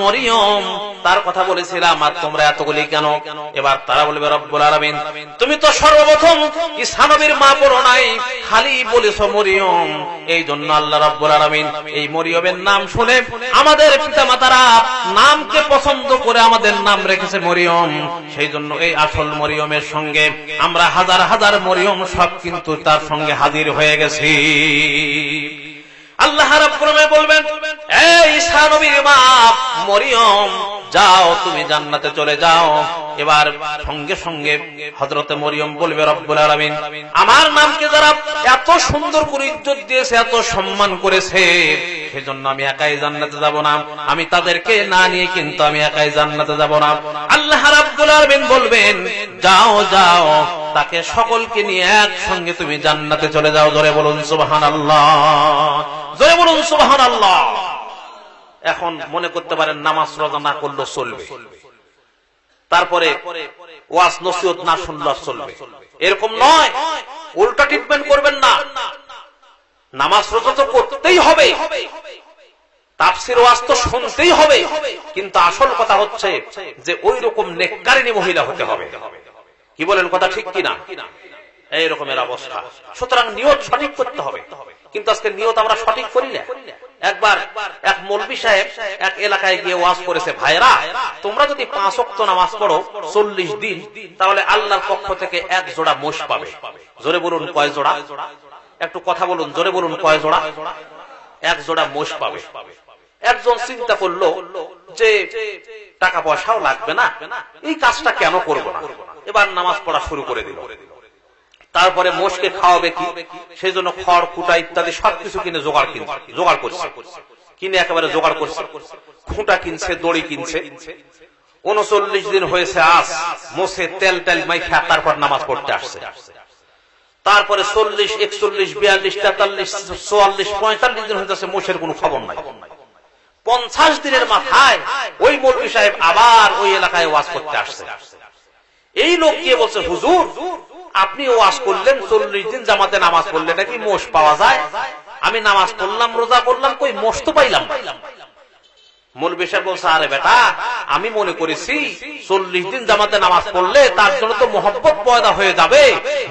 মরিয়ম, তার কথা বলেছিলাম, আর তোমরা এতগুলি কেন? এবার তারা বলবে, রব্বুল আলামিন তুমি তো সর্বপ্রথম ঈসা নবীর মা বলো নাই, খালি বলেছো মরিয়ম। এই জন্য আল্লাহ রাব্বুল আলামিন এই মরিয়মের নাম শুনে আমাদের পিতামাতারা নামকে পছন্দ করে আমাদের নাম রেখেছে মরিয়ম। সেই জন্য এই আসল মরিয়মের সঙ্গে আমরা হাজার হাজার মরিয়ম সব কিন্তু তার সঙ্গে হাজির হয়ে গেছি। আল্লাহ রাব্বুল আলামিন বলবেন, এই ঈসা নবীর মা মরিয়ম, যাও তুমি জান্নাতে চলে যাও। এবার সঙ্গে সঙ্গে হযরতে মরিয়ম বলবে, রব্বুল আলামিন আমার নামকে যারা এত সুন্দর করে ইজ্জত দিয়েছে, এত সম্মান করেছে, সেজন্য আমি একাই জান্নাতে যাব না, আমি তাদেরকে না নিয়ে কিন্তু আমি একাই জান্নাতে যাব না। আল্লাহ রাব্বুল আলামিন বলবেন, যাও যাও, তাকে সকলকে নিয়ে একসঙ্গে তুমি জান্নাতে চলে যাও। জোরে বলুন সুবহানাল্লাহ, জোরে বলুন সুবহানাল্লাহ। এখন মনে করতে পারেন নামাজ রোজা না করলেও চলবে, তারপরে ওয়াজ নসিহত না শুনলেও চলবে, এরকম নয়। উল্টা ট্রিটমেন্ট করবেন না। নামাজ রোজা তো করতেই হবে, তাফসীর ওয়াজ তো শুনতেই হবে, কিন্তু আসল কথা হচ্ছে যে ওই রকম নেককারিনী মহিলা হতে হবে। কি বলেন, কথা ঠিক কিনা? এই রকমের অবস্থা। সুতরাং নিয়ত সঠিক করতে হবে, কিন্তু আজকে নিয়ত আমরা সঠিক করি না। একবার এক মৌলভী সাহেব এক এলাকায় গিয়ে ওয়াজ করেছে, ভাইরা তোমরা যদি 5 ওয়াক্ত নামাজ পড়ো 40 দিন, তাহলে আল্লাহর পক্ষ থেকে 1 জোড়া মোষ পাবে। জোরে বলুন কয় জোড়া? একটু কথা বলুন, জোরে বলুন কয় জোড়া? 1 জোড়া মোষ পাবে। একজন চিন্তা করলো যে টাকা পয়সাও লাগবে না, এই কাজটা কেন করব না, এবার নামাজ পড়া শুরু করে দিল। তারপরে মোষকে খাওয়াবে কি, সেই জন্য খড় খুঁটা ইত্যাদি সবকিছু কিনে জোগাড় করছে, কিনে একেবারে জোগাড় করছে, খুঁটা কিনছে, দড়ি কিনছে। 39 দিন হয়েছে, আজ মোষে তেল টেল মাইখা তারপর নামাজ পড়তে আসছে। তারপরে 40, 41, 42, 43, 44, 45 দিন হয়েছে, মোষের কোনো খবর নাই। 50 দিনের মাথায় ওই মৌলভী সাহেব আবার ওই এলাকায় ওয়াজ করতে আসছে। এই লোক গিয়ে বলছে, হুজুর আপনি ওয়াজ করলেন 40 দিন জামাতে নামাজ পড়লে নাকি মোষ পাওয়া যায়, আমি নামাজ পড়লাম, রোজা করলাম, কই মোষ তো পাইলাম। মৌলভী সাহেব বলছে, আরে বেটা আমি মনে করেছি 40 দিন জামাতে নামাজ পড়লে তার জন্য তো মহব্বত পয়দা হয়ে যাবে,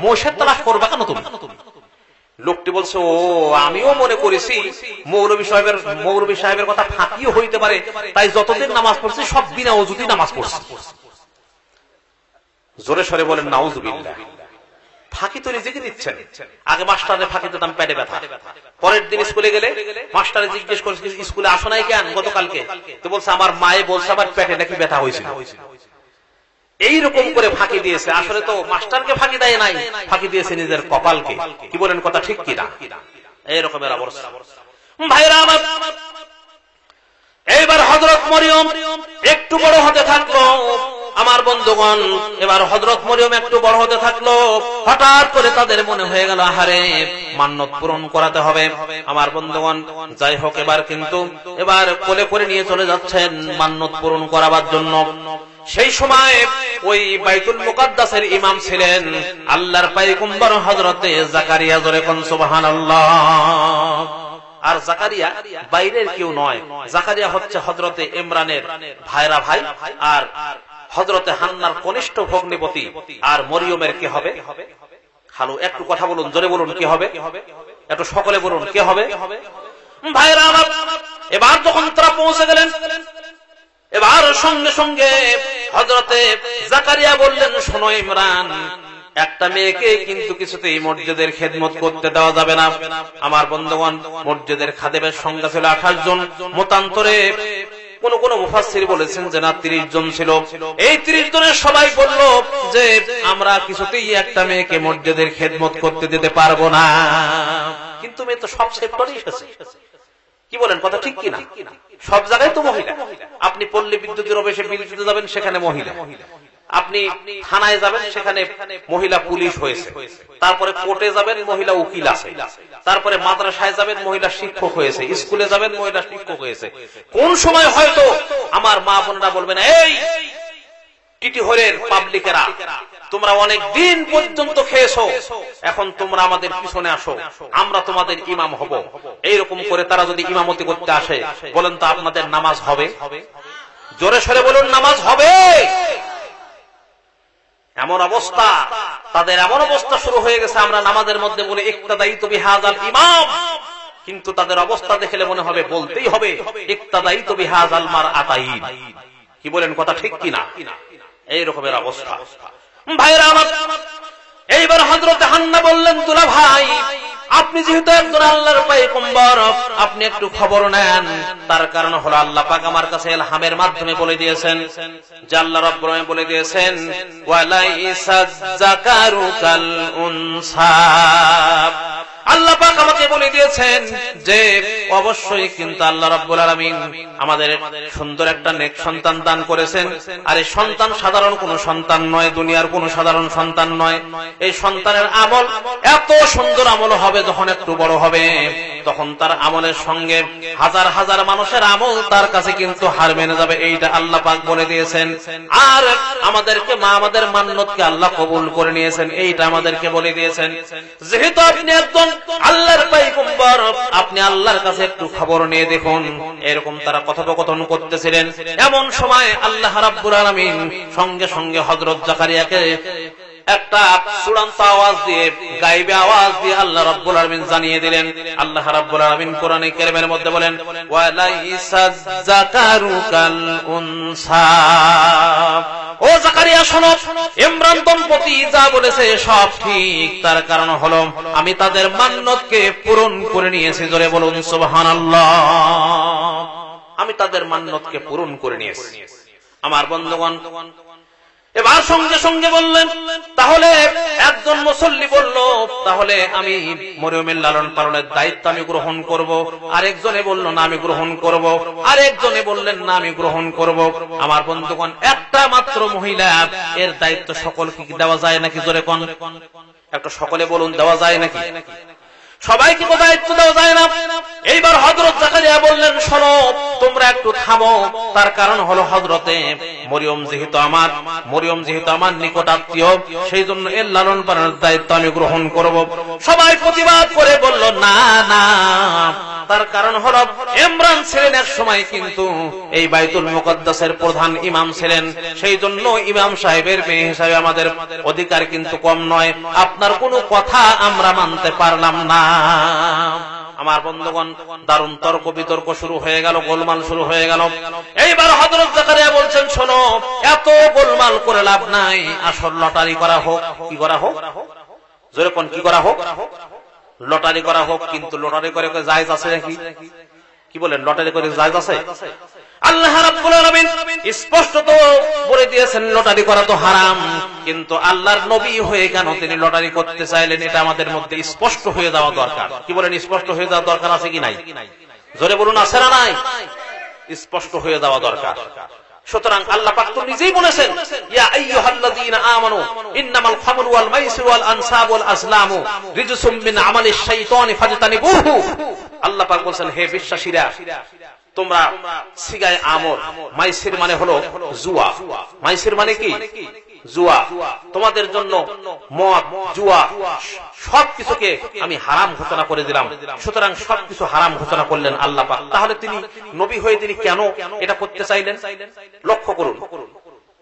মোষের তালাশ করবে কেন তুমি? লোকটি বলছে, ও আমিও মনে করেছি মৌলভী সাহেবের কথা ফাঁকিও হইতে পারে, তাই যতদিন নামাজ পড়ছি সব বিনা ওযুতেই নামাজ পড়ছি। জোরে সরে বলেন নাউযুবিল্লাহ। ফাঁকি তো নিজেকে দিচ্ছেন। আগে মাস্টারে ফাঁকি দিতাম পেটে ব্যথা, পরের দিন স্কুলে গেলে মাস্টারে জিজ্ঞেস করেছে স্কুলে আসো নাই কেন গতকালকে, তো বলছে আমার মায়ে বলছে আমার পেটে নাকি ব্যথা হয়েছিল। এইরকম করে ফাঁকি দিয়েছে। আসলে তো মাস্টারকে ফাঁকি দেয় নাই, ফাঁকি দিয়েছে নিজের কপালকে। কি বলেন কথা ঠিক কিনা? এইরকমের অবস্থা। ভাইরা আমার, এইবার হযরত মরিয়ম একটু বড় হতে থাকলো। আমার বন্ধুগণ, এবার হযরত মরিয়ম একটু বড় হতে থাকলো। হঠাৎ করে তাদের মনে হয়ে গেল, আহারে মান্যত পূরণ করাতে হবে। আমার বন্ধুগণ, যাই হোক এবার কিন্তু এবার কোলে করে নিয়ে চলে যাচ্ছেন মান্যত পূরণ করাবার জন্য। সেই সময় ওই বাইতুল মুকাদ্দাসের ইমাম ছিলেন আল্লাহর পয়গম্বর হযরতে জাকারিয়া। জোরে কোন সুবহানাল্লাহ। আর জাকারিয়া বাইরের কেউ নয়, জাকারিয়া হচ্ছে হযরতে ইমরানের ভাইরা ভাই, আর হযরতে হান্নার কনিষ্ঠ ভগ্নিপতি। আর মরিয়মের কে হবে? খালু। একটু কথা বলুন, জোরে বলুন কে হবে? একটু সকলে বলুন কে হবে? ভাইরা আমার, এবার যখন তারা পৌঁছে গেলেন, এবার সঙ্গে সঙ্গে হযরতে জাকারিয়া বললেন, শোনো ইমরান, একটা মেয়েকে কিন্তু কিছুতেই মসজিদের খেদমত করতে দেওয়া যাবে না। আমার বন্ধুগণ, মসজিদের খাদেমের সংখ্যা ছিল 28 জন, মতান্তরে কোন মুফাসসির বলেছেন যে না 30 জন ছিল। এই 30 জনের সবাই বলল যে আমরা কিছুতেই একটা মেয়েকে মসজিদের খেদমত করতে দিতে পারবো না। কিন্তু মেয়ে তো সব সেক্টরেই এসেছে। কি বলেন কথা ঠিক কিনা? সব জায়গায় তো মহিলা। আপনি পল্লী বিদ্যুতের অফিসে বিল দিতে যাবেন, সেখানে মহিলা। আপনি থানায় যাবেন, সেখানে মহিলা পুলিশ হয়েছে। তারপরে কোর্টে যাবেন, মহিলা উকিল আছে। তারপরে মাদ্রাসায় যাবেন, মহিলা শিক্ষক হয়েছে। স্কুলে যাবেন, মহিলা শিক্ষক হয়েছে। কোন সময় হয়তো আমার মা বোনেরা বলবেন, এই টিটিহরের পাবলিকেরা, তোমরা অনেক দিন পর্যন্ত খেয়েছো, এখন তোমরা আমাদের পিছনে আসো, আমরা তোমাদের ইমাম হব। এইরকম করে তারা যদি ইমামতি করতে আসে, বলেন তো আপনাদের নামাজ হবে? জোরে সরে বলুন, নামাজ হবে? এমন অবস্থা, তাদের এমন অবস্থা শুরু হয়ে গেছে, আমরা নামাজের মধ্যে বলে ইক্তাদাইতু বিহাযাল ইমাম, কিন্তু তাদের অবস্থা দেখলে মনে হবে বলতেই হবে ইক্তাদাইতু বিহাযাল মারআতাইন। কি বলেন কথা ঠিক কিনা? এই রকমের অবস্থা। ভাইরা আমার, এইবার হযরত হান্না বললেন, দুলা ভাই, আপনি যেহেতু একজন আল্লাহর পয়গম্বর, আপনি একটু খবর নেন। তার কারণ হলো আল্লাহ পাক আমার কাছে ইলহামের মাধ্যমে বলে দিয়েছেন যে আল্লাহ রাব্বুল আলামিন বলে দিয়েছেন, ওয়ালাইসা যাকারু কাল উনসা। আল্লাহ পাক আমাকে বলে দিয়েছেন যে অবশ্যই কিন্তু আল্লাহ রাব্বুল আলামিন আমাদের সুন্দর একটা নেক সন্তান দান করেছেন। আর এই সন্তান সাধারণ কোনো সন্তান নয়, দুনিয়ার কোনো সাধারণ সন্তান নয়। এই সন্তানের আমল এত সুন্দর আমল হবে, যখন একটু বড় হবে তখন তার আমলের সঙ্গে হাজার হাজার মানুষের আমল তার কাছে কিন্তু হার মেনে যাবে। এইটা আল্লাহ পাক বলে দিয়েছেন। আর আমাদেরকে আমাদের মান্যতকে আল্লাহ কবুল করে নিয়েছেন, এইটা আমাদেরকে বলে দিয়েছেন। যেহেতু আপনি একজন আল্লাহর পয়গম্বর, আপনি আল্লাহর কাছে একটু খবর নিয়ে দেখুন। এরকম তারা কথোপকথন করতেছিলেন। এমন সময় আল্লাহ রাব্বুল আলামিন সঙ্গে সঙ্গে হযরত জাকারিয়াকে একটা চূড়ান্ত আওয়াজ দিয়ে, গায়বে আওয়াজ দিয়ে আল্লাহ রাব্বুল আলামিন জানিয়ে দিলেন। আল্লাহ রাব্বুল আলামিন কোরআনে কারীমের মধ্যে বলেন, ওয়ালাইসাজ যাকারু কাল উনসা। ও জাকারিয়া শোনো, ইমরান দম্পতি যা বলেছে সব ঠিক, তার কারণ হলো আমি তাদের মান্যতকে পূরণ করে নিয়েছি। জোরে বলুন সুবহানাল্লাহ। আমি তাদের মান্যতকে পূরণ করে নিয়েছি। আমার বন্ধুগণ, এবার সঙ্গে সঙ্গে বললেন, তাহলে একজন মুসল্লি বলল, তাহলে আমি মরিয়মের লালন পালনের দায়িত্ব আমি গ্রহণ করব। আরেকজনে বলল না আমি গ্রহণ করব। আরেকজনে বললেন না আমি গ্রহণ করব। আমার বন্ধুগণ, একটা মাত্র মহিলা, এর দায়িত্ব সকলকে দেওয়া যায় নাকি? জোরে কোন একটা সকলে বলুন, দেওয়া যায় নাকি? সবাইকে তো দায়িত্ব দেওয়া যায় না। এইবার হযরত জাকারিয়া বললেন, শোনো তোমরা একটু থামো। তার কারণ হলো হযরতে মরিয়ম যেহেতু আমার নিকট আত্মীয়, সেই জন্য এর লালন পালনের দায়িত্ব আমি গ্রহণ করব। সবাই প্রতিবাদ করে বলল, না না, তার কারণ হলো ইমরান ছিলেন এক সময় কিন্তু এই বাইতুল মুকদ্দাসের প্রধান ইমাম ছিলেন, সেই জন্য ইমাম সাহেবের মেয়ে হিসাবে আমাদের অধিকার কিন্তু কম নয়। আপনার কোনো কথা আমরা মানতে পারলাম না। আমার বন্ধুগণ, দারুণ তর্ক বিতর্ক শুরু হয়ে গেল, গোলমাল শুরু হয়ে গেল। এইবার হযরত জাকারিয়া বলছেন, শোনো এত গোলমাল করে লাভ নাই, আসল লটারি করা হোক। কি করা হোক? জোরে কোন, কি করা হোক? লটারি করা হোক। কিন্তু লটারি করে জায়েজ আছে নাকি? কি বলেন, লটারি করে জায়েজ আছে? আল্লাহ রাব্বুল আলামিন স্পষ্ট তো বলে দিয়েছেন লটারি করা তো হারাম, কিন্তু আল্লাহর নবী হয়ে কেন তিনি লটারি করতে চাইলেন, এটা আমাদের মধ্যে স্পষ্ট হয়ে যাওয়া দরকার। কি বলেন, স্পষ্ট হয়ে যাওয়া দরকার আছে কি নাই? জোরে বলুন, আছে না নাই? স্পষ্ট হয়ে যাওয়া দরকার। সুতরাং আল্লাহ পাক তো নিজেই বলেছেন, ইয়া আইয়ুহাল্লাযীনা আমানু ইন্নামাল খামরু ওয়াল মাইসিরু ওয়াল আনসাবু ওয়াল আজলামু রিজসুম মিন আমালিশ শাইতানি ফাজতানিবুহু। আল্লাহ পাক বলেন, হে বিশ্বাসীরা, তোমরা সিগায় আমর, মাইসির মানে হলো জুয়া। মাইসির মানে কি? জুয়া। তোমাদের জন্য মদ, জুয়া সবকিছুকে আমি হারাম ঘোষণা করে দিলাম। সুতরাং সবকিছু হারাম ঘোষণা করলেন আল্লাহ পাক। তাহলে তিনি নবী হয়ে তিনি কেন এটা করতে চাইলেন? লক্ষ্য করুন,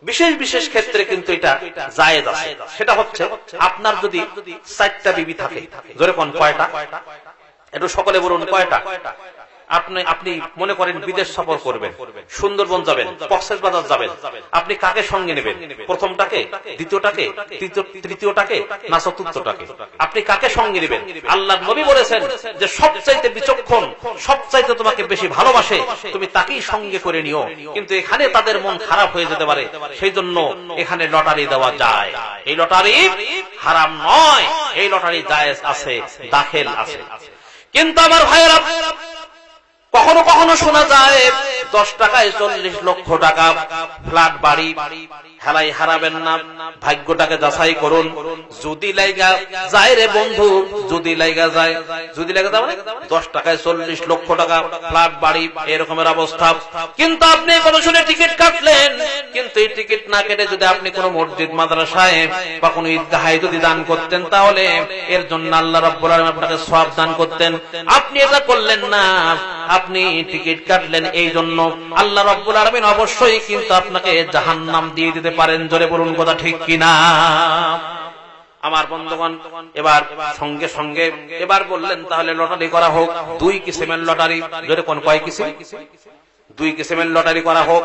বিশেষ বিশেষ ক্ষেত্রে কিন্তু এটা জায়েজ আছে। সেটা হচ্ছে, আপনার যদি 4টা বিবি থাকে, জোরে কোন কয়টা? একটু সকলে বলুন, কয়টা? আপনি মনে করেন বিদেশ সফর করবেন, সুন্দরবন যাবেন, কক্সবাজার যাবেন, আপনি কাকে সঙ্গে নেবেন? প্রথমটাকে, দ্বিতীয়টাকে, তৃতীয়টাকে না চতুর্থটাকে? আপনি কাকে সঙ্গে নেবেন? আল্লাহর নবী বলেছেন যে সবচাইতে বিচক্ষণ, সবচাইতে তোমাকে বেশি ভালোবাসে, তুমি তাকেই সঙ্গে করে নিও। কিন্তু এখানে তাদের মন খারাপ হয়ে যেতে পারে, সেই জন্য এখানে লটারি দেওয়া যায়। এই লটারি হারাম নয়, এই লটারি জায়েজ আছে, দাখিল আছে। কিন্তু আমার ভাইয়েরা, কখনো কখনো শোনা যায় 10 টাকায় 40 লক্ষ টাকা ফ্ল্যাট বাড়ি। হেলাই হারাবেন না, ভাগ্যটাকে যাচাই করুন। যদি লাইগা যায় রে বন্ধু, যদি লাইগা যায়, যদি লাইগা যায় 10 টাকায় 40 লক্ষ টাকা ফ্ল্যাট বাড়ি, এরকমের অবস্থা। কিন্তু আপনি কোনো শুনে টিকিট কাটলেন, কিন্তু এই টিকিট না কেটে যদি আপনি কোনো মসজিদ মাদ্রাসায় বা কোনো ঈদগাহে যদি দান করতেন, তাহলে এর জন্য আল্লাহ রাব্বুল আলামিন আপনাকে সওয়াব দান করতেন। আপনি এটা করলেন না, আপনি টিকিট কাটলেন, এই জন্য আল্লাহ রাব্বুল আলামিন অবশ্যই কিন্তু আপনাকে জাহান্নাম দিয়ে দিতে পারেন। জোরে বলুন কথা ঠিক কিনা? আমার বন্ধুগণ, এবার সঙ্গে সঙ্গে এবার বললেন, তাহলে লটারি করা হোক। 2 কিসিমের লটারি। জোরে কোন, কয় কিসিম? 2 কিসিমের লটারি করা হোক।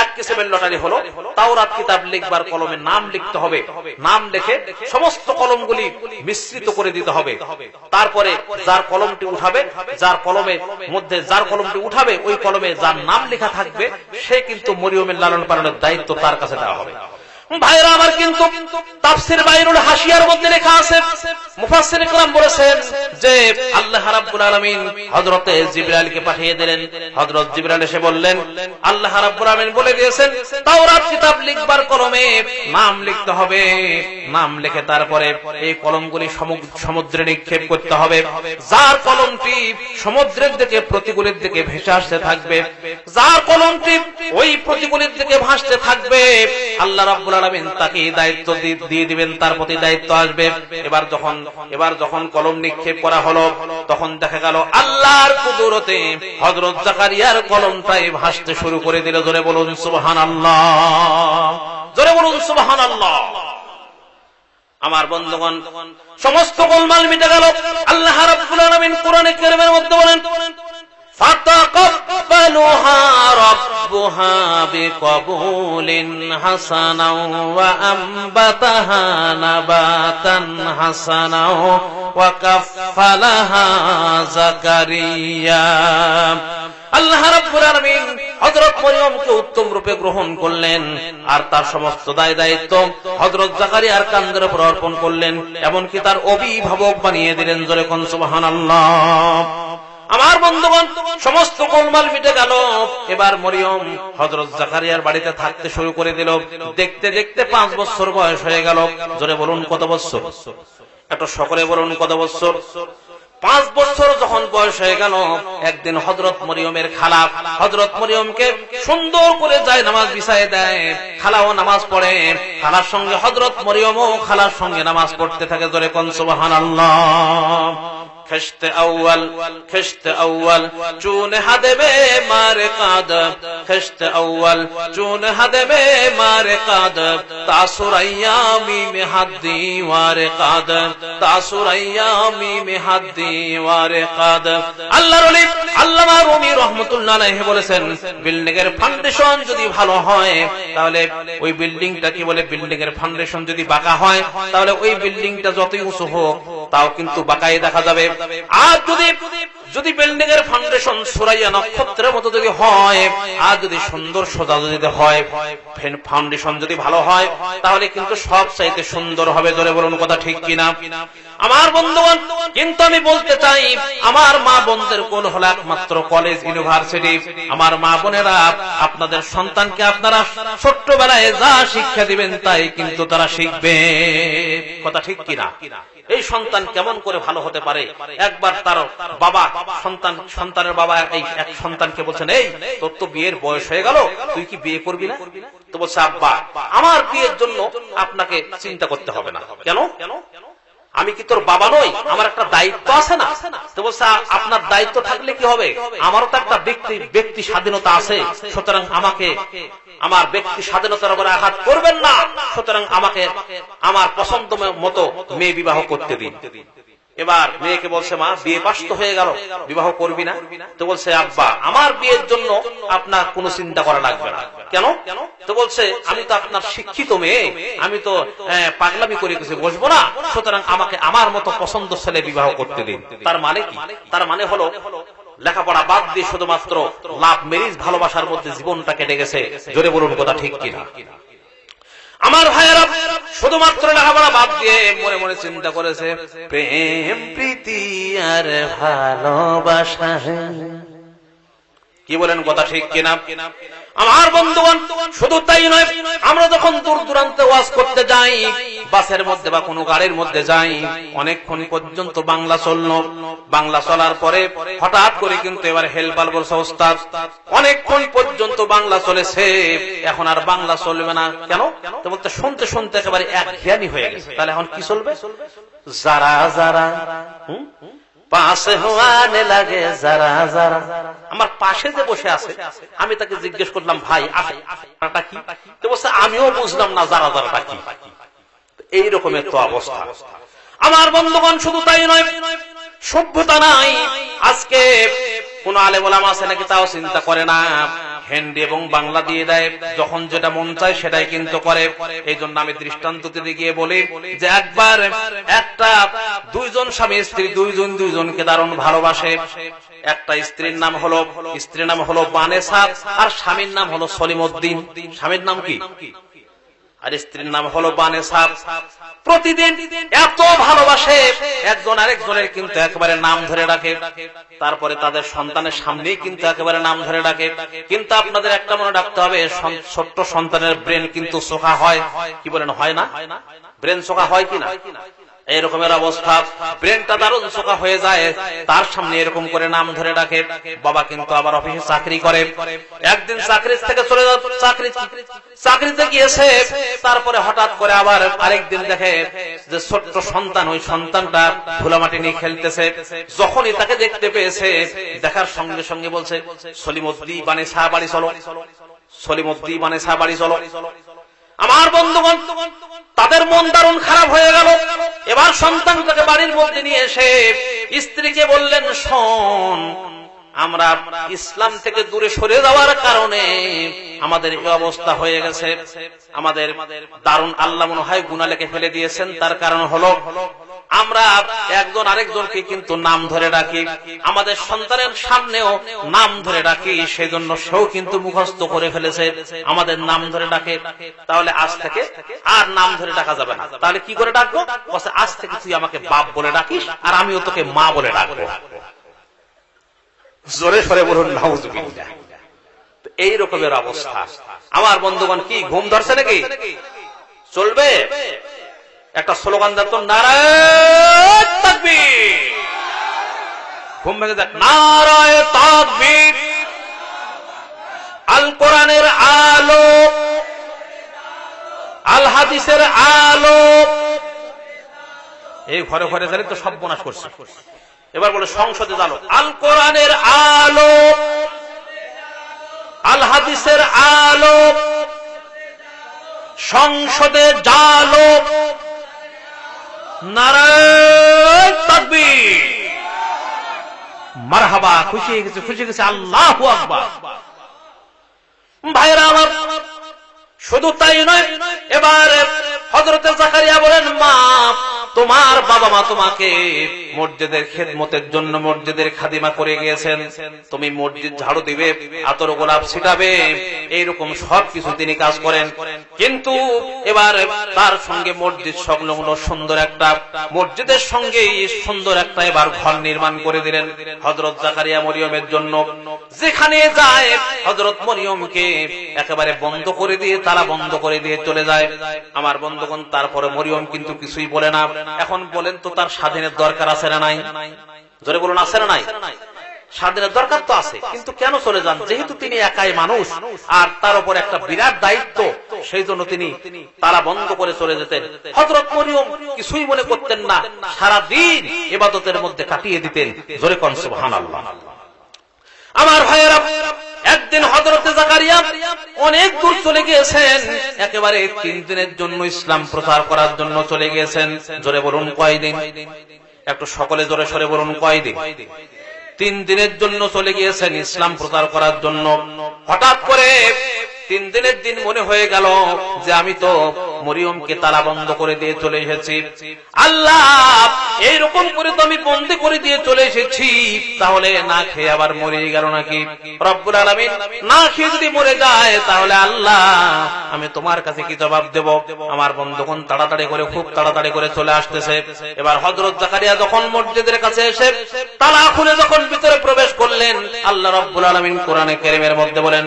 1 কিসিমের লটারি হলো তাওরাত কিতাব লিখবার কলমে নাম লিখতে হবে। নাম লিখে সমস্ত কলমগুলি মিশ্রিত করে দিতে হবে। তারপরে যার কলমটি উঠাবে, যার কলমের মধ্যে যার কলমটি উঠাবে, ওই কলমে যার নাম লেখা থাকবে, সে কিন্তু মরিয়মের লালন পালনের দায়িত্ব তার কাছে দেওয়া হবে। ভাইরা আমার, কিন্তু তাফসীর বাইরুল হাসিয়ার মধ্যে লেখা আছে, মুফাসসির ইকরাম বলেছেন যে আল্লাহ রাব্বুল আলামিন হযরতে জিবরাইলকে পাঠিয়ে দিলেন। হযরত জিবরাইল এসে বললেন, আল্লাহ রাব্বুল আলামিন বলে দিয়েছেন তাওরাত কিতাব লিখবার কলমে নাম লিখতে হবে। নাম লিখে তারপরে এই কলমগুলি সমুদ্রে নিক্ষেপ করতে হবে। যার কলমটি সমুদ্রের দিকে, প্রতিকূলের দিকে ভেসে আসতে থাকবে, যার কলমটি ওই প্রতিকূলের দিকে ভাসতে থাকবে, আল্লাহ রাব্বুল আলামিন তাকে দায়িত্ব দিয়ে দিবেন, তার প্রতি দায়িত্ব আসবে। এবার যখন কলম নিক্ষেপ করা হলো, তখন দেখা গেল আল্লাহর কুদরতে হযরত জাকারিয়ার কলমটাই ভাসতে শুরু করে দিল। জোরে বলুন সুবহানাল্লাহ, জোরে বলুন সুবহানাল্লাহ। আমার বন্ধুগণ, সমস্ত গোলমাল মিটে গেল। আল্লাহ রাব্বুল আলামিন কোরআনে কারীমের মধ্যে বলেন, ফাতাকাব্বালুহা রাব্বুহা বিকবুলিন হাসানাও ওয়া আমবাতাহা নাবাতান হাসানাও ওয়া কাফফালাহা যাকারিয়া। আল্লাহ রাব্বুল আলামিন হযরত মরিয়মকে উত্তম রূপে গ্রহণ করলেন, আর তার সমস্ত দায়িত্ব হযরত জাকারিয়ার কাঁধের উপর অর্পণ করলেন, এমনকি তার অভিভাবক বানিয়ে দিলেন। জোরে কোন সুবহানাল্লাহ। আমার বন্ধুগণ, সমস্ত গোলমাল মিটে গেল। এবার মরিয়ম হযরত জাকারিয়ার বাড়িতে থাকতে শুরু করে দিল। দেখতে দেখতে 5 বছর বয়স হয়ে গেল। জোরে বলুন কত বছর? একটু সকলে বলুন কত বছর? 5 বছর যখন বয়স হয়ে গেল, একদিন হযরত মরিয়মের খালা হযরত মরিয়মকে সুন্দর করে যায় নামাজ বিছায় দেয়। খালাও নামাজ পড়ে, খালার সঙ্গে হযরত মরিয়মও খালার সঙ্গে নামাজ পড়তে থাকে। জোরে কোন সুবহানাল্লাহ। خشت اول چون هدبه مار قاد خشت اول چون هدبه مار قاد تاثر ایامی میں حدی وار قاد تاثر ایامی میں حدی وار قاد। আল্লাহর ওলি আল্লামা রুমি রাহমাতুল্লাহ আলাইহি বলেছেন, বিল্ডিং এর ফাউন্ডেশন যদি ভালো হয় তাহলে ওই বিল্ডিংটা কি বলে, বিল্ডিং এর ফাউন্ডেশন যদি বাঁকা হয় তাহলে ওই বিল্ডিংটা যতই উঁচু হোক তাও কিন্তু বাঁকাই দেখা যাবে। আর যদি বিল্ডিং এর ফাউন্ডেশন সুরাইয়া নক্ষত্রের মতো যদি হয়, আর যদি সুন্দর সোজা যদি হয়, ফাউন্ডেশন যদি ভালো হয় তাহলে কিন্তু সব চাইতে সুন্দর হবে। জোরে বলুন কথা ঠিক কিনা? আমার বন্ধুগণ, কিন্তু আমি বলতে চাই, আমার মা বোনদের কোল হলো একমাত্র কলেজ, ইউনিভার্সিটি। আমার মা বোনেরা, আপনাদের সন্তানকে আপনারা ছোট্টবেলায় যা শিক্ষা দিবেন তাই কিন্তু তারা শিখবে। কথা ঠিক কিনা? এই সন্তান কেমন করে ভালো হতে পারে? একবার তার বাবা সন্তানের বাবা এই এক সন্তানকে বলছেন, এই তোর তো বিয়ের বয়স হয়ে গেল, তুই কি বিয়ে করবি না? তো বলছে, আব্বা আমার বিয়ের জন্য আপনাকে চিন্তা করতে হবে না। কেন? আমি কি তোর বাবা নই? আমার একটা দায়িত্ব আছে না? তো বলছে, আপনার দায়িত্ব থাকলে কি হবে, আমারও তো একটা ব্যক্তি স্বাধীনতা আছে, সুতরাং আমাকে আমার ব্যক্তি স্বাধীনতার উপর আঘাত করবেন না, সুতরাং আমাকে আমার পছন্দ মতো মেয়ে বিবাহ করতে দিন। এবার মেয়েকে বলছে, মা বিয়ে পাশ তো হয়ে গেল, বিবাহ করবি না? তো বলছে, আব্বা আমার বিয়ের জন্য আপনার কোনো চিন্তা করা লাগবে না। কেন? তো বলছে, আমি তো আপনার শিক্ষিত মেয়ে, আমি তো পাগলামি করে কিছু বসবো না, সুতরাং আমাকে আমার মতো পছন্দ ছেলে বিবাহ করতে দিন। তার মানে কি? তার মানে হলো লেখাপড়া বাদ দিয়ে শুধুমাত্র লাভ ম্যারেজ ভালোবাসার মধ্যে জীবনটা কেটে গেছে। জোরে বলুন কথা ঠিক কিনা? আমার ভাইয়েরা শুধুমাত্র লেখাপড়া বাদ দিয়ে মনে মনে চিন্তা করেছে, প্রেম প্রীতি আর ভালোবাসা। কি বলেন কথা ঠিক কিনা? আমার বন্ধুগণ, শুধু তাই নয়, আমরা যখন দূর দূরান্তে ওয়াজ করতে যাই, বাসের মধ্যে বা কোনো গাড়ির মধ্যে যাই, অনেকক্ষণ পর্যন্ত বাংলা চলল। বাংলা চলার পরে হঠাৎ করে কিন্তু এবার হেলপাল বলছে, ওস্তাদ অনেকক্ষণ পর্যন্ত বাংলা চলেছে, এখন আর বাংলা চলবে না। কেন? তো বলতে শুনতে শুনতে একেবারে একঘেয়ামি হয়ে গেছে। তাহলে এখন কি চলবে? যারা যারা পাশে হওয়ানে লাগে, যারা যারা। আমার পাশে যে বসে আছে, আমি তাকে জিজ্ঞেস করলাম, ভাই আশাটা কি? তো বলছে, আমিও বুঝলাম না যারা যারাটা কি। এই রকমের তো অবস্থা। আমার বন্ধুগণ, শুধু তাই নয়, সভ্যতা নাই। আজকে কোন আলেম ওলামা আছে নাকি তাও চিন্তা করে না, হিন্দি এবং বাংলা দিয়ে দেয়, যখন যেটা মন চায় সেটাই কিন্তু করে। এই জন্য আমি দৃষ্টান্ত দিতে গিয়ে বলি যে, একবার একটা দুইজন স্বামী স্ত্রী দুইজনকে দারুণ ভালোবাসে। একটা স্ত্রীর নাম হলো বানেসা, আর স্বামীর নাম হলো সলিমউদ্দিন। স্বামীর নাম কি আর স্ত্রীর নাম হলো বানেসা। প্রতিদিন এত ভালোবাসে, একজন আরেকজনের কিন্তু একেবারে নাম ধরে ডাকে। তারপরে তাদের সন্তানের সামনেই কিন্তু একেবারে নাম ধরে ডাকে। কিন্তু আপনাদের একটা মনে রাখতে হবে, ছোট্ট সন্তানের ব্রেন কিন্তু চোখা হয়। কি বলেন, হয় না? ব্রেন চোখা হয় কিনা? এই রকমের অবস্থা, ব্রেনটা দারুণ চোখা হয়ে যায়, তার সামনে এরকম করে নাম ধরে ডাকে। বাবা কিন্তু আবার অফিসে চাকরি করে। একদিন চাকরি থেকে চলে চাকরিতে গিয়েছে, তারপরে হঠাৎ করে আবার আরেকদিন দেখে যে ছোট্ট সন্তান, ওই সন্তানটা ধুলামাটি নিয়ে খেলতেছে। যখনই তাকে দেখতে পেয়েছে, দেখার সঙ্গে সঙ্গে বলছে, সলিমউদ্দিন বানেসা বাড়ি চলো, সলিমউদ্দিন বানেসা বাড়ি চলো। আমার বন্ধুগণ, তাদের মন দারুণ খারাপ হয়ে গেল। এবার সন্তানটাকে বাড়ির মধ্যে নিয়ে এসে স্ত্রীকে বললেন, শোন, আমরা ইসলাম থেকে দূরে সরে যাওয়ার কারণে আমাদের এই অবস্থা হয়ে গেছে। আমাদের দারুণ আল্লাহ মনে হয় গুনাহ লিখে ফেলে দিয়েছেন। তার কারণ হলো আমরা একজন আরেকজনকে কিন্তু নাম ধরে ডাকি, আমাদের সন্তানের সামনেও নাম ধরে ডাকি, সেই জন্য সেও কিন্তু মুখস্থ করে ফেলেছে, আমাদের নাম ধরে ডাকে। তাহলে আজ থেকে আর নাম ধরে ডাকা যাবে না। তাহলে কি করে ডাকবো? আজ থেকে তুই আমাকে বাপ বলে ডাকিস, আর আমিও তোকে মা বলে ডাকবো। জোরে সরে বলুন নাউযুবিল্লাহ। এই রকমের অবস্থা। আমার বন্ধুগণ, কি ঘুম ধরছে নাকি? চলবে? একটা স্লোগান দিত, নারায়ে তাকবীর। ঘুম ভেঙে যাক, নারায়ে তাকবীর। আল কোরআনের আলো, আল হাদিসের আলো। এই ঘরে ঘরে জানি তো সর্বনাশ করছে। এবার বলে সংসদে জালো, আল কোরআনের আলো, আল হাদিসের আলো, সংসদে জালো, নারায়ে তাকবীর। মারহাবা, খুশি হয়ে গেছে, খুশি হয়ে গেছে, আল্লাহু আকবার। ভাইরা আমার, শুধু তাই নয়, এবার হযরতে জাকারিয়া বলেন, মা, তোমার বাবা মা তোমাকে মসজিদের খেদমতের জন্য মসজিদের খাদিমা করে গিয়েছেন। তুমি মসজিদ ঝাড়ু দিবে, আতর গোলাপ ছিটাবে, এইরকম সবকিছু তিনি কাজ করেন। কিন্তু এবার তার সঙ্গে মসজিদ সংলগ্ন সুন্দর একটা, মসজিদের সঙ্গে সুন্দর একটা এবার ঘর নির্মাণ করে দিলেন হযরত জাকারিয়া মরিয়মের জন্য। যেখানে যায় হযরত মরিয়মকে একেবারে বন্ধ করে দিয়ে, তালা বন্ধ করে দিয়ে চলে যায়। আমার বন্ধুগণ, তারপরে মরিয়ম কিন্তু কিছুই বলে না। এখন বলেন তো, তার স্বাধীনের দরকার আছে না নাই? জোরে বলুন, আছে না নাই? স্বাধীনের দরকার তো আছে, কিন্তু কেন চলে যান? যেহেতু তিনি একাই মানুষ, আর তার উপর একটা বিরাট দায়িত্ব, সেই জন্য তিনি তালা বন্ধ করে চলে যেতেন। হযরত মরিয়ম কিছুই মনে করতেন না, সারাদিন ইবাদতের মধ্যে কাটিয়ে দিতেন। জোরে কোন সুবহানাল্লাহ। আমার ভাইয়েরা, একদিন হযরতে জাকারিয়া অনেক দূর চলে গিয়েছেন, একেবারে 3 দিনের জন্য ইসলাম প্রচার করার জন্য চলে গিয়েছেন। জোরে বলুন কয়দিন? একটু সকলে জোরে সরে বলুন কয়দিন? 3 দিনের জন্য চলে গিয়েছেন ইসলাম প্রচার করার জন্য। হঠাৎ করে 3 দিনের দিন মনে হয়ে গেল যে আমি তো মরিয়মকে তালা বন্ধ করে দিয়ে চলে এসেছি। আল্লাহ, এইরকম করে তো আমি বন্ধ করে দিয়ে চলে এসেছি, তাহলে না খেয়ে আবার মরে গেল নাকি? রব্বুল আলামিন, না খেয়ে যদি মরে যায় তাহলে আল্লাহ আমি তোমার কাছে কি জবাব দেব? আমার বন্ধুগণ তাড়াতাড়ি করে, খুব তাড়াতাড়ি করে চলে আসতেছে। এবার হযরত জাকারিয়া যখন মসজিদের কাছে এসে তালা খুলে যখন ভিতরে প্রবেশ করলেন, আল্লাহ রব্বুল আলামিন কোরআনে কারীমের মধ্যে বলেন,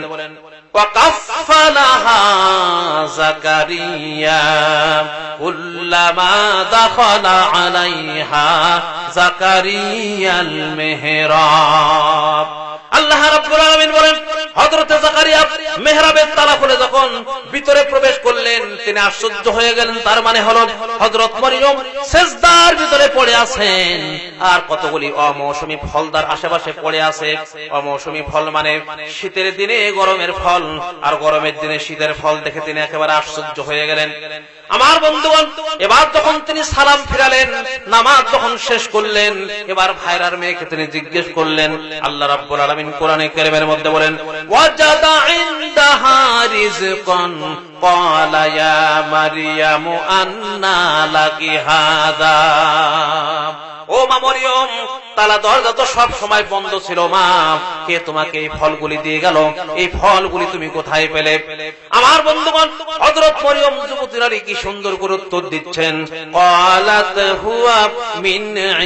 وَكَفَّلَهَا زَكَرِيَّا كُلَّمَا دَخَلَ عَلَيْهَا زَكَرِيَّا الْمِحْرَابَ। আল্লাহ রাব্বুল আলামিন বলেন, হযরত জাকারিয়া মিহরাবের তালা খুলে যখন ভিতরে প্রবেশ করলেন, তিনি আশ্চর্য হয়ে গেলেন। তার মানে হলো হযরত মরিয়ম সিজদার ভিতরে পড়ে আছেন, আর কতগুলি অমৌসুমী ফলদার আশেপাশে পড়ে আছে। অমৌসুমী ফল মানে শীতের দিনে গরমের ফল, আর গরমের দিনে শীতের ফল দেখে তিনি একেবারে আশ্চর্য হয়ে গেলেন। আমার বন্ধুগণ, এবার যখন তিনি সালাম ফিরালেন, নামাজ যখন শেষ করলেন, এবার ভাইরার মেয়েকে তিনি জিজ্ঞেস করলেন। আল্লাহ রাব্বুল আলামিন কোরআনে কারীমের মধ্যে বলেন, ওয়াজাদা ইনদাহা রিজকান ক্বালা ইয়া মারইয়ামু আন্না লাকি হাযা। ও মা মরিয়ম, তালা দরজা তো সব সময় বন্ধ ছিল মা, কে তোমাকে এই ফলগুলি দিয়ে গেল? এই ফলগুলি তুমি কোথায় পেলে? আমার বন্ধুগণ, হযরত মরিয়ম যুবতী নারী কি সুন্দর করে উত্তর দিচ্ছেন, ক্বালাত হুয়া মিন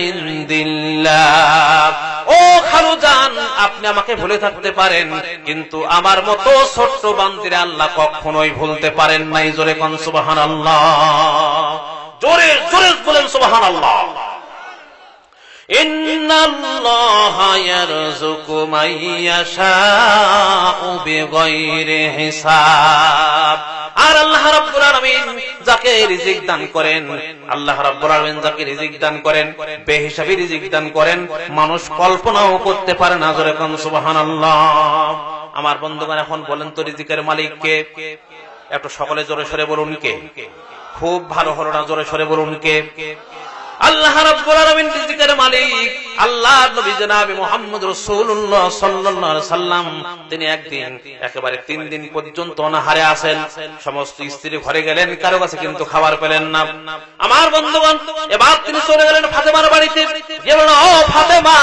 ইনদিল্লাহ। ও খালুজান, আপনি আমাকে ভুলে থাকতে পারেন, কিন্তু আমার মতো ছোট্ট বান্দিরে আল্লাহ কখনোই ভুলতে পারেন নাই। জোরে কোন সুবহানাল্লাহ। জোরে জোরে বলেন সুবহানাল্লাহ। ইন্নাল্লাহা ইয়ারযুকু মান ইয়াশাউ বিগাইরি হিসাব। আর আল্লাহ রাব্বুল আলামিন যাকে রিজিক দান করেন, আল্লাহ রাব্বুল আলামিন যাকে রিজিক দান করেন, বেহিসাবি রিজিক দান করেন, মানুষ কল্পনাও করতে পারে না। জোরে কোন সুবহানাল্লাহ। আমার বন্ধুগণ, এখন বলেন তো রিজিকের মালিক কে? একটু সকলে জোরে সরে বলুন কে? খুব ভালো হলো না, জোরে সরে বলুন কে? আল্লাহ রাব্বুল আলামিন রিজিকের মালিক আল্লাহর নবী জনাবে মুহাম্মদ রাসূলুল্লাহ সাল্লাল্লাহু আলাইহি সাল্লাম তিনি একদিন একেবারে 3 দিন পর্যন্ত অনাহারে আছেন। সমস্ত স্ত্রী ঘরে গেলেন, কারো কাছে কিন্তু খাবার পেলেন না। আমার বন্ধুগণ, এবার তিনি চলে গেলেন ফাতেমার বাড়িতে। বললেন, ও ফাতেমা,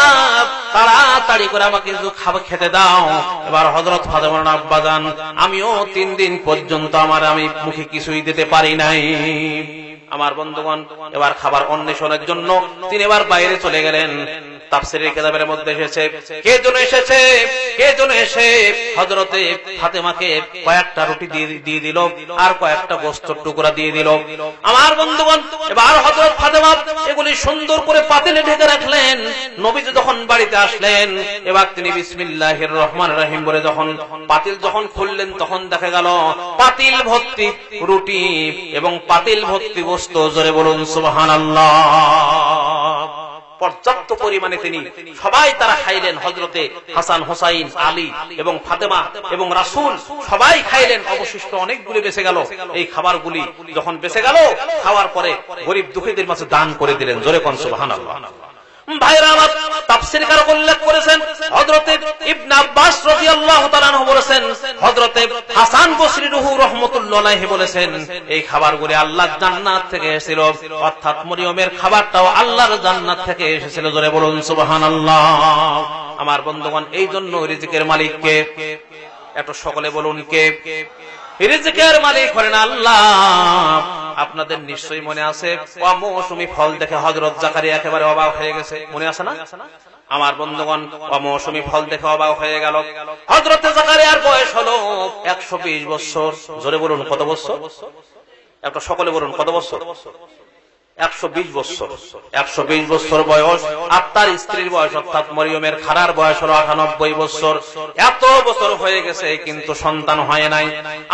তাড়াতাড়ি করে আমাকে কিছু খাবার খেতে দাও। এবার হযরত ফাতেমার আব্বাজান, আমিও 3 দিন পর্যন্ত আমি মুখে কিছুই দিতে পারি নাই। আমার বন্ধুগণ, এবার খাবার অন্বেষণের জন্য তিনি এবার বাইরে চলে গেলেন। তাফসীরের কিতাবের মধ্যে এসেছে, কে জন এসে হযরতে ফাতেমাকে কয়েকটা রুটি দিয়ে দিল আর কয়েকটা গোশতের টুকরা দিয়ে দিল। আমার বন্ধুগণ, এবার হযরত ফাতেমা এগুলি সুন্দর করে পাতিলে ঢেকে রাখলেন। নবীজি যখন বাড়িতে আসলেন, এবার তিনি বিসমিল্লাহির রহমানির রহিম বলে পাতিল যখন খুললেন, তখন দেখা গেল পাতিল ভর্তি রুটি এবং পাতিল ভর্তি গোশত। জোরে বলুন সুবহানাল্লাহ। পর্যাপ্ত পরিমাণে তিনি সবাই তারা খাইলেন। হযরতে হাসান, হোসাইন, আলী এবং ফাতেমা এবং রাসূল সবাই খাইলেন। অবশিষ্ট অনেকগুলি বেঁচে গেল। এই খাবারগুলি যখন বেঁচে গেল, খাওয়ার পরে গরিব দুঃখীদের মাঝে দান করে দিলেন। জোরে কোন সুবহানাল্লাহ। ভাইরা আমার, তাফসীরকার উল্লেখ করেছেন, হযরতে ইবনে আব্বাস রাদিয়াল্লাহু তাআলা আনহু বলেছেন, হযরতে হাসান বসরি রাহমাতুল্লাহি আলাইহি বলেছেন, এই খাবারগুলি আল্লাহর জান্নাত থেকে এসেছিল, অর্থাৎ মরিয়মের খাবারটাও আল্লাহর জান্নাত থেকে এসেছিল। জোরে বলুন সুবহানাল্লাহ। আমার বন্ধুগণ, এই জন্য রিজিকের মালিককে একটু সকলে বলুন কে? রিজিকের মালিক হলেন আল্লাহ। আপনাদের নিশ্চয়ই মনে আছে, অমৌসুমী ফল দেখে হযরত জাকারিয়া একেবারে অবাক হয়ে গেছে। মনে আছে না? আমার বন্ধুগণ, অমৌসুমী ফল দেখে অবাক হয়ে গেল। হযরত জাকারিয়ার বয়স হলো 120 বছর। জোরে বলুন কত বছর? একটা সকলে বলুন কত বছর? 120 বছর। 120 বছর বয়স। আর তার স্ত্রীর বয়স অর্থাৎ মরিয়মের খালার বয়স হলো 98 বছর। এত বছর হয়ে গেছে কিন্তু সন্তান হয় নাই।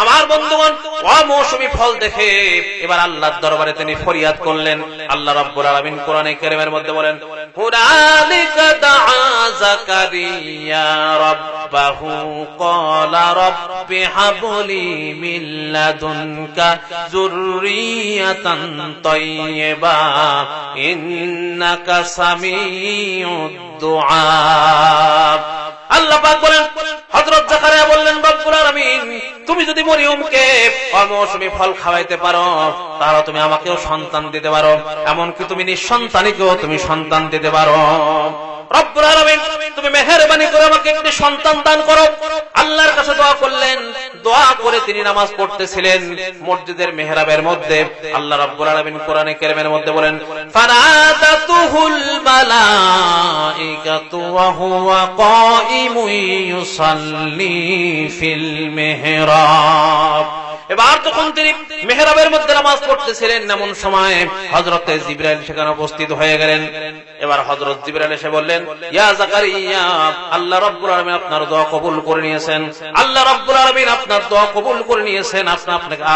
আমার বন্ধুগণ, অমৌসুমী ফল দেখে এবার আল্লাহর দরবারে তিনি ফরিয়াদ করলেন। আল্লাহ রাব্বুল আলামিন কোরআনে কারীমের মধ্যে বলেন, হুনালিকা দাআ জাকারিয়া রাব্বাহু ক্বালা রাব্বি হাবলি মিন লাদুনকা যুররিয়াতান তাইয়্যিবা ইন্নাকা সামিউদ দুআ। আল্লাহ পাক বলেন, হযরত জাকারিয়া বললেন, রব্বুল আলামিন, তুমি যদি মরিয়মকে অমৌসুমী ফল খাওয়াইতে পারো, তাহলে তুমি আমাকেও সন্তান দিতে পারো, এমনকি তুমি নিঃসন্তানীকেও তুমি সন্তান দিতে পারো। রব্বুল আলামিন, তুমি মেহেরবানি করে আমাকে একটি সন্তান দান করো। আল্লাহর কাছে দোয়া করলেন। দোয়া করে তিনি নামাজ পড়তেছিলেন মসজিদের মেহরাবের মধ্যে। আল্লাহ রাব্বুল আলামিন কোরআনে কারীমের মধ্যে বলেন, ফানাদাতুহুল মালাইকাতু ওয়া হুয়া কাইমুন ইউসাল্লি ফিল মিহরাব। এবার যখন তিনি মেহরাবের মধ্যে নামাজ পড়তেছিলেন, এমন সময় হযরতে জিবরাইল সেখানে উপস্থিত হয়ে গেলেন। এবার হযরত জিবরাইল এসে বললেন, ইয়া জাকারিয়া, আল্লাহ রাব্বুল আলামিন আপনার দোয়া কবুল করে নিয়েছেন। আল্লাহ রাব্বুল আলামিন আপনার দোয়া কবুল করে নিয়েছেন।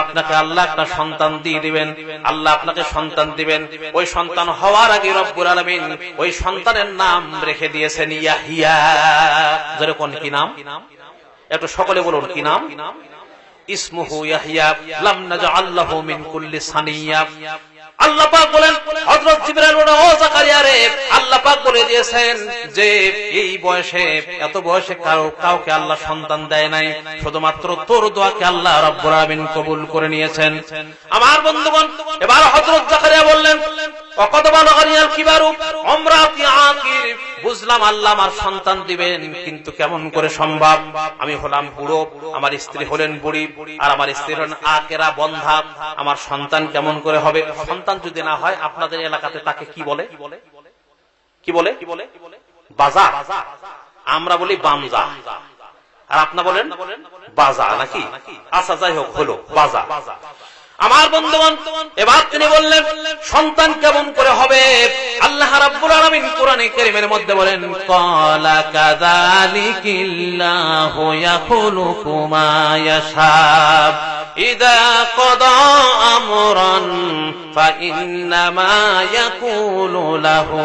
আপনাকে আল্লাহ একটা সন্তান দিয়ে দিবেন। আল্লাহ আপনাকে সন্তান দিবেন। ওই সন্তান হওয়ার আগে রব্বুল আলামিন ওই সন্তানের নাম রেখে দিয়েছেন ইয়াহিয়া। যেরকম কি নাম? একটু সকলে বলুন কি নাম? ইসমুহু ইয়াহিয়া লাম নাজআল লাহু মিন কুল্লি সানিয়া। আল্লাহ পাক বলেন, হযরত জিবরাইল বলেন, ও জাকারিয়া রে, আল্লাহ পাক বলে দিয়েছেন যে এই বয়সে, এত বয়সে কাউকে আল্লাহ সন্তান দেয় নাই, শুধুমাত্র তোর দোয়াকে আল্লাহ রাব্বুল আলামিন কবুল করে নিয়েছেন। আমার বন্ধুগণ, এবার হযরত জাকারিয়া বললেন, ওয়াকাদ বালাগানিয়াল কিবারু উমরাতি আকির, বুঝলাম আল্লাহ আমার সন্তান দিবেন, কিন্তু কেমন করে সম্ভব? আমি হলাম বুড়ো, আমার স্ত্রী হলেন বুড়ি, আর আমার স্ত্রী হলেন আকেরা, বন্ধা। আমার সন্তান কেমন করে হবে? সন্তান যদি না হয়, আপনাদের এলাকাতে তাকে কি বলে? কি বলে? বাজা। আমরা বলি বামজা, আর আপনারা বলেন বাজা নাকি? আচ্ছা, যাই হোক, হলো বাজা। আমার বন্ধুগণ, এবার তিনি বললেন সন্তান কেমন করে হবে? আল্লাহ রাব্বুল আলামিন কোরআনে কারীমের মধ্যে বলেন, ক্বালা কাযালিকিল্লাহু ইয়াখলুকু মা ইয়াশা ইযা ক্বাদা আমরান ফাইন্নামা ইয়াকুলু লাহু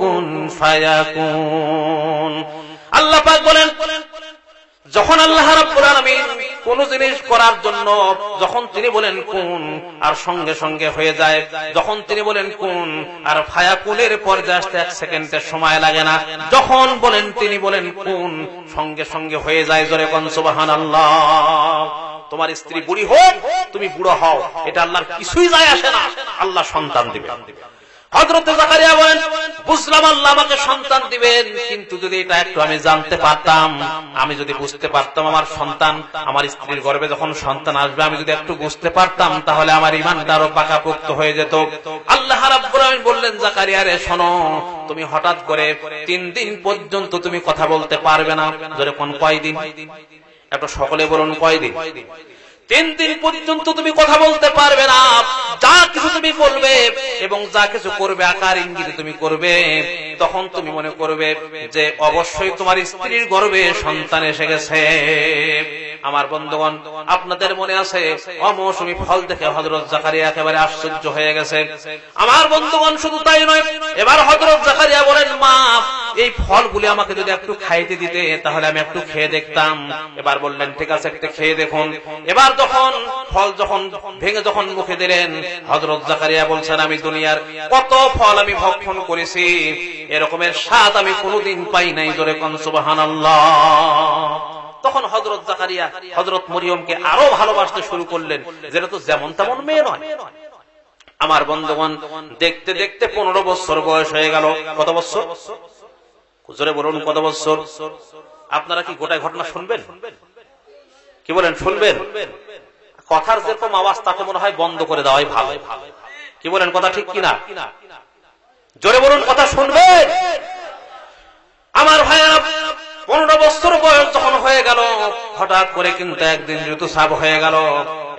কুন ফায়াকুন। আল্লাহ পাক বলেন, যখন আল্লাহ রাব্বুল আলামিন কোন জিনিস করার জন্য যখন তিনি বলেন কুন আর সঙ্গে সঙ্গে হয়ে যায়, যখন তিনি বলেন কুন আর ফায়াকুনের পর্যায়ে আসতে 1 সেকেন্ডের সময় লাগে না, যখন বলেন তিনি বলেন কুন সঙ্গে সঙ্গে হয়ে যায়। জোরে কোন সুবহানাল্লাহ। তোমার স্ত্রী বুড়ি হোক, তুমি বুড়ো হও, এটা আল্লাহর কিছুই যায় আসে না, আল্লাহ সন্তান দিবেন। হযরত জাকারিয়া বলেন, বুঝলাম আল্লাহ আমাকে সন্তান দিবেন, কিন্তু যদি এটা একটু আমি জানতে পারতাম, আমি যদি বুঝতে পারতাম আমার সন্তান, আমার স্ত্রীর গর্ভে যখন সন্তান আসবে, আমি যদি একটু বুঝতে পারতাম, তাহলে আমার ঈমানটা আরো পাকাপোক্ত হয়ে যেত। আল্লাহ রাব্বুল আলামিন বললেন, জাকারিয়া রে শোনো, তুমি হঠাৎ করে 3 দিন পর্যন্ত তুমি কথা বলতে পারবে না। ধরে কোন কয়দিন? একটু সকলে বলুন কয়দিন? 3 দিন পর্যন্ত তুমি কথা বলতে পারবে না। যা কিছু তুমি বলবে এবং যা কিছু করবে আকার ইঙ্গিতে তুমি করবে, তখন তুমি মনে করবে যে অবশ্যই তোমার স্ত্রীর গর্ভে সন্তান এসে গেছে। আমার বন্ধুগণ, আপনাদের মনে আছে অমৌসুমী ফল দেখে হযরত জাকারিয়া একেবারে আশ্চর্য হয়ে গেছে। আমার বন্ধুগণ, শুধু তাই নয়, এবার হযরত জাকারিয়া বলেন, মা এই ফলগুলি আমাকে যদি একটু খাইতে দিতে, তাহলে আমি একটু খেয়ে দেখতাম। এবার বললেন, ঠিক আছে, একটু খেয়ে দেখুন। এবার যখন ফল ভেঙে যখন মুখে দিলেন, হযরত জাকারিয়া বলছেন, আমি দুনিয়ার কত ফল আমি ভক্ষণ করেছি, এরকমের স্বাদ আমি কোনোদিন পাই নাই। জোরে কোন সুবহানাল্লাহ। তখন হযরত জাকারিয়া হযরত মরিয়মকে আরো ভালোবাসতে শুরু করলেন, যেটা তো যেমন তেমন মেয়ে নয়। আমার বন্ধুগণ, দেখতে দেখতে 15 বছর বয়স হয়ে গেল। কত বছর? জোরে বলুন, কত বছর? আপনারা কি গোটা ঘটনা শুনবেন? কি বলেন, শুনবেন? কথার যেরকম আওয়াজ তাকে মনে হয় বন্ধ করে দেওয়াই ভালো। কি বলেন, কথা ঠিক কিনা? জোরে বলুন, কথা শুনবেন? আমার ভাইয়েরা, 15 বছর বয়স যখন হয়ে গেল, হঠাৎ করে কিন্তু একদিন ঋতুস্রাব হয়ে গেল।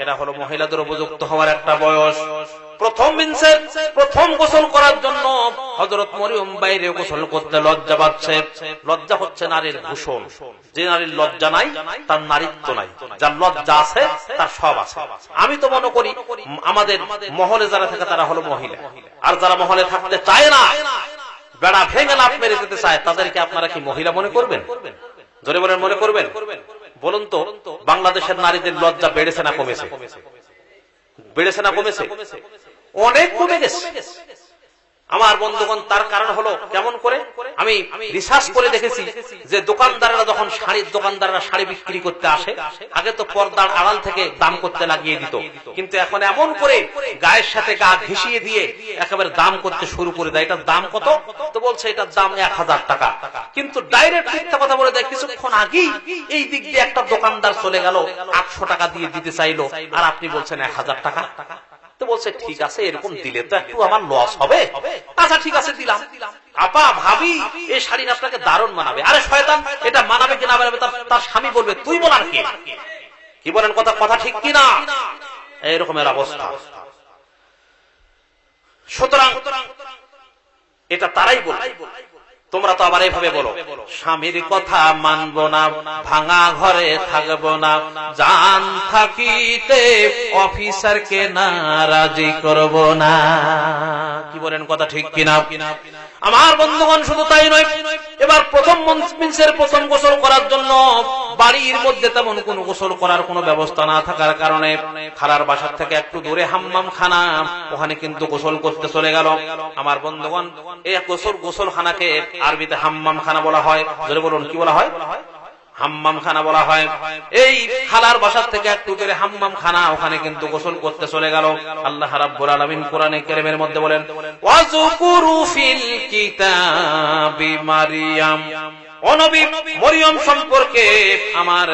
এটা হলো মহিলাদের উপযুক্ত হওয়ার একটা বয়স। প্রথম গোসল করার জন্য হযরত মরিয়ম বাইরে গোসল করতে লজ্জা পাচ্ছে। লজ্জা হচ্ছে নারীর ভূষণ। যে নারীর লজ্জা নাই তার নারীত্ব নাই, যার লজ্জা আছে তার সব আছে। আমি তো মনে করি আমাদের মহলে যারা থাকে তারা হলো মহিলা, আর যারা মহলে থাকতে চায় না, বেড়া ভেঙে লাফ মেরে যেতে চায়, তাদেরকে আপনারা কি মহিলা মনে করবেন? জোরে বলেন, মনে করবেন? বলুন তো, বাংলাদেশের নারীদের লজ্জা বেড়েছে না কমেছে? বেড়েছে না কমেছে? অনেক কমে গেছে। আমার বন্ধুগণ, তার কারণ হলো কেমন করে আমি রিসার্চ করে দেখেছি যে দোকানদাররা যখন দোকানদাররা শাড়ি বিক্রি করতে আসে, আগে তো পর্দার আড়াল থেকে দাম করতে লাগিয়ে দিত, কিন্তু এখন এমন করে গায়ের সাথে গা ঘেঁষিয়ে দিয়ে একেবারে দাম করতে শুরু করে দেয়। এটার দাম কত? তো বলছে এটার দাম 1000 টাকা, কিন্তু ডাইরেক্ট মিথ্যা কথা বলে দেয়। কিছুক্ষণ আগেই এই দিক দিয়ে একটা দোকানদার চলে গেল, 800 টাকা দিয়ে দিতে চাইলো, আর আপনি বলছেন 1000 টাকা। তো বলছে ঠিক আছে, এরকম দিলে তো একটু আমার লস হবে। আচ্ছা ঠিক আছে, দিলাম। আপা ভাবি এই শাড়ি আপনাকে দারুণ মানাবে। আরে শয়তান, এটা মানাবে কিনা মানাবে তার স্বামী বলবে, তুই বলার কে? কি বলেন, কথা ঠিক কিনা? এরকমের অবস্থা। সুতরাং এটা তারাই বলে। তোমরা তো আবার এইভাবে বলো, স্বামীর কথা মানবো না, ভাঙা ঘরে থাকবো না, জান থাকিতে অফিসারকে নারাজি করব না। কি বলেন, কথা ঠিক কিনা? আমার বন্ধুগণ, শুধু তাই নয়, এবার প্রথম গোসল করার জন্য বাড়ির মধ্যে তেমন কোন গোসল করার কোন ব্যবস্থা না থাকার কারণে খালার বাসার থেকে একটু দূরে হাম্মাম খানা, ওখানে কিন্তু গোসল করতে চলে গেল। আমার বন্ধুগণ, এই গোসলখানাকে আরবিতে হাম্মাম খানা বলা হয়। জোরে বলুন, কি বলা হয়? হাম্মাম খানা বলা হয়। এই খালার বাসার থেকে একটু দূরে হাম্মাম খানা, ওখানে কিন্তু গোসল করতে চলে গেল। আল্লাহ রাব্বুল আলামিন কোরআনে কারীমের মধ্যে বলেন, ওয়াযকুরু ফিল কিতাবি মারইয়াম। ও নবী, মরিয়ম সম্পর্কে আমার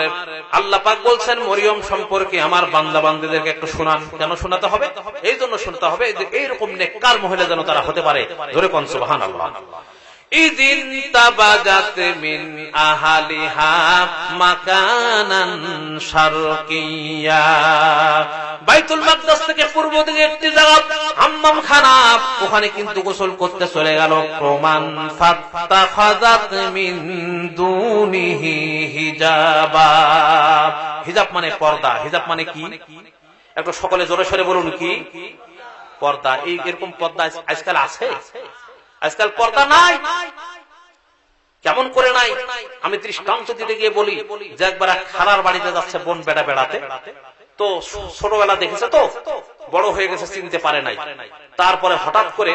আল্লাহ পাক বলছেন, মরিয়ম সম্পর্কে আমার বান্দা বান্দীদেরকে একটু শোনান। কেন শোনাতে হবে? এই জন্য শুনতে হবে যে এইরকম নেককার মহিলা যেন তারা হতে পারে। ধরে কোন সুবহানাল্লাহ। ইদিন তাবাজাত মিন আহালিহা মাকানান শারকিয়া। বাইতুল মাকদাস থেকে পূর্ব দিকে একটি জায়গা হাম্মাম খানা, ওখানে কিন্তু গোসল করতে চলে গেল। প্রমাণ ফাত্তাখাযাত মিন দুনিহি হিজাবা। হিজাব মানে পর্দা। হিজাব মানে কি? একটু সকলে জোরে সরে বলুন, কি? পর্দা। এরকম পর্দা আজকাল আছে? আজকাল পর্দা নাই। কেমন করে নাই? আমি দৃষ্টান্ত দিতে গিয়ে বলি যে একবার এক খালার বাড়িতে যাচ্ছে বোন বেড়া বেড়াতে, তো ছোটবেলা দেখেছে, তো বড় হয়ে গেছে, চিনতে পারে নাই। তারপরে হঠাৎ করে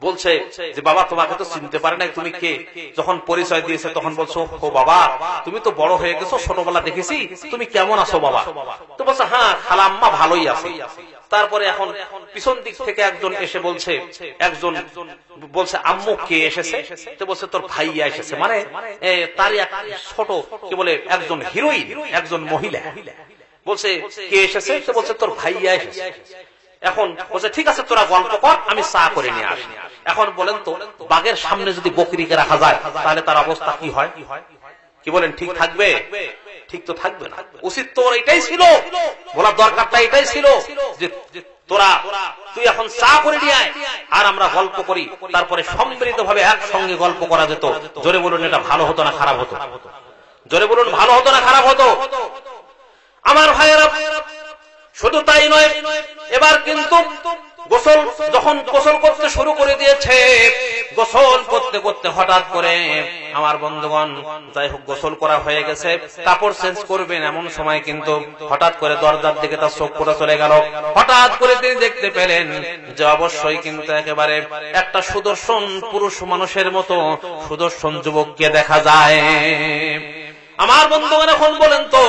বলছে যে বাবা তোমাকে তো চিনতে পারে নাই, তুমি কে? যখন পরিচয় দিয়েছে তখন বলছো ও বাবা তুমি তো বড় হয়ে গেছো, ছোটবেলা দেখেছি, তুমি কেমন আছো বাবা? তো বলছে হ্যাঁ খালাম্মা ভালোই আছে। তারপরে এখন পিছন দিক থেকে একজন এসে বলছে, একজন বলছে আম্মু কে এসেছে? তো বলছে তোর ভাইয়া এসেছে, মানে তারই এক ছোট কি বলে একজন হিরোইন, একজন মহিলা। বলছে কে এসেছে? তো বলছে তোর ভাইয়া এসেছে। এখন বলছে ঠিক আছে তোরা গল্প কর, আমি চা করে নিয়ে আসি। এখন বলেন তো বাঘের সামনে যদি বকরিকে রাখা যায় তাহলে তার অবস্থা কি হয়? কি বলেন ঠিক থাকবে? ঠিক তো থাকবে না। উচিত তোর এটাই ছিল, বলার দরকারটা এটাই ছিল যে তোরা তুই এখন চা করে নিয়ে আয় আর আমরা গল্প করি, তারপরে সম্মিলিত ভাবে একসঙ্গে গল্প করা যেত। জোরে বলুন এটা ভালো হতো না খারাপ হতো? জোরে বলুন ভালো হতো না খারাপ হতো? আমার ভাইয়েরা শুধু তাই নয়, এবার কিন্তু গোসল যখন গোসল করতে শুরু করে দিয়েছে, গোসল করতে করতে হঠাৎ করে আমার বন্ধুগণ যাই হোক গোসল করা হয়ে গেছে, কাপড় চেঞ্জ করবেন এমন সময় কিন্তু হঠাৎ করে দরজার দিকে তার চোখ পড়ে চলে গেল। হঠাৎ করে তিনি দেখতে পেলেন যে অবশ্যই কিন্তু একেবারে একটা সুদর্শন পুরুষ মানুষের মতো সুদর্শন যুবককে দেখা যায়। আমার বন্ধুগণ এখন বলেন তো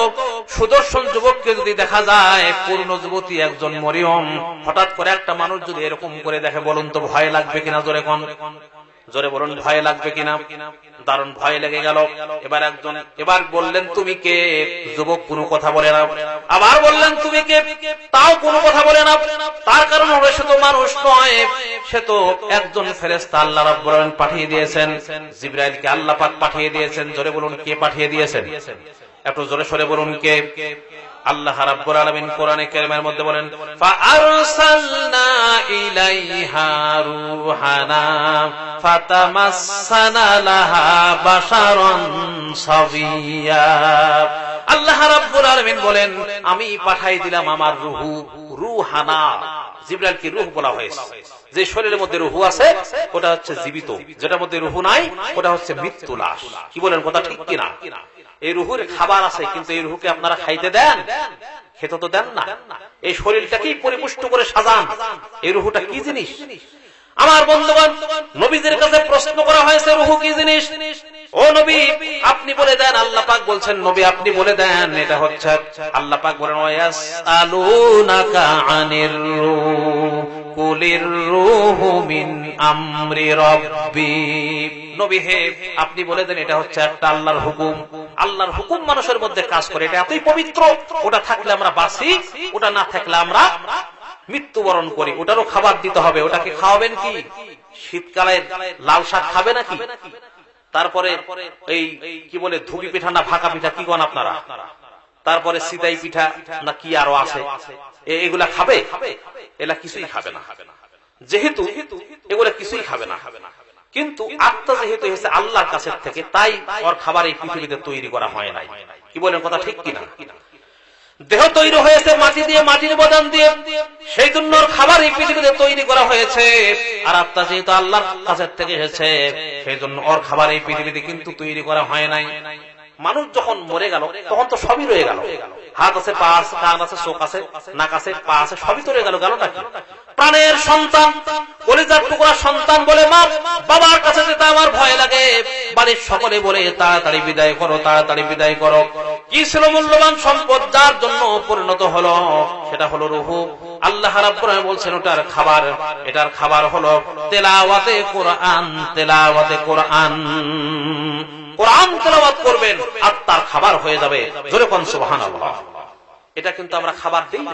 সুদর্শন যুবককে যদি দেখা যায়, পূর্ণ যুবতী একজন মরিয়ম, হঠাৎ করে একটা মানুষ যদি এরকম করে দেখে, বলুন তো ভয় লাগবে কিনা? জোরে কোন, জোরে বলুন ভয় লাগবে কিনা? দারুণ ভয় লেগে গেল। এবার বললেন তুমি কে? যুবক কোনো কথা বলে না। আবার বললেন তুমি কে? তাও কোনো কথা বলে না। তার কারণ হলো সে তো মানুষ নয়, সে তো একজন ফেরেশতা আল্লাহ রাব্বুল আলামিন পাঠিয়ে দিয়েছেন, জিবরাইলকে আল্লাহ পাক পাঠিয়ে দিয়েছেন। জোরে বলুন কে পাঠিয়ে দিয়েছেন? একটু জোরে সরে বলুন কে? আল্লাহ রাব্বুল আলামিন কোরআনে কারীমের মধ্যে বলেন ফাআরসালনা ইলাইহা রূহানা ফাতামাসসানা লাহা বাশারান সাবিয়া। আল্লাহ রাব্বুল আলামিন বলেন আমি পাঠাই দিলাম আমার রূহু, রূহানা। জিবরাইলকে রূহ বলা হয়েছে। যে শরীরের মধ্যে রূহ আছে ওটা হচ্ছে জীবিত, যেটার মধ্যে রূহ নাই ওটা হচ্ছে মৃত্যু লাশ। কি বলেন কথা ঠিক কিনা? এই রুহুর খাবার আছে, কিন্তু এই রুহুকে আপনারা খাইতে দেন? খেতে তো দেন না। এই শরীরটাকেই পরিপুষ্ট করে সাজান। এই রুহুটা কি জিনিস? আমার বন্ধুগণ নবীদের কাছে প্রশ্ন করা হয়েছে রুহু কি জিনিস? ও নবী আপনি বলে দেন। আল্লাহ পাক বলছেন নবী আপনি বলে দেন এটা হচ্ছে, আল্লাহ পাক বলেন ওয়ায়াসআলুনাকা আনির রূহ কুলির রূহু মিন আমরি রাব্বি। নবী হে আপনি বলে দেন এটা হচ্ছে একটা আল্লাহর হুকুম। আল্লাহর হুকুম মানুষের মধ্যে কাজ করে, এটা এতই পবিত্র, ওটা থাকলে আমরা বাঁচি, ওটা না থাকলে আমরা মৃত্যুবরণ করি। ওটারও খাবার দিতে হবে। ওটাকে খাওয়াবেন কি? শীতকালে লাল শাক খাবে নাকি? তারপরে এই কি বলে ধুবি পিঠা না ভাকা পিঠা কি কোন আপনারা? তারপরে সিতাই পিঠা না কি আরো আছে, এগুলা খাবে? এগুলা কিছুই খাবে না। যেহেতু এগুলা কিছুই খাবে না, কিন্তু আত্মা যেহেতু হয়েছে আল্লাহর কাছে থেকে, তাই ওর খাবার এই পৃথিবীতে তৈরি করা হয় নাই। কি বলেন কথা ঠিক কিনা? দেহ তৈরি হয়েছে মাটি দিয়ে, মাটির উপাদান দিয়ে, সেই জন্য ওর খাবার এই পৃথিবীতে তৈরি করা হয়েছে। আর আত্মা যেহেতু আল্লাহর কাছে থেকে এসেছে, সেই জন্য ওর খাবার এই পৃথিবীতে কিন্তু তৈরি করা হয় নাই। মানুষ যখন মরে গেল তখন তো সবই রয়ে গেল। হাত আছে, পা আছে, কান আছে, চোখ আছে, নাক আছে, পা আছে, সবই তো রয়ে গেল। গেলটা কি? প্রাণের সন্তান, কলিজার টুকরা সন্তান বলে মা বাবার কাছে যেতে আমার ভয় লাগে। বাড়ির সকলে বলে তাড়াতাড়ি বিদায় করো, তাড়াতাড়ি বিদায় করো। কি ছিল মূল্যবান সম্পদ যার জন্য পরিণত হলো, সেটা হলো রূহু। আল্লাহ রাব্বুল আলামিন বলছেন ওটার খাবার, এটার খাবার হলো তেলাওয়াতে কোরআন। তেলাওয়াতে কোরআন, কোরআন তেলাওয়াত করবেন, আত্মার খাবার হয়ে যাবে। জোরে কোন সুবহানাল্লাহ। এটা কিন্তু আমরা খাবার দিই না।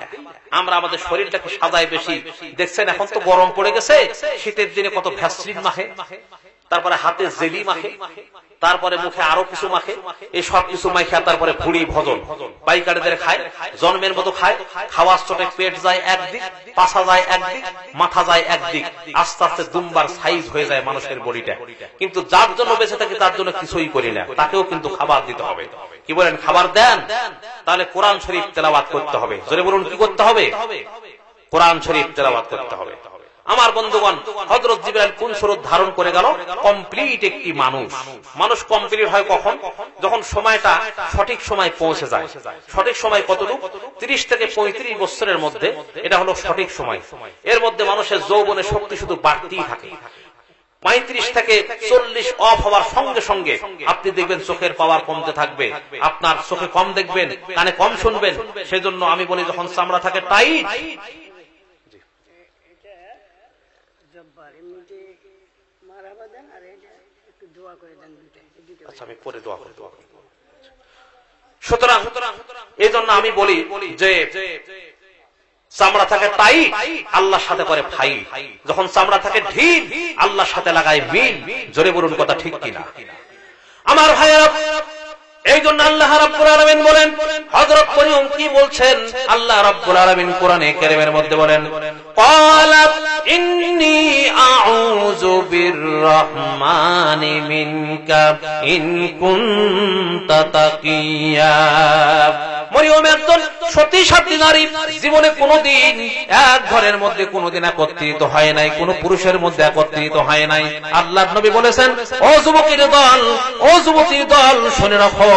আমরা আমাদের শরীরটাকে সাজাই বেশি। দেখছেন এখন তো গরম পড়ে গেছে, শীতের দিনে কত ভ্যাসলিন মাখে, তারপরে হাতে জেলি মাখে, তারপরে মুখে আরো কিছু মাখে। এই সব কিছু মাখা তারপরে ভুড়ি ভোজন পাইকারিদের খায়, জন্মের মতো খায়। খাওয়ার চোটে পেট যায় একদিক, পাছা যায় একদিক, মাথা যায় একদিক। আস্তে আস্তে দুমবার সাইজ হয়ে যায় মানুষের বডিটা। কিন্তু যার জন্য বেঁচে থাকে তার জন্য কিছুই করি না, তাকেও কিন্তু খাবার দিতে হবে। কি বলেন? খাবার দেন। তাহলে কোরআন শরীফ তেলাওয়াত করতে হবে। জোরে বলুন কি করতে হবে? কোরআন শরীফ তেলাওয়াত করতে হবে। আমার বন্ধুগণ, হযরত জিবরাইল কোন সুরত ধারণ করে গেল? কমপ্লিট একটি মানুষ কমপ্লিট হয় কখন? যখন সময়টা সঠিক সময় পৌঁছে যায়। সঠিক সময় কতটুকু? 30 থেকে 35 বছরের মধ্যে, এটা হলো সঠিক সময়। এর মধ্যে মানুষের যৌবনের শক্তি শুধু বাড়তেই থাকে। 35 থেকে 40 অফ হওয়ার সঙ্গে সঙ্গে আপনি দেখবেন চোখের পাওয়ার কমতে থাকবে, আপনার চোখে কম দেখবেন, কানে কম শুনবেন। সেজন্য আমি বলি, যখন চামড়া থাকে টাইট, আচ্ছা আমি পরে দোয়া করে দেব। সুতরাং এই জন্য আমি বলি যে চামড়া থাকে টাইট, আল্লাহর সাথে করে ফাই। যখন চামড়া থাকে ঢিল, আল্লাহর সাথে লাগায় মিল। জোরে বলুন কথা ঠিক কিনা? আমার ভাইয়েরা, এই জন্য আল্লাহ রাব্বুল আলামিন বলেন, হযরত মরিয়ম কি বলছেন? আল্লাহ রাব্বুল আলামিন কোরআনে কারীমের মধ্যে বলেন, ক্বালাত ইন্নী আউযু বিররহমানি মিনকা ইন কুনতা তাকিয়া। মরিয়ম একজন সতী সাধ্বী নারী, জীবনে কোনোদিন এক ঘরের মধ্যে কোনোদিন একত্রিত হয় নাই, কোন পুরুষের মধ্যে একত্রিত হয় নাই। আল্লাহর নবী বলেছেন, ও যুবকের দল, ও যুবতীর দল, শুনে রাখো,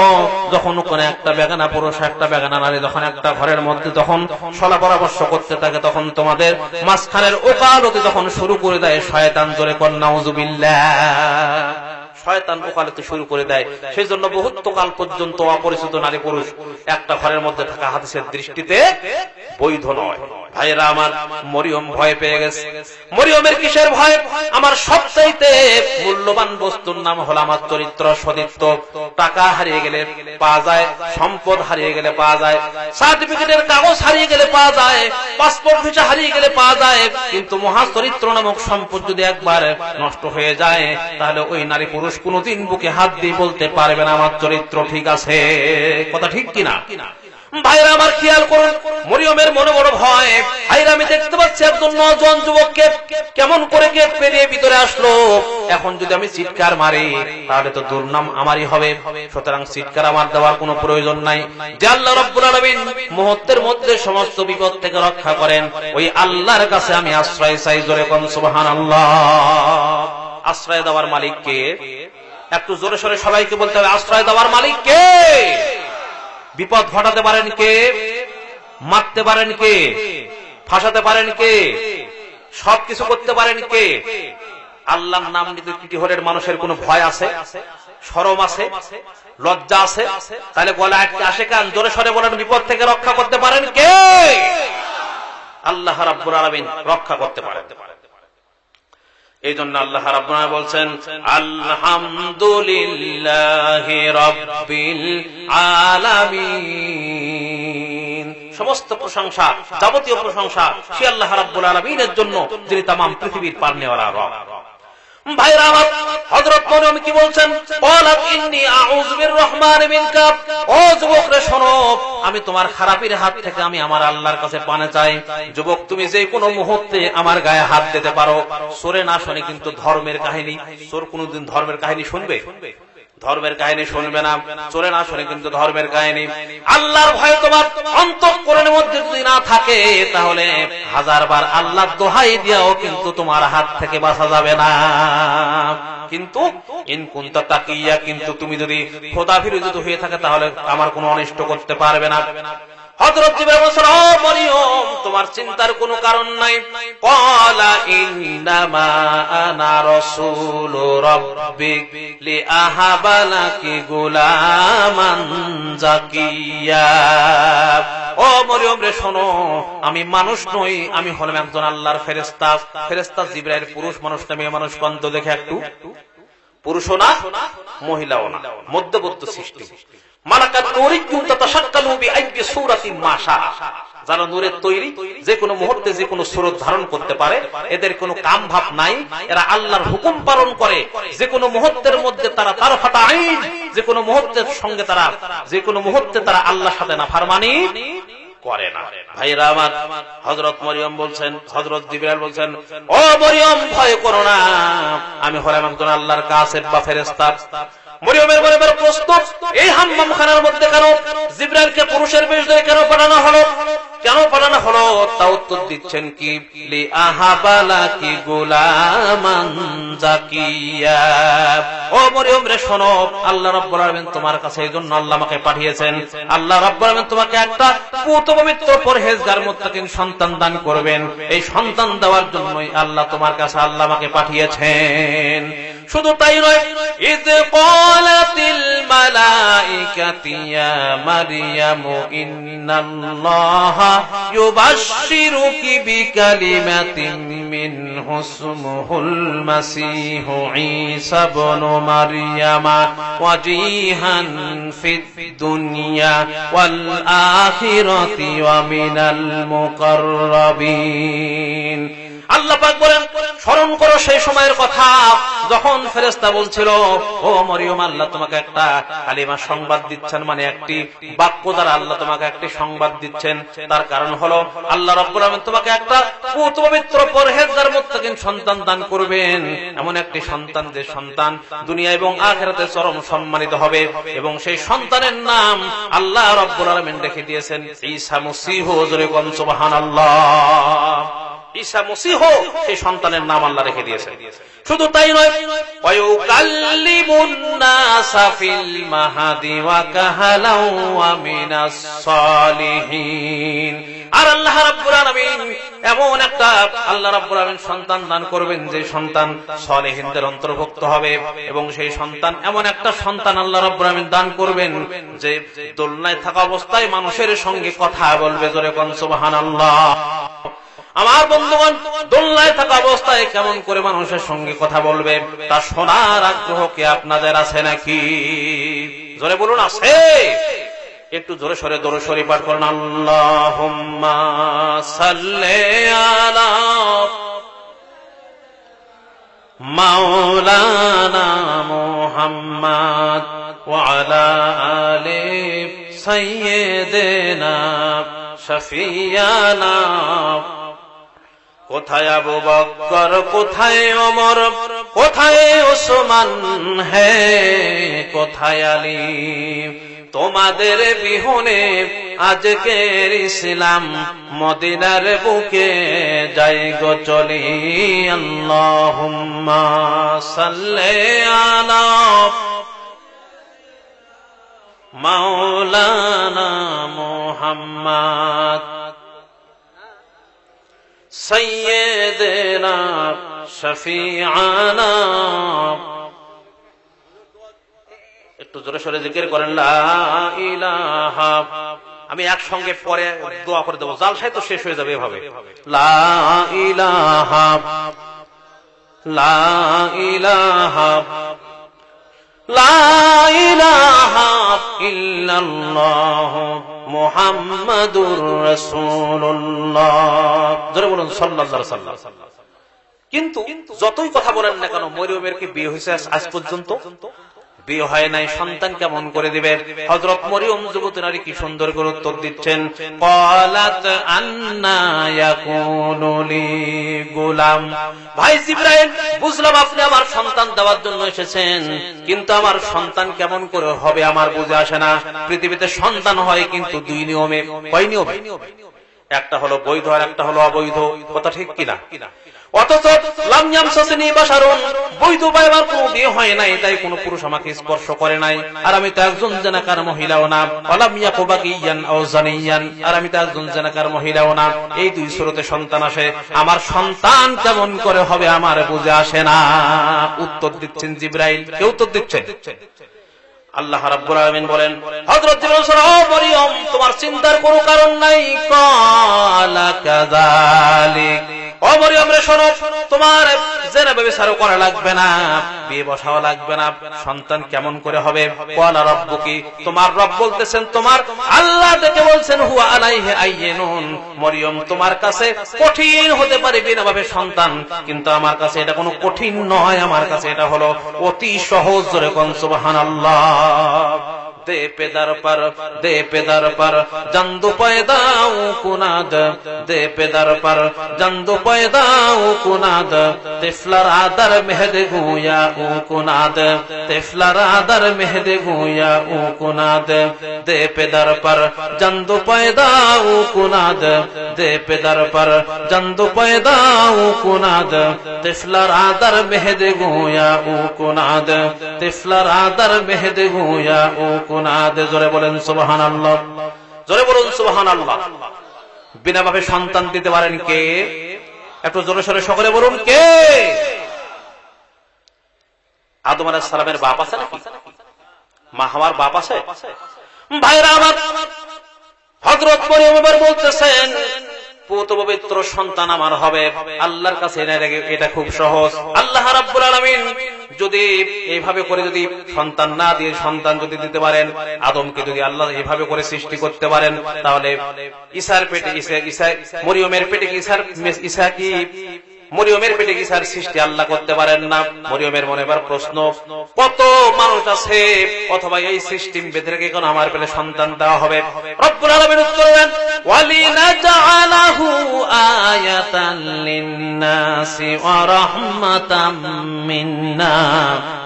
যখন কোন একটা বেগানা পুরুষ, একটা বেগানা নারী যখন একটা ঘরের মধ্যে তখন সলা পরামর্শ করতে থাকে, তখন তোমাদের মাঝখানের ওকালতি যখন শুরু করে দেয় শয়তান। জোরে কোন নাউযুবিল্লাহ। শয়তান ওকালতি শুরু করে দেয়। সেই জন্য বহুত্বকাল পর্যন্ত অপরিচিত নারী পুরুষ একটা ঘরের মধ্যে থাকা হাদিসের দৃষ্টিতে বৈধ নয়। ভাইরা আমার, মরিয়ম ভয় পেয়ে গেছে। মরিয়মের কিসের ভয়? আমার সবচাইতে মূল্যবান বস্তুর নাম হলো আমার চরিত্র, সতীত্ব। টাকা হারিয়ে গেলে পাওয়া যায়, সম্পদ হারিয়ে গেলে পাওয়া যায়, সার্টিফিকেটের কাগজ হারিয়ে গেলে পাওয়া যায়, পাসপোর্ট ভিসা হারিয়ে গেলে পাওয়া যায়, কিন্তু মহাচরিত্র নামক সম্পদ যদি একবার নষ্ট হয়ে যায়, তাহলে ওই নারী পুরুষ কোনদিন বুকে হাত দিয়ে বলতে পারবে না আমার চরিত্র ঠিক আছে। কথা ঠিক কিনা? ভাইরা আমার, খেয়াল করুন, মরিয়মের মনে বড় ভয়। ভাইরা, আমি দেখতে পাচ্ছি একজন নওজোয়ান যুবককে কেমন করে গেট পেরিয়ে ভিতরে আসলো। এখন যদি আমি চিৎকার মারি, তাহলে তো দুর্নাম আমারই হবে। সুতরাং চিৎকার আমার দেওয়ার কোনো প্রয়োজন নাই। যে আল্লাহ রাব্বুল আলামিন মুহূর্তের মধ্যে সমস্ত বিপদ থেকে রক্ষা করেন, ওই আল্লাহর কাছে আমি আশ্রয় চাই। জোরে কোন সুবহানাল্লাহ। আশ্রয় দেওয়ার মালিক কে? একটু জোরে সরে সবাইকে বলতে হবে, আশ্রয় দেওয়ার মালিক কে? বিপদ ঘটাতে পারেন কে? মারতে পারেন কে? ফাঁসাতে পারেন কে? সবকিছু করতে পারেন কে? আল্লাহর নাম নিতে কিটিহরের মানুষের কোনো ভয় আছে? শরম আছে? লজ্জা আছে? তাহলে গলা আটকে আসে কান? জোরে সরে বলেন, বিপদ থেকে রক্ষা করতে পারেন কে? আল্লাহ রাব্বুল আলামিন রক্ষা করতে পারেন। এই জন্য আল্লাহ রাব্বুল আলামিন বলছেন, আলহামদুলিল্লাহি রাব্বিল আলামিন। সমস্ত প্রশংসা, যাবতীয় প্রশংসা সে আল্লাহ রাব্বুল আলামিনের জন্য, যিনি तमाम পৃথিবীর পালনেওয়ালা রব। ভাইরা আমার, হযরত মরিয়ম কি বলছেন? ক্বালাত ইন্নী আউযু বিররহমানি মিনকা। ও যুবক রে, শোনো, আমি তোমার খারাপির হাত থেকে আমি আমার আল্লাহর কাছে পানা চাই। যুবক, তুমি যে কোনো মুহূর্তে আমার গায়ে হাত দিতে পারো। সূরা না শুনে কিন্তু ধর্মের কাহিনী, সূরা কোনদিন ধর্মের কাহিনী শুনবে? ধর্মের কাহিনী শুনবে না। চলে না শুনে কিন্তু ধর্মের কাহিনী। আল্লাহর ভয় তোমার অন্তঃকরণের মধ্যে যদি না থাকে, তাহলে হাজারবার আল্লাহর দোহাই দিয়াও কিন্তু তোমার হাত থেকে বাঁচা যাবে না। কিন্তু ইন কুনতা তাকিয়া, কিন্তু তুমি যদি খোদা বিরোধী হয়ে থাকে, তাহলে আমার কোনো অনিষ্ট করতে পারবে না। হযরত জিবরাইল বলেন, ও মরিয়ম, তোমার চিন্তার কোনো কারণ নাই। ক্বালা ইন্নামা আনা রাসূলু রাব্বিক লিআহাবা লাকি গুলামান জাকিয়া। ও মরিয়ম রে, শোনো, আমি মানুষ নই, আমি হলাম একজন আল্লাহর ফেরেশতা। ফেরেশতা জিবরাইল পুরুষ মানুষ না মেয়ে মানুষ? কন্ত দেখে একটু, পুরুষও না মহিলাও না, মধ্যবর্তী সৃষ্টি। মালাকাত নূরিকুম তাতাশাক্কালু বিআইয়ি সূরাতিন মা শাআ। যারা নূরের তৈরি, যে কোনো মুহূর্তে যে কোনো সুরত ধারণ করতে পারে, এদের কোনো কাম ভাব নাই, এরা আল্লাহর হুকুম পালন করে। যে কোনো মুহূর্তের মধ্যে তারা তারফাতা আইন, যে কোনো মুহূর্তের সঙ্গে তারা, যে কোনো মুহূর্তে তারা আল্লাহর সাথে নাফরমানি করে না। ভাইরা আমার, হযরত মরিয়ম বলছেন, হযরত জিবরাইল বলছেন, ও মরিয়ম, ভয় করো না, আমি হলাম একজন আল্লাহর কাসেব বা ফেরেশতা। মরিয়মের মনে বড় প্রশ্ন, এই হাম্মামখানার মধ্যে কেন জিবরাইলকে পুরুষের বেশ ধরে কেন পাঠানো হলো? কেন পাঠানো হলো তা উত্তর দিচ্ছেন কি, লি আহাবালা কি গোলামান জাকিয়া। ও মরিয়ম রে শোনো, আল্লাহ রাব্বুল আলামিন তোমার কাছে এই জন্য আল্লাহ আমাকে পাঠিয়েছেন। আল্লাহ রাব্বুল আলামিন তোমাকে একটা পুত পবিত্র পরহেজগার মুত্তাকিন সন্তান দান করবেন। এই সন্তান দেওয়ার জন্যই আল্লাহ তোমার কাছে আল্লাহ আমাকে পাঠিয়েছেন। শুধু তাই নয়, ইয ক্বালাতিল মালাইকাতু ইয়া মারইয়ামু ইন্নাল্লাহা ইউবাশশিরুকি বিকালিমাতিন মিনহু ইসমুহুল মাসীহু ঈসা ইবনু মারইয়ামা ওয়াজিহান ফিদ দুনিয়া ওয়াল আখিরাতি ওয়া মিনাল মুকাররাবিন। আল্লাহ পাক বলেন, স্মরণ করো সেই সময়ের কথা যখন ফেরেশতা বলছিল, ও মরিয়ম, আল্লাহ তোমাকে একটা কালিমা সংবাদ দিচ্ছেন, মানে একটি বাক্য দ্বারা আল্লাহ তোমাকে একটি সংবাদ দিচ্ছেন। তার কারণ হলো আল্লাহ রাব্বুল আলামিন তোমাকে একটা পবিত্র পরহেজগার মুত্তাকিন সন্তান দান করবেন, এমন একটি সন্তান যে সন্তান দুনিয়া এবং আখিরাতে চরম সম্মানিত হবে। এবং সেই সন্তানের নাম আল্লাহ রাব্বুল আলামিন রেখে দিয়েছেন ঈসা মসীহ। জোরে বলুন সুবহানাল্লাহ। ঈসা মসীহ সেই সন্তানের নাম আল্লাহ রেখে দিয়েছেন। শুধু তাই নয়, ওয়ায়ুকাল্লিমুন নাসা ফিল মাহাদি ওয়া কাহালাও ওয়া মিনাস সালিহিন। আর আল্লাহ রাব্বুল আলামিন এমন একটা আল্লাহ রাব্বুল আলামিন সন্তান দান করবেন যে সন্তান সালেহিনদের অন্তর্ভুক্ত হবে। এবং সেই সন্তান এমন একটা সন্তান আল্লাহ রাব্বুল আলামিন দান করবেন যে দোলনায় থাকা অবস্থায় মানুষের সঙ্গে কথা বলবে। জোরে কোন সুবহানাল্লাহ। আমার বন্ধুগণ, দোলনায় থাকা অবস্থায় কেমন করে মানুষের সঙ্গে কথা বলবে তা শোনার আগ্রহ কি আপনাদের আছে নাকি? জোরে বলুন, আছে? একটু জোরে সরে দরুদ শরীফ পাঠ করুন। আল্লাহুম্মা সাল্লি আলা মাওলানা মুহাম্মাদ ওয়া আলা আলি সাইয়্যিদিনা শাফিয়ানা। কোথায় আবু বকর, কোথায় ওমর, কোথায় ওসমান, হে কোথায় আলী? তোমাদের বিহনে আজকের ইসলাম মদিনার বুকে যাই গো চলি। আল্লাহুম্মা সাল্লি আলা মাওলানা মুহাম্মাদ সাইয়্যিদিনা শাফিআনা। একটু জোরে সরে জিকির করেন, লা ইলাহা। আমি একসঙ্গে পরে দোয়া করে দেবো, জালসাই তো শেষ হয়ে যাবে এভাবে। লা ইলাহা, লা ইলাহা, লা ইলাহা ইল্লাল্লাহ মুহাম্মাদুর রাসূলুল্লাহ। জোরে বলুন সাল্লাল্লাহু আলাইহি ওয়াসাল্লাম। কিন্তু যতই কথা বলেন না কেন, মরিয়মের কি বিয়ে হয়েছে আজ পর্যন্ত? বিয়ে হয় নাই, সন্তান কেমন করে দিবে? হযরত মরিয়ম যুবতী নারী কি সুন্দর করে উত্তর দিচ্ছেন, ক্বালাত আন্না ইয়াকুনু লি গোলাম। ভাই জিবরাইল, বুঝলাম আপনি আমার সন্তান দেওয়ার জন্য এসেছেন, কিন্তু আমার সন্তান কেমন করে হবে আমার বুঝে আসে না। পৃথিবীতে সন্তান হয় কিন্তু দুই নিয়মে। কয় নিয়মে? একটা হলো বৈধ আর একটা হলো অবৈধ। কথা ঠিক কিনা? অথচ লাম ইয়ামসাসনি বাশারুন, বৈধ পাইবার কোনো বিয়ে হয় নাই, তাই কোনো পুরুষ আমাকে স্পর্শ করে নাই। আর আমি তো একজন জেনাকার মহিলাও না। ওয়ালাম ইয়াকু বাকিয়ান আও জানিয়ান, আর আমি তো একজন জেনাকার মহিলাও না। এই দুই সুরতে সন্তান আসে, আমার সন্তান কেমন করে হবে আমার বুঝে আসে না। উত্তর দিচ্ছেন জিবরাইল। কে উত্তর দিচ্ছেন? আল্লাহ রাব্বুল আলামিন বলেন, হযরত জিবরাইল বলেন, ও মরিয়ম, তোমার চিন্তার কোনো কারণ নাই। ক্বালা কাযালিক। ও মরিয়ম রে শোনো, তোমার জেনা ব্যভিচারও করা লাগবে না, বিয়ে বসাও লাগবে না। সন্তান কেমন করে হবে? ক্বালা রাব্বুকি, তোমার রব বলতেছেন, তোমার আল্লাহ থেকে বলছেন, হুয়া আলাইহি আইয়িনুন। মরিয়ম, তোমার কাছে কঠিন হতে পারে বিনাভাবে সন্তান, কিন্তু আমার কাছে এটা কোনো কঠিন নয়, আমার কাছে এটা হলো অতি সহজ। জোরে কোন সুবহানাল্লাহ। दे पेदर पर जंदू पैदा कुनाद दे पेदर पर जंदू पैदा कुनाद तिफलर आदर मेहद गुया कुनाद तिफलर आदर मेहद गुया कुनाद दे पेदर पर जंदू पैदा कुनाद दे पेदर पर जंदू पैदा कुनाद तिफलर आदर मेहद गुया कुनाद तिफलर आदर मेहद गुया কুনাদ। জোরে বলেন সুবহানাল্লাহ, জোরে বলুন সুবহানাল্লাহ। বিনা বাপে সন্তান দিতে পারেন কে? একটু জোরে সোরে সকলে বলুন কে? আদম আলাইহিস সালামের বাপ আছে নাকি? মা হাওয়ার বাপ আছে? ভাইরা আমার, হযরত মরিয়ম এবার বলতেছেন পুত পবিত্র সন্তান আমার হবে। আল্লাহর কাছে এটা খুব সহজ। আল্লাহ রাব্বুল আলামিন যদি এইভাবে করে যদি সন্তান না দিয়ে সন্তান যদি দিতে পারেন, আদমকে যদি আল্লাহ এইভাবে করে সৃষ্টি করতে পারেন, তাহলে ঈসার পেটে মরিয়মের পেটে ঈসা কি মরিয়মের পেটে ঈসার সৃষ্টি আল্লাহ করতে পারেন না? মরিয়মের মনে এবার প্রশ্ন, কত মানুষ আছে অথবা এই সিস্টেম বেঁধে রেখে কোন আমার পেলে সন্তান দেওয়া হবে? রব্বুল আলামিন উত্তর দেন, ওয়ালিনাজআলাহু আয়াতান লিন-নাসি ওয়া রাহমাতাম মিন্না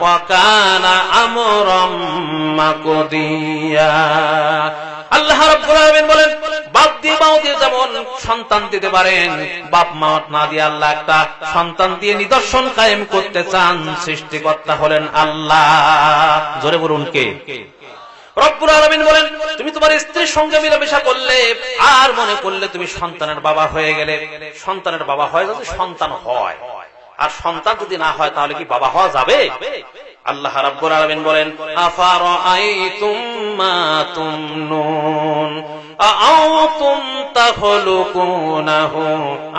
ওয়া কানা আমরাম মাকদিয়া। আল্লাহ রাব্বুল আলামিন বলেন, বাপ দিয়ে মা দিয়ে যেমন সন্তান দিতে পারেন, বাপ মা না দিয়ে আল্লাহ একটা সন্তান দিয়ে নিদর্শন কায়েম করতে চান। সৃষ্টিকর্তা হলেন আল্লাহ। জোরে বলুন কে? রব্বুল আলামিন বলেন, তুমি তোমার স্ত্রীর সঙ্গে মিলামেশা করলে আর মনে করলে তুমি সন্তানের বাবা হয়ে গেলে। সন্তানের বাবা হয় যদি সন্তান হয়, আর সন্তান যদি না হয় তাহলে কি বাবা হওয়া যাবে? আল্লাহ রাব্বুল আলামিন বলেন, আফারাআইতুম মা তুমনুন আআউতুম তাখলুকুনাহু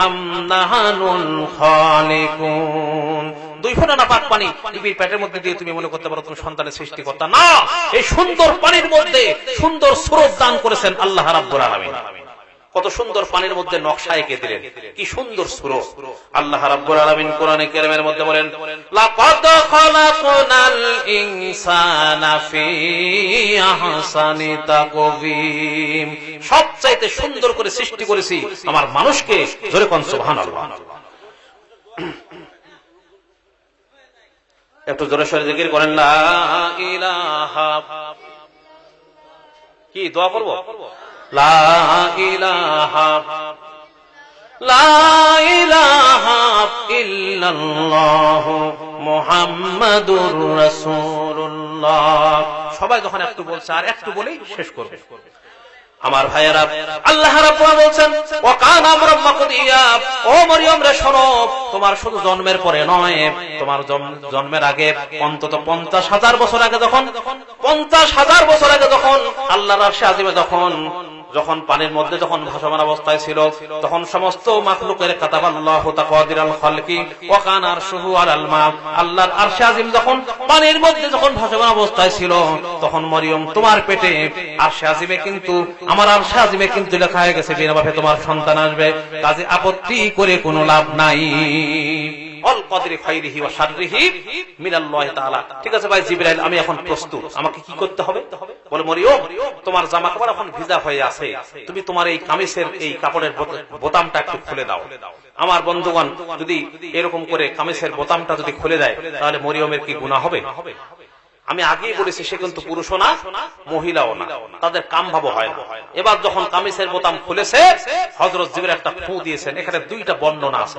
আম নাহনুল খালিকুন। দুই ফোঁটা না পাক পানি বিবির পেটের মধ্যে দিয়ে তুমি মনে করতে পারো তুমি সন্তানের সৃষ্টিকর্তা। না, এই সুন্দর পানির মধ্যে সুন্দর স্রোত দান করেছেন আল্লাহ রাব্বুল আলামিন। কত সুন্দর পানির মধ্যে নকশা এঁকে দিলেন, কি সুন্দর স্রোত। আল্লাহ রাব্বুল আলামিন কোরআনে কারীমের মধ্যে বলেন, লাকাদ খালাকনাল ইনসানা ফি আহসানি তাকওয়িম। সবচাইতে সুন্দর করে সৃষ্টি করেছি আমার মানুষকে। জোরে কোন সুবহানাল্লাহ। একটু জোরে সোরে জিকির করেন, লা ইলাহা। কি দোয়া করব? লা ইলাহা ইল্লাল্লাহু মুহাম্মাদুর রাসূলুল্লাহ। সবাই যখন একটু বলছে আর একটু বলেই শেষ করবে। আমার ভাইয়েরা, আল্লাহ রাব্বুল বলছেন, ওয়া কানা আমরাম মাকদিয়া। ও মরিয়ম রে শোনো, তোমার শুধু জন্মের পরে নয়, তোমার জন্মের আগে অন্তত 50,000 বছর আগে যখন 50,000 বছর আগে যখন আল্লাহর আরশে আজিমে যখন পানির মধ্যে যখন ভাসমান অবস্থায় ছিল, তখন সমস্ত মাখলুকের কাতাবাল্লাহু তাকদিরাল খালকি ওয়া কানা আরশুহু আলাল মা। আল্লাহর আরশে আজিম যখন পানির মধ্যে যখন ভাসমান অবস্থায় ছিল, তখন মরিয়ম তোমার পেটে আরশে আজিমে কিন্তু আমার আরশে আজিমে কিন্তু লেখা হয়ে গেছে বিনা বাপে তোমার সন্তান আসবে। কাজে আপত্তি করে কোনো লাভ নাই। অল কদরি খাইরিহি ওয়া শাররিহি মিনাল্লাহি তাআলা। ঠিক আছে ভাই জিবরাইল, আমি এখন প্রস্তুত, আমাকে কি করতে হবে? বলে, মরিয়ম তোমার জামা কাপড় এখন ভিজা হয়ে আছে, তুমি তোমার এই কামিজের এই কাপড়ের বোতামটা একটু খুলে দাও। আমার বন্ধুগণ, যদি এরকম করে কামিজের বোতামটা যদি খুলে দেয় তাহলে মরিয়মের কি গুনাহ হবে? আমি আগেই বলেছি, সে কিন্তু পুরুষও না মহিলাও না, তাদের কাম ভাব হয় না। এবার যখন কামিজের বোতাম খুলেছে, হযরত জিবরাইল একটা ফু দিয়েছেন। এখানে দুইটা বর্ণনা আছে।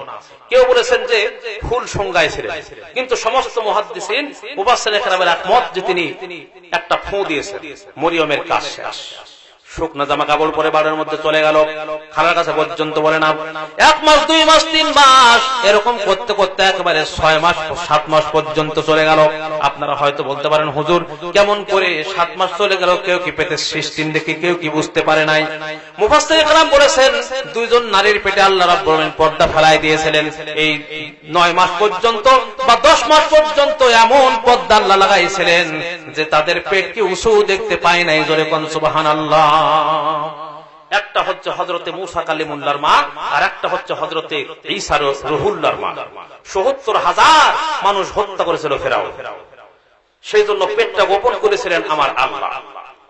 কেউ বলেছেন যে ফুল সংজ্ঞায়ছিলেন, কিন্তু সমস্ত মুহাদ্দিসিন মুফাসসিরিন কেরামের একমত যে তিনি একটা ফু দিয়েছেন। মরিয়মের কাজ শেষ। শুকনা জামা কাপড় পরে বাড়ির মধ্যে চলে গেল, খালার কাছে পর্যন্ত বলে না 1 মাস 2 মাস 3 মাস এরকম করতে করতে একেবারে 6 মাস 7 মাস পর্যন্ত চলে গেল। আপনারা হয়তো বলতে পারেন, হুজুর কেমন করে 7 মাস চলে গেল? কেউ কি পেটে সিস্টেম দেখে কেউ কি বুঝতে পারে নাই? মুফাসসিরিন কেরাম বলেছেন, দুইজন নারীর পেটে আল্লাহ রাব্বুল আলামিন পর্দা ফেলাই দিয়েছিলেন। এই 9 মাস পর্যন্ত বা 10 মাস পর্যন্ত এমন পর্দা আল্লাহ লাগাইছিলেন যে তাদের পেট কি উঁচু দেখতে পায় নাই। জোরে কোন সুবহানাল্লাহ। একটা হচ্ছে হযরতে মূসা কালিমুল্লাহর মা, আর একটা হচ্ছে হযরতে ঈসা রূহুল্লাহর মা। ৭০,০০০ মানুষ হত্যা করেছিল ফেরাউন। সেই জন্য পেটটা গোপন করেছিলেন আমার আল্লাহ।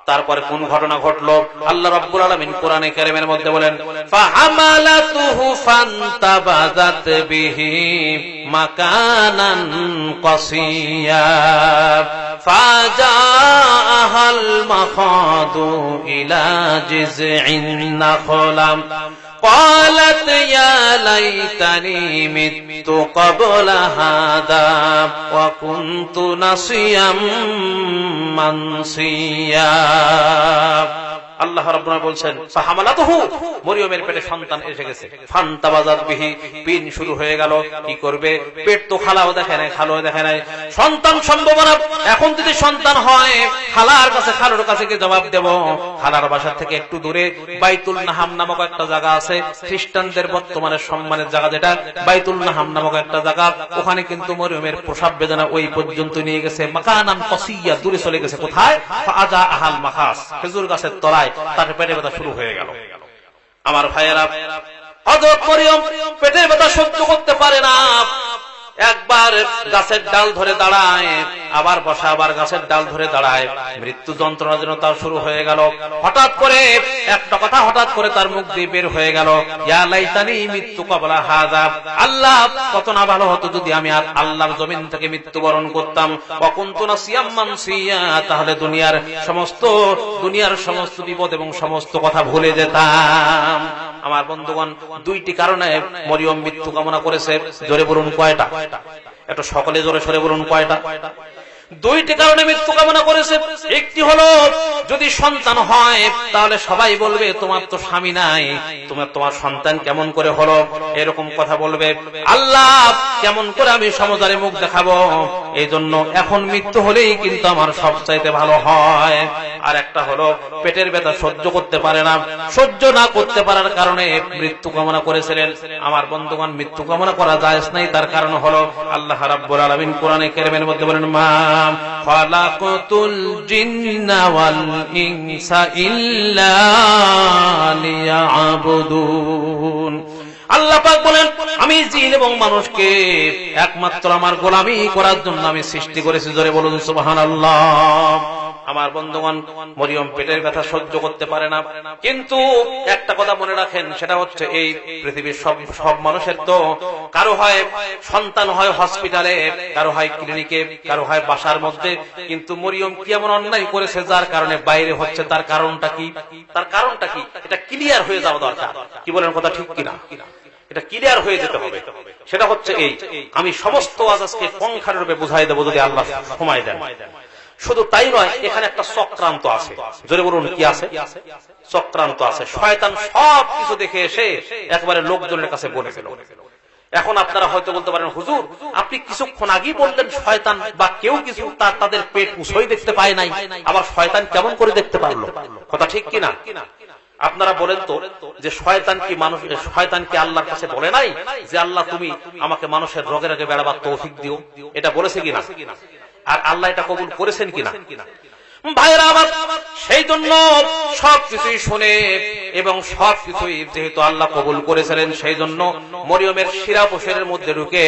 তারপরে কোন ঘটনা ঘটলো আল্লাহ রাব্বুল আলামিন কোরআনে কারীমের মধ্যে বলেন ফাহামালাতুহু ফান্তাবাযাত বিহি মাকানান কাসিয়া ফাজাআহাল মাখাদু ইলা জিযইন নাখলাম قالت يا ليتني مت قبل هذا وكنت نسيا منسيا আল্লাহ রাব্বুল আলামিন বলছেন ফাহামালাতুহু মরিয়মের পেটে সন্তান এসে গেছে ফান্তাবাযাত বিহি পিন শুরু হয়ে গেল কি করবে পেট তো খালাও দেখে নাই খালাও দেখে নাই সন্তান সম্ভব না এখন যদি সন্তান হয় খালার কাছে খালুর কাছে কি জবাব দেব খালার বাসা থেকে একটু দূরে বাইতুল নাহাম নামক একটা জায়গা আছে খ্রিস্টানদের বর্তমানে সম্মানের জায়গা যেটা বাইতুল নাহাম নামক একটা জায়গা ওখানে কিন্তু মরিয়মের প্রসব বেদনা ওই পর্যন্ত নিয়ে গেছে মাকানান কাসিয়া দূরে চলে গেছে কোথায় ফাজা আহাল মাখাস খেজুর গাছের তলায় তার পেটে ব্যথা শুরু হয়ে গেল আমার ভাইয়েরা হযরত মরিয়ম পেটের ব্যথা সহ্য করতে পারে না একবার গাছের ডাল ধরে দাঁড়ায় আবার বসা আবার গাছের ডাল ধরে দাঁড়ায় মৃত্যু যন্ত্রণা যেন তার শুরু হয়ে গেল হঠাৎ করে একটা কথা হঠাৎ করে তার মুখ দিয়ে বের হয়ে গেল ইয়া লাইতানি মৃত্যু ক্বাবলা হাযা আল্লাহ কত না ভালো হতো যদি আমি আর আল্লাহর জমিন থেকে মৃত্যুবরণ করতাম ওয়া কুনতু নাসিয়াম মানসিয়া তাহলে দুনিয়ার সমস্ত বিপদ এবং সমস্ত কথা ভুলে যেতাম আমার বন্ধুগণ দুইটি কারণে মরিয়ম মৃত্যু কামনা করেছে জোরে বলুন কয়টা একটু সকলে জোরে সরে বলুন কয়টা দুইটি কারণে মৃত্যু কামনা করেছে একটি হলো যদি সন্তান হয় তাহলে সবাই বলবে তোমার তো স্বামী নাই তোমার সন্তান কেমন করে হলো এরকম কথা বলবে আল্লাহ কেমন করে আমি সমাজে মুখ দেখাবো এইজন্য এখন মৃত্যু হলেই কিন্তু আমার সবচাইতে ভালো হয় আর একটা হলো পেটের ব্যথা সহ্য করতে পারে না সহ্য না করতে পারার কারণে মৃত্যু কামনা করেছিলেন আমার বন্ধুগণ মৃত্যু কামনা করা জায়েজ নাই তার কারণ হলো আল্লাহ রাব্বুল আলামিন কোরআনে কারীমের মধ্যে বলেন মা খালাকাতুল জিন্না ওয়াল ইনসা ইল্লা লিয়াবুদুন আল্লাহ পাক বলেন আমি জিন এবং মানুষকে একমাত্র আমার গোলামি করার জন্য আমি সৃষ্টি করেছি জোরে বলুন সুবহানাল্লাহ আমার বন্ধুগণ মরিয়ম পেটের ব্যথা সহ্য করতে পারে না কিন্তু একটা কথা মনে রাখেন সেটা হচ্ছে এই পৃথিবীর সব মানুষের তো কারো হয় সন্তান হয় হসপিটালে কারো হয় ক্লিনিকে কারো হয় বাসার মধ্যে কিন্তু মরিয়ম কি এমন অন্যায় করেছে যার কারণে বাইরে হচ্ছে তার কারণটা কি এটা ক্লিয়ার হয়ে যাওয়া দরকার কি বলেন কথা ঠিক কিনা এটা ক্লিয়ার হয়ে যেতে হবে সেটা হচ্ছে এই আমি সমস্ত আজকে সংখ্যারূপে বুঝাই দেবো যদি আল্লাহ সময় দেন শুধু তাই নয় এখানে একটা চক্রান্ত আছে জোরে বলুন কি আছে চক্রান্ত আছে শয়তান সব কিছু দেখে এসে একবারে লোকজনের কাছে বলে ফেল এখন আপনারা হয়তো বলতে পারেন হুজুর আপনি কিছুক্ষণ আগেই বললেন শয়তান বা কেউ কিছু তাদের পেট উঁচুই দেখতে পায় নাই আবার শয়তান কেমন করে দেখতে পারলো কথা ঠিক কিনা আপনারা বলেন তো যে শয়তান কি আল্লাহর কাছে বলে নাই যে আল্লাহ তুমি আমাকে মানুষের রোগে রোগে বেড়াবার তৌফিক দিও এটা বলেছে কিনা আর আল্লাহ এটা কবুল করেছেন কিনা ভাইরা আমার সেই জন্য সবকিছুই শুনে এবং সবকিছুই যেহেতু আল্লাহ কবুল করেছিলেন সেই জন্য মরিয়মের শিরা পোষের মধ্যে ঢুকে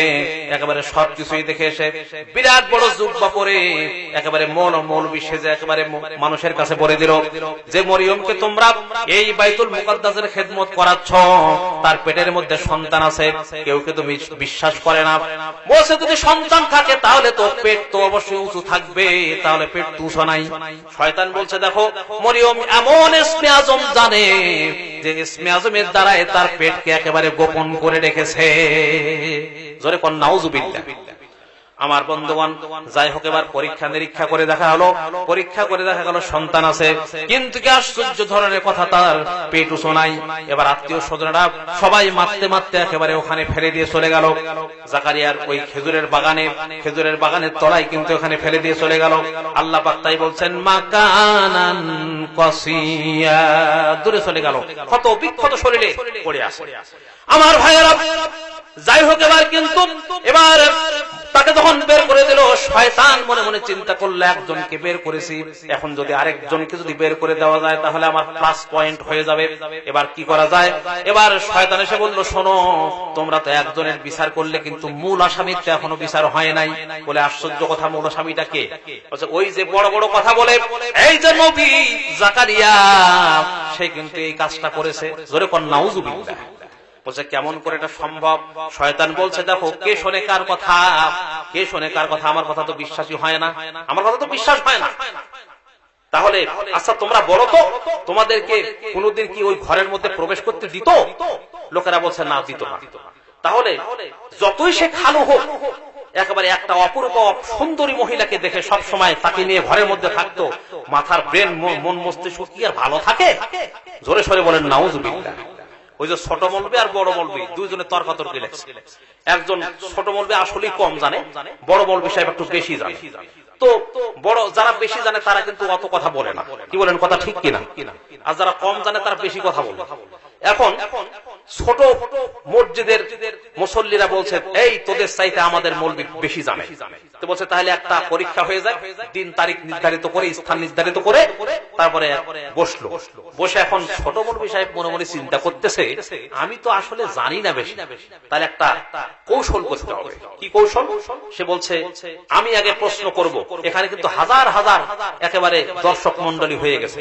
একেবারে সবকিছুই দেখে এসে বিরাট বড় জুব্বা পরে একেবারে মৌলবী সেজে একেবারে মানুষের কাছে বলে দিল যে মরিয়মকে তোমরা এই বাইতুল মুকাদ্দাসের খেদমত করাচ্ছ তার পেটের মধ্যে সন্তান আছে কেউ কিন্তু বিশ্বাস করে না বলছে যদি সন্তান থাকে তাহলে তো পেট তো অবশ্যই উঁচু থাকবে তাহলে পেট তো উঁচু নাই শয়তান বলছে দেখো মরিয়ম এমন ইসমে আজম জানে যে ইসমে আজমের দ্বারাই তার পেটকে একেবারে গোপন করে রেখেছে জোরে কোন নাউজুবিল্লাহ আমার বন্ধুগণ যাই হোক এবার পরীক্ষা নিরীক্ষা করে দেখা গেল সন্তান আছে কিন্তু কি আশ্চর্য ধরনের কথা তার পেট উঁচু নাই এবার আত্মীয় স্বজনেরা সবাই মারতে একেবারে ওখানে ফেলে দিয়ে চলে গেল জাকারিয়ার ওই খেজুরের বাগানের তলায় কিন্তু ওখানে ফেলে দিয়ে চলে গেল আল্লাহ পাক তাই বলছেন মাকানান কাসিয়া দূরে চলে গেল ক্ষত বিক্ষত শরীরে পড়ে আছে আমার ভাইয়েরা যাই হোক এবার তাকে যখন বের করে দিল, শয়তান মনে মনে চিন্তা করলো একজনকে বের করেছি, এখন যদি আরেকজনকে যদি বের করে দেওয়া যায় তাহলে আমার প্লাস পয়েন্ট হয়ে যাবে। এবার কি করা যায়? এবার শয়তান এসে বলল, শোনো, তোমরা তো একজনের বিচার করলে কিন্তু মূল আসামির তো এখনো বিচার হয় নাই। বলে আশ্চর্য কথা, মূল আসামিটা কে? বলছে ওই যে বড় বড় কথা বলে এই যে নবী জাকারিয়া, সে কিন্তু এই কাজটা করেছে। জোরে কোন নাউজুবিল্লাহ। বলছে কেমন করে এটা সম্ভব? শয়তান বলছে দেখো, কে শোনে কার কথা, কে শোনে কার কথা? আমার কথা তো বিশ্বাসই হয় না, আমার কথা তো বিশ্বাস হয় না। তাহলে আচ্ছা তোমরা বলো তো, তোমাদেরকে কোনদিন কি ওই ঘরের মধ্যে প্রবেশ করতে দিত? লোকেরা বলছে না, দিত না। তাহলে যতই সে খালু হোক, একেবারে একটা অপূর্ব সুন্দরী মহিলাকে দেখে সব সময় তাকে নিয়ে ঘরের মধ্যে থাকতো, মাথার ব্রেন মন মস্তিষ্ক কি আর ভালো থাকে? জোরে সরে বলেন নাউজুবিল্লাহ। ওই যে ছোট মৌলবি আর বড় মৌলবি দুইজনে তর্কাতর্কি লেগেছে। একজন ছোট মৌলবি আসলেই কম জানে, বড় মৌলবি সাহেব একটু বেশি জানে। তো বড় যারা বেশি জানে তারা কিন্তু অত কথা বলে না, কি বলেন কথা ঠিক কিনা? আর যারা কম জানে তারা বেশি কথা বলে। এখন ছোট মসজিদের মুসল্লিরা বলছে, এই তোদের চাইতে আমাদের মৌলবি বেশি জানে। তো বলছে তাহলে একটা পরীক্ষা হয়ে যায়, দিন তারিখ নির্ধারিত করে, স্থান নির্ধারিত করে তারপরে বসলো। বসে এখন ছোট মৌলবি সাহেব মনে মনে চিন্তা করতেছে, আমি তো আসলে জানি না বেশি, তাহলে একটা কৌশল করতে হবে। কি কৌশল? সে বলছে আমি আগে প্রশ্ন করব। এখানে কিন্তু হাজার হাজার একেবারে দর্শক মন্ডলী হয়ে গেছে।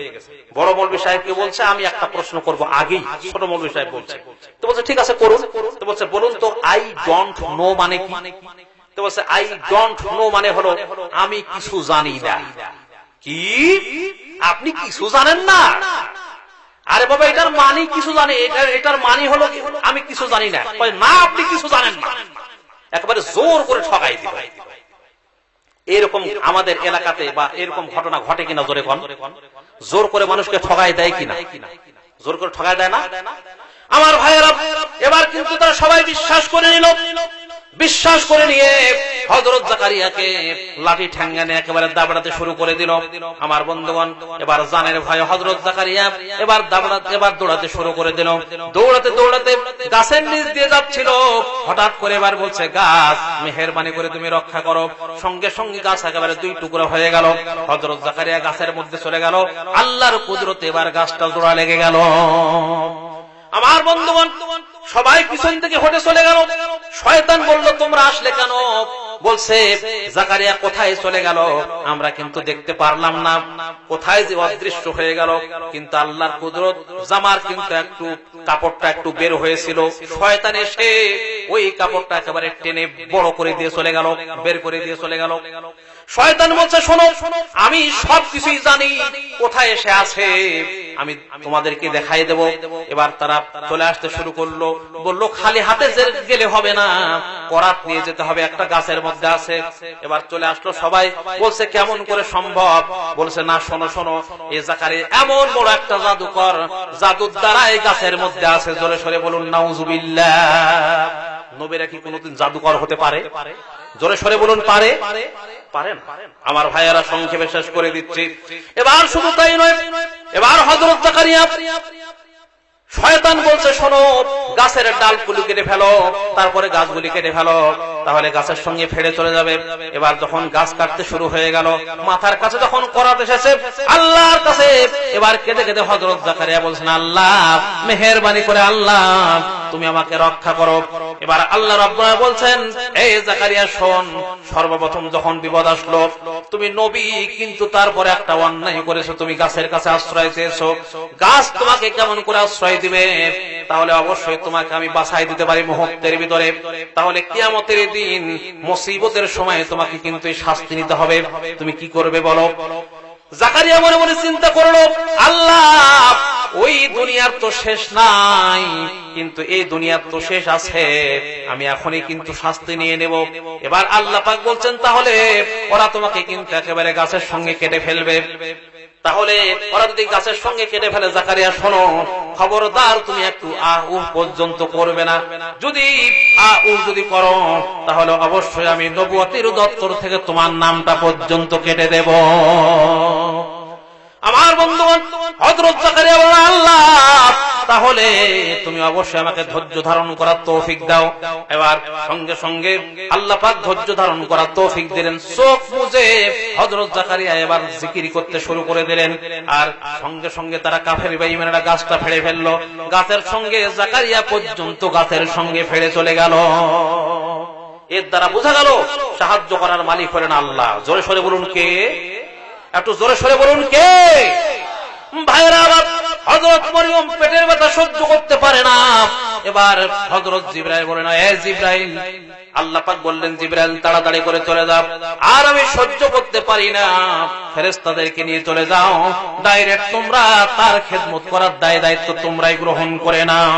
বড় মৌলবি সাহেবকে বলছে আমি একটা প্রশ্ন করব আগেই। ছোট মৌলবি সাহেব বলছে, তো বলছে ঠিক আছে করুন। তো বলছে বলুন তো আই ডোন্ট নো মানে কি? তো বলছে আই ডোন্ট নো মানে হলো আমি কিছু জানি না। কি আপনি কিছু জানেন না? আরে বাবা, এটার মানে কিছু জানি, এটার মানে হলো আমি কিছু জানি না। না, আপনি কিছু জানেন না। একেবারে জোর করে ঠকাই দিবে। এরকম আমাদের এলাকাতে বা এরকম ঘটনা ঘটে কিনা? জোরে কোন, জোর করে মানুষকে ঠকাই দেয় কিনা? জোর করে ঠকাই দেয় না? আমার ভাইয়েরা, এবার কিন্তু তারা সবাই বিশ্বাস করে নিল। বিশ্বাস করে নিয়ে হযরত জাকারিয়াকে লাঠি ঠ্যাঙ্গা নিয়ে একেবারে দাবড়াতে শুরু করে দিল। আমার বন্ধুগণ, এবার জানের ভয় হযরত জাকারিয়া এবার দৌড়াতে শুরু করে দিল। দৌড়াতে দৌড়াতে গাছের নিচ দিয়ে যাচ্ছিল। হঠাৎ করে এবার বলছে, গাছ মেহেরবানি করে তুমি রক্ষা করো। সঙ্গে সঙ্গে গাছ একেবারে দুই টুকরো হয়ে গেল। হযরত জাকারিয়া গাছের মধ্যে চলে গেল। আল্লাহর কুদরতে এবার গাছটা জোড়া লেগে গেল। আমার বন্ধুগণ, সবাই পিছন থেকে হটে চলে গেল। শয়তান বলল, তোমরা আসলে কেন? বলছে জাকারিয়া কোথায় চলে গেল আমরা কিন্তু দেখতে পারলাম না, কোথায় যে অদৃশ্য হয়ে গেল। কিন্তু আল্লাহর কুদরত, জামার কিন্তু একটু কাপড়টা একটু বের হয়েছিল। শয়তান এসে ওই কাপড়টা একেবারে টেনে বড় করে দিয়ে চলে গেল, বের করে দিয়ে চলে গেল। শয়তান বলছে, শোনো, আমি সবকিছুই জানি, কোথায় এসে আছে আমি তোমাদেরকে দেখাই দেব। এবার তারা চলে আসতে শুরু করলো। বললো খালি হাতে গেলে হবে না, করাত নিয়ে যেতে হবে, একটা গাছের মধ্যে আছে। এবার চলে আসলো সবাই। বলছে কেমন করে সম্ভব? বলছে না, শোনো শোনো, এই জাকারিয়া এমন বড় একটা জাদুকর, জাদুর দ্বারা এই গাছের মধ্যে আছে। জোরে সরে বলুন নাউজুবিল্লাহ। নবীরা কি কোনোদিন জাদুকর হতে পারে? জোরে সরে বলুন পারে? পারেন? আমার ভাইয়েরা সংক্ষেপে শেষ করে দিচ্ছি। এবার শুধু তাই নয়, এবার হযরত জাকারিয়া, শয়তান বলছে শোনো, গাছের ডালগুলি কেটে ফেলো, তারপরে গাছগুলি কেটে ফেলো, তাহলে গাছের সঙ্গে ফেড়ে চলে যাবে। এবার যখন গাছ কাটতে শুরু হয়ে গেল, মাথার কাছে যখন করাত এসেছে আল্লাহর কাছে, এবার কেটে কেটে হযরত জাকারিয়া বলছেন, আল্লাহ মেহেরবানি করে আল্লাহ তুমি আমাকে রক্ষা করো। এবার আল্লাহ রাব্বুল বলছেন, এই জাকারিয়া শোন, সর্বপ্রথম যখন বিপদ আসলো, তুমি নবী কিন্তু তারপরে একটা অন্যায় করেছো, তুমি গাছের কাছে আশ্রয় চেয়েছো। গাছ তোমাকে কেমন করে আশ্রয় দিবে? তাহলে অবশ্যই তোমাকে আমি বাঁচাই দিতে পারি মুহূর্তের ভিতরে। তাহলে কিয়ামতের দিন মুসিবতের সময় তোমাকে কিন্তু এই শাস্তি নিতে হবে। তুমি কি করবে বলো? জাকারিয়া মনে মনে চিন্তা করলো, আল্লাহ ওই দুনিয়ার তো শেষ নাই, কিন্তু এই দুনিয়ার তো শেষ আছে, আমি এখনই কিন্তু শাস্তি নিয়ে নেব। এবার আল্লাহ পাক বলছেন, তাহলে ওরা তোমাকে কিন্তু একেবারে গাছের সঙ্গে কেটে ফেলবে। তাহলে ওরা যদি গাছের সঙ্গে কেটে ফেলে, জাকারিয়া শোনো, খবরদার তুমি একটু আহু পর্যন্ত করবে না। যদি আহু যদি করো, তাহলে অবশ্যই আমি নবুয়তের দপ্তর থেকে তোমার নামটা পর্যন্ত কেটে দেব। আমার বন্ধুগণ, হযরত জাকারিয়া বলেন, আল্লাহ তাহলে তুমি অবশ্যই আমাকে ধৈর্য ধারণ করার তৌফিক দাও। এবার সঙ্গে সঙ্গে আল্লাহ পাক ধৈর্য ধারণ করার তৌফিক দিলেন। চোখ মুজে হযরত জাকারিয়া এবার জিকির করতে শুরু করে দিলেন। আর সঙ্গে সঙ্গে তারা কাফের বেঈমানেরা গাছটা ফেড়ে ফেললো। গাছের সঙ্গে জাকারিয়া পর্যন্ত গাছের সঙ্গে ফেড়ে চলে গেল। এর দ্বারা বোঝা গেল সাহায্য করার মালিক হলেন আল্লাহ। জোরে সরে বলুন কে? একটু জোরে সরে বলুন কে? ভাইরা আবার হযরত মরিয়ম পেটের ব্যথা সহ্য করতে পারে না। এবার হযরত জিবরাইল বলেন, এ জিবরাইল, আল্লাহ পাক বললেন জিবরাইল তাড়াতাড়ি করে চলে যাও, আর আমি সহ্য করতে পারি না, ফেরেশতাদেরকে নিয়ে চলে যাও, ডাইরেক্ট তোমরা তার খেদমত করার দায়িত্ব তোমরাই গ্রহণ করে নাও।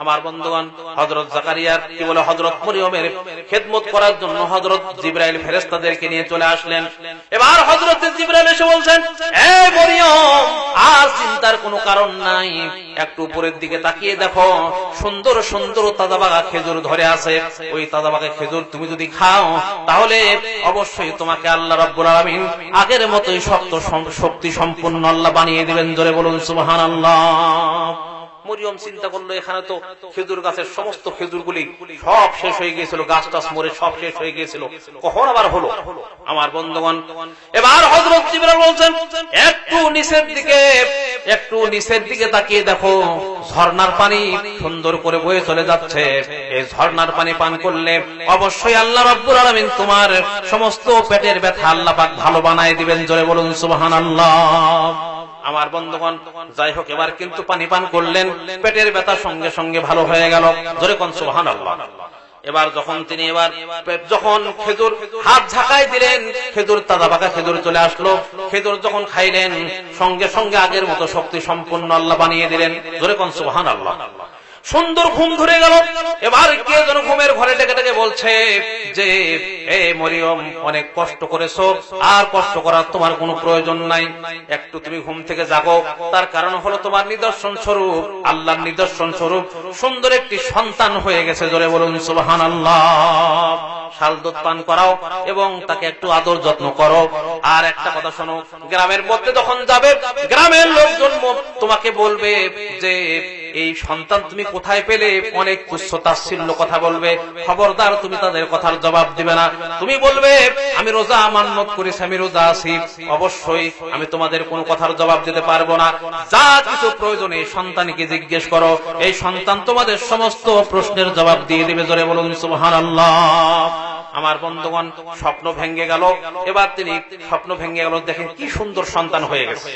আমার বন্ধুগণ, হযরত জাকারিয়ার কি বলে হযরত মরিয়মের খেদমত করার জন্য হযরত জিবরাইল ফেরেশতাদেরকে নিয়ে চলে আসলেন। এবার হযরত জিবরাইল এসে বলছেন, এ মরিয়ম, আর চিন্তার কোনো কারণ নাই, একটু উপরের দিকে তাকিয়ে দেখো, সুন্দর সুন্দর তাজাবাগা খেজুর ধরে আছে। ওই তাজাবাগা খেজুর তুমি যদি খাও তাহলে অবশ্যই তোমাকে আল্লাহ রাব্বুল আলামিন আগের মতোই শক্তি সম্পন্ন আল্লাহ বানিয়ে দিবেন। জোরে বলুন সুবহানাল্লাহ। মরিয়ম চিন্তা করলো, এখানে তো খেজুর গাছের সমস্ত খেজুরগুলি সব শেষ হয়ে গিয়েছিল, গাছ টাছ মরে সব শেষ হয়ে গিয়েছিল, কখন আবার হলো? আমার বন্ধুগণ, এবার হযরত জিবরাইল বলছেন, একটু নিচের দিকে তাকিয়ে দেখো, ঝর্ণার পানি সুন্দর করে বয়ে চলে যাচ্ছে। এই ঝর্ণার পানি পান করলে অবশ্যই আল্লাহ রাব্বুল আলামিন তোমার সমস্ত পেটের ব্যথা আল্লাহ পাক ভালো বানায় দিবেন। জোরে বলুন সুবহানাল্লাহ। আমার বন্ধুগণ, যাই হোক, এবার কিন্তু পানি পান করলেন, পেটের ব্যথা সঙ্গে সঙ্গে ভালো হয়ে গেল। জোরে কোন সুবহানাল্লাহ। এবার যখন খেজুর হাত ঝাঁকাই দিলেন, খেজুর তাজা পাকা খেজুর চলে আসলো। খেজুর যখন খাইলেন, সঙ্গে সঙ্গে আগের মতো শক্তি সম্পন্ন আল্লাহ বানিয়ে দিলেন। জোরে কোন সুবহানাল্লাহ। সুন্দর ঘুম ধরে গেল। এবার কে যেন ঘুমের ঘরে ডেকে ডেকে বলছে যে, এ মরিয়ম, অনেক কষ্ট করেছো, আর কষ্ট করার তোমার কোনো প্রয়োজন নাই, একটু তুমি ঘুম থেকে জাগো। তার কারণ হলো তোমার নিদর্শন স্বরূপ, আল্লাহর নিদর্শন স্বরূপ সুন্দর একটি সন্তান হয়ে গেছে। জোরে বলুন সুবহানাল্লাহ। শাল দুধ পান করাও এবং তাকে একটু আদর যত্ন করো। আর একটা কথা শোনো, গ্রামের মধ্যে যখন যাবে, গ্রামের লোকজন তোমাকে বলবে যে এই সন্তান তুমি কোথায় পেলে, অনেক তুচ্ছ তাচ্ছিল্য কথা বলবে, খবরদার তুমি তাদের কথার জবাব দিবে না। তুমি বলবে, আমি রোজা মান্নত করেছি, আমি রোজা আছি, অবশ্যই আমি তোমাদের কোনো কথার জবাব দিতে পারবো না। যা কিছু প্রয়োজন এই সন্তানকে জিজ্ঞেস করো, এই সন্তান তোমাদের সমস্ত প্রশ্নের জবাব দিয়ে দিবে। জোরে বলুন সুবহানাল্লাহ। আমার বন্ধুগণ, স্বপ্ন ভেঙে গেল। এবার তিনি স্বপ্ন ভেঙে গেল, দেখেন কি সুন্দর সন্তান হয়ে গেছে।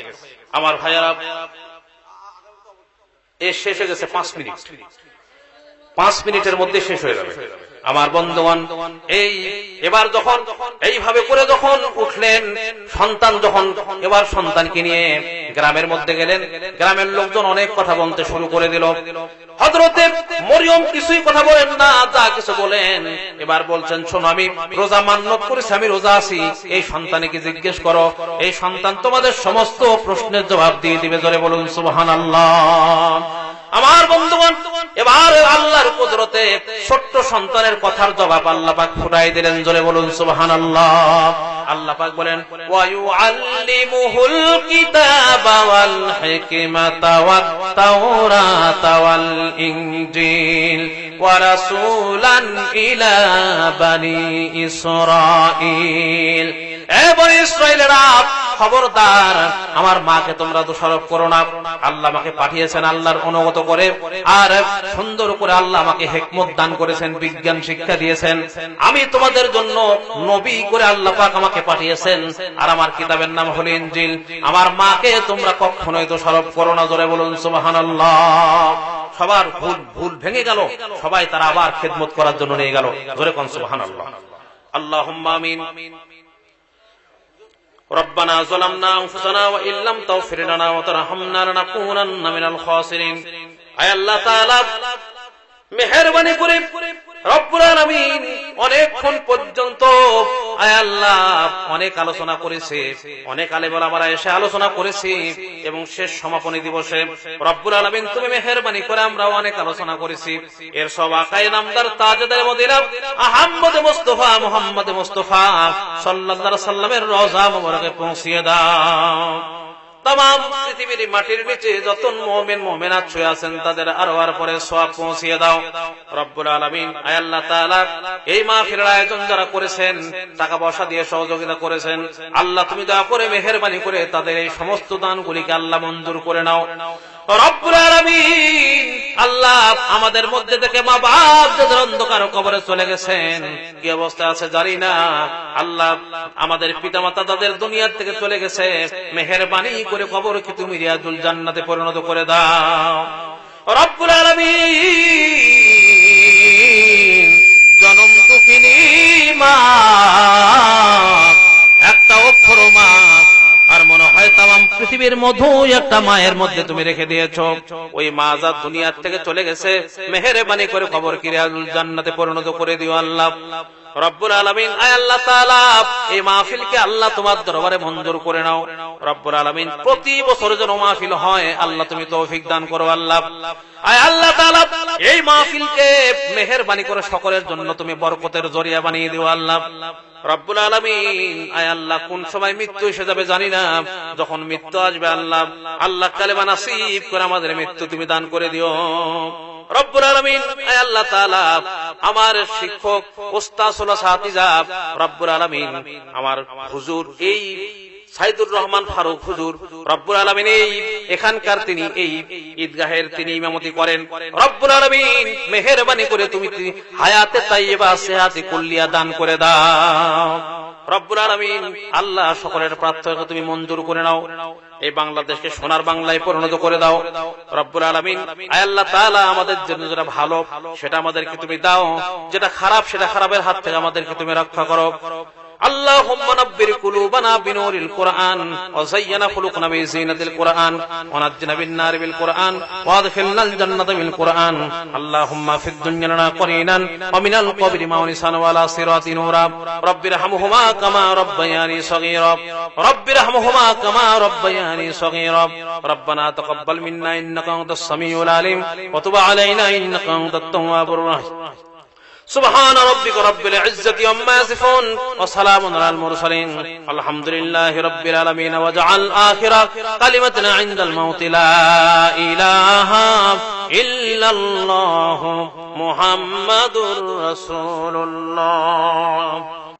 আমার ভাইয়ারা, শেষ হয়ে গেছে 5 মিনিট, 5 মিনিটের মধ্যে শেষ হয়ে যাবে। আমার বন্ধুগণ, এবার যখন এইভাবে করে যখন উঠলেন সন্তান, এবার সন্তানকে নিয়ে গ্রামের মধ্যে গেলেন, গ্রামের লোকজন অনেক কথা বলতে শুরু করে দিল। হযরতে মরিয়ম কিছুই কথা বলেন না, যা কিছু বলেন এবার বলছেন, শোনো, আমি রোজা মান্নত করেছি, আমি রোজা আছি, এই সন্তানকে জিজ্ঞেস করো, এই সন্তান তোমাদের সমস্ত প্রশ্নের জবাব দিয়ে দিবে। জোরে বলুন সুবহানাল্লাহ। আমার বন্ধুগণ, এবার আল্লাহর কুদরতে ছোট্ট সন্তানের কথার জবাব আল্লাহ পাক ফুটাই দিলেন। জোরে বলুন সুবহানাল্লাহ। আল্লাহ পাক বলেন, ওয়া ইউআল্লিমুহুল কিতাবা ওয়াল হিকমাতা ওয়াত তাওরাতা ওয়াল ইনজিল ওয়া রাসূলান ইলা বানি ইসরাঈল। এ বনি ইসরাঈলেরা, খবরদার আমার মাকে তোমরা দোষারোপ করো না। আল্লাহ আমাকে পাঠিয়েছেন আল্লাহর অনুগত করে, আর সুন্দর করে আল্লাহ আমাকে হিকমত দান করেছেন, বিজ্ঞান শিক্ষা দিয়েছেন। আমি তোমাদের জন্য নবী করে আল্লাহ পাক আমাকে পাঠিয়েছেন, আর আমার কিতাবের নাম হলো ইনজিল। আমার মাকে তোমরা কখনোই দোষারোপ করো না। জোরে বলুন সুবহানাল্লাহ। সবার ভুল ভেঙে গেল, সবাই তারা আবার খেদমত করার জন্য নিয়ে গেল। জোরে কোন সুবহানাল্লাহ। আল্লাহুম্মা আমিন। ربنا ظلمنا انفسنا وان لم تغفر لنا وترحمنا لنكونن من الخاسرين। আয় আল্লাহ তাআলা, মেহেরবানি করে রব্বুল আলামিন অনেকক্ষণ পর্যন্ত আয় আল্লাহ অনেক আলোচনা করেছে, অনেক আলেম ওলামারা এসে আলোচনা করেছি, এবং শেষ সমাপনী দিবসে রব্বুল আলামিন তুমি মেহেরবানি করে আমরা অনেক আলোচনা করেছি। এর সব আকায়ে নামদার তাজদার মদিনা আহমদ মুস্তাফা মুহাম্মদ মুস্তাফা সাল্লাল্লাহু আলাইহি সাল্লামের রওজা মুবারকে পৌঁছিয়ে দাও। तमाम পৃথিবীর মাটির নিচে যত মুমিন মুমিনাত শুয়ে আছেন তাদের আরওয়ার পরে সওয়াব পৌঁছিয়ে দাও রব্বুল আলামিন। আয় আল্লাহ তাআলা, এই মাহফিলের আয়োজন যারা করেছেন, টাকা পয়সা দিয়ে সহযোগিতা করেছেন, আল্লাহ তুমি দয়া করে মেহেরবানি করে তাদের এই সমস্ত দানগুলিকে আল্লাহ মঞ্জুর করে নাও রব্বুল আলামিন। আল্লাহ, আমাদের মধ্যে থেকে মা বাপ যাদের অন্ধকার কবরে চলে গেছেন, কি অবস্থা আছে জানি না, আল্লাহ আমাদের পিতামাতা তাদের দুনিয়া থেকে চলে গেছে, মেহেরবানি করে কবরকে তুমি রিয়াজুল জান্নাতে পরিণত করে দাও রব্বুল আলামিন। জনম দুঃখিনী মা, একটা অক্ষর মা, আর মনে হয় তাম পৃথিবীর মধু একটা মায়ের মধ্যে তুমি রেখে দিয়েছো। ওই মা যা দুনিয়ার থেকে চলে গেছে, মেহেরবানি করে কবর কিরাজুল জান্নাতে পরিণত করে দিও আল্লাহ রব্বুল আলামিন। আয় আল্লাহ তাআলা, এই মাহফিলকে আল্লাহ তোমার দরবারে মঞ্জুর করে নাও রব্বুল আলামিন। প্রতি বছর যেন মাহফিল হয়, আল্লাহ তুমি তৌফিক দান করো আল্লাহ। আয় আল্লাহ তাআলা, এই মাহফিলকে মেহেরবানি করে সকলের জন্য তুমি বরকতের জরিয়া বানিয়ে দিও আল্লাহ রব্বুল আলামিন। আয় আল্লাহ, কোন সময় মৃত্যু এসে যাবে জানি না, যখন মৃত্যু আসবে আল্লাহ, আল্লাহ কালেমা নসিব করে আমাদের মৃত্যু তুমি দান করে দিও রব্বুল আলামিন। আয় আল্লাহ তাআলা, আমার শিক্ষক উস্তাদ সাথীজা রব্বুল আলামিন, আমার হুজুর এই সাইদুর রহমান ফারুক হুজুর রব্বুল আলামিন, এই এখানকার তিনি এই ঈদগাহের তিনি ইমামতি করেন রব্বুল আলামিন। মেহেরবানি করে তুমি হায়াতে তাইয়্যিবা সিহাতে কুল্লিয়া দান করে দাও রব্বুল আলামিন। আল্লাহ, সকলের প্রার্থনা তুমি মঞ্জুর করে নাও, এই বাংলাদেশকে সোনার বাংলায় পরিণত করে দাও রব্বুল আলামিন। আয় আল্লাহ তাআলা, আমাদের জন্য যেটা ভালো সেটা আমাদেরকে তুমি দাও, যেটা খারাপ সেটা খারাপের হাত থেকে আমাদেরকে তুমি রক্ষা করো। اللهم نبر قلوبنا بنور القرآن وزين خلقنا بزينة القرآن ونجنا بالنار بالقرآن وادخلنا الجنة بالقرآن. اللهم في الدنيا لنا قرينا ومن القبر مونسا وعلى صراط نورا. رب ارحمهما كما ربياني صغيرا. رب ارحمهما كما ربياني صغيرا. ربنا تقبل منا إنك أنت السميع العليم وتب علينا إنك أنت التواب الرحيم. سبحان ربك رب العزة عما يصفون وسلام على المرسلين الحمد لله رب العالمين. واجعل آخر كلمتنا عند الموت لا إله إلا الله محمد رسول الله.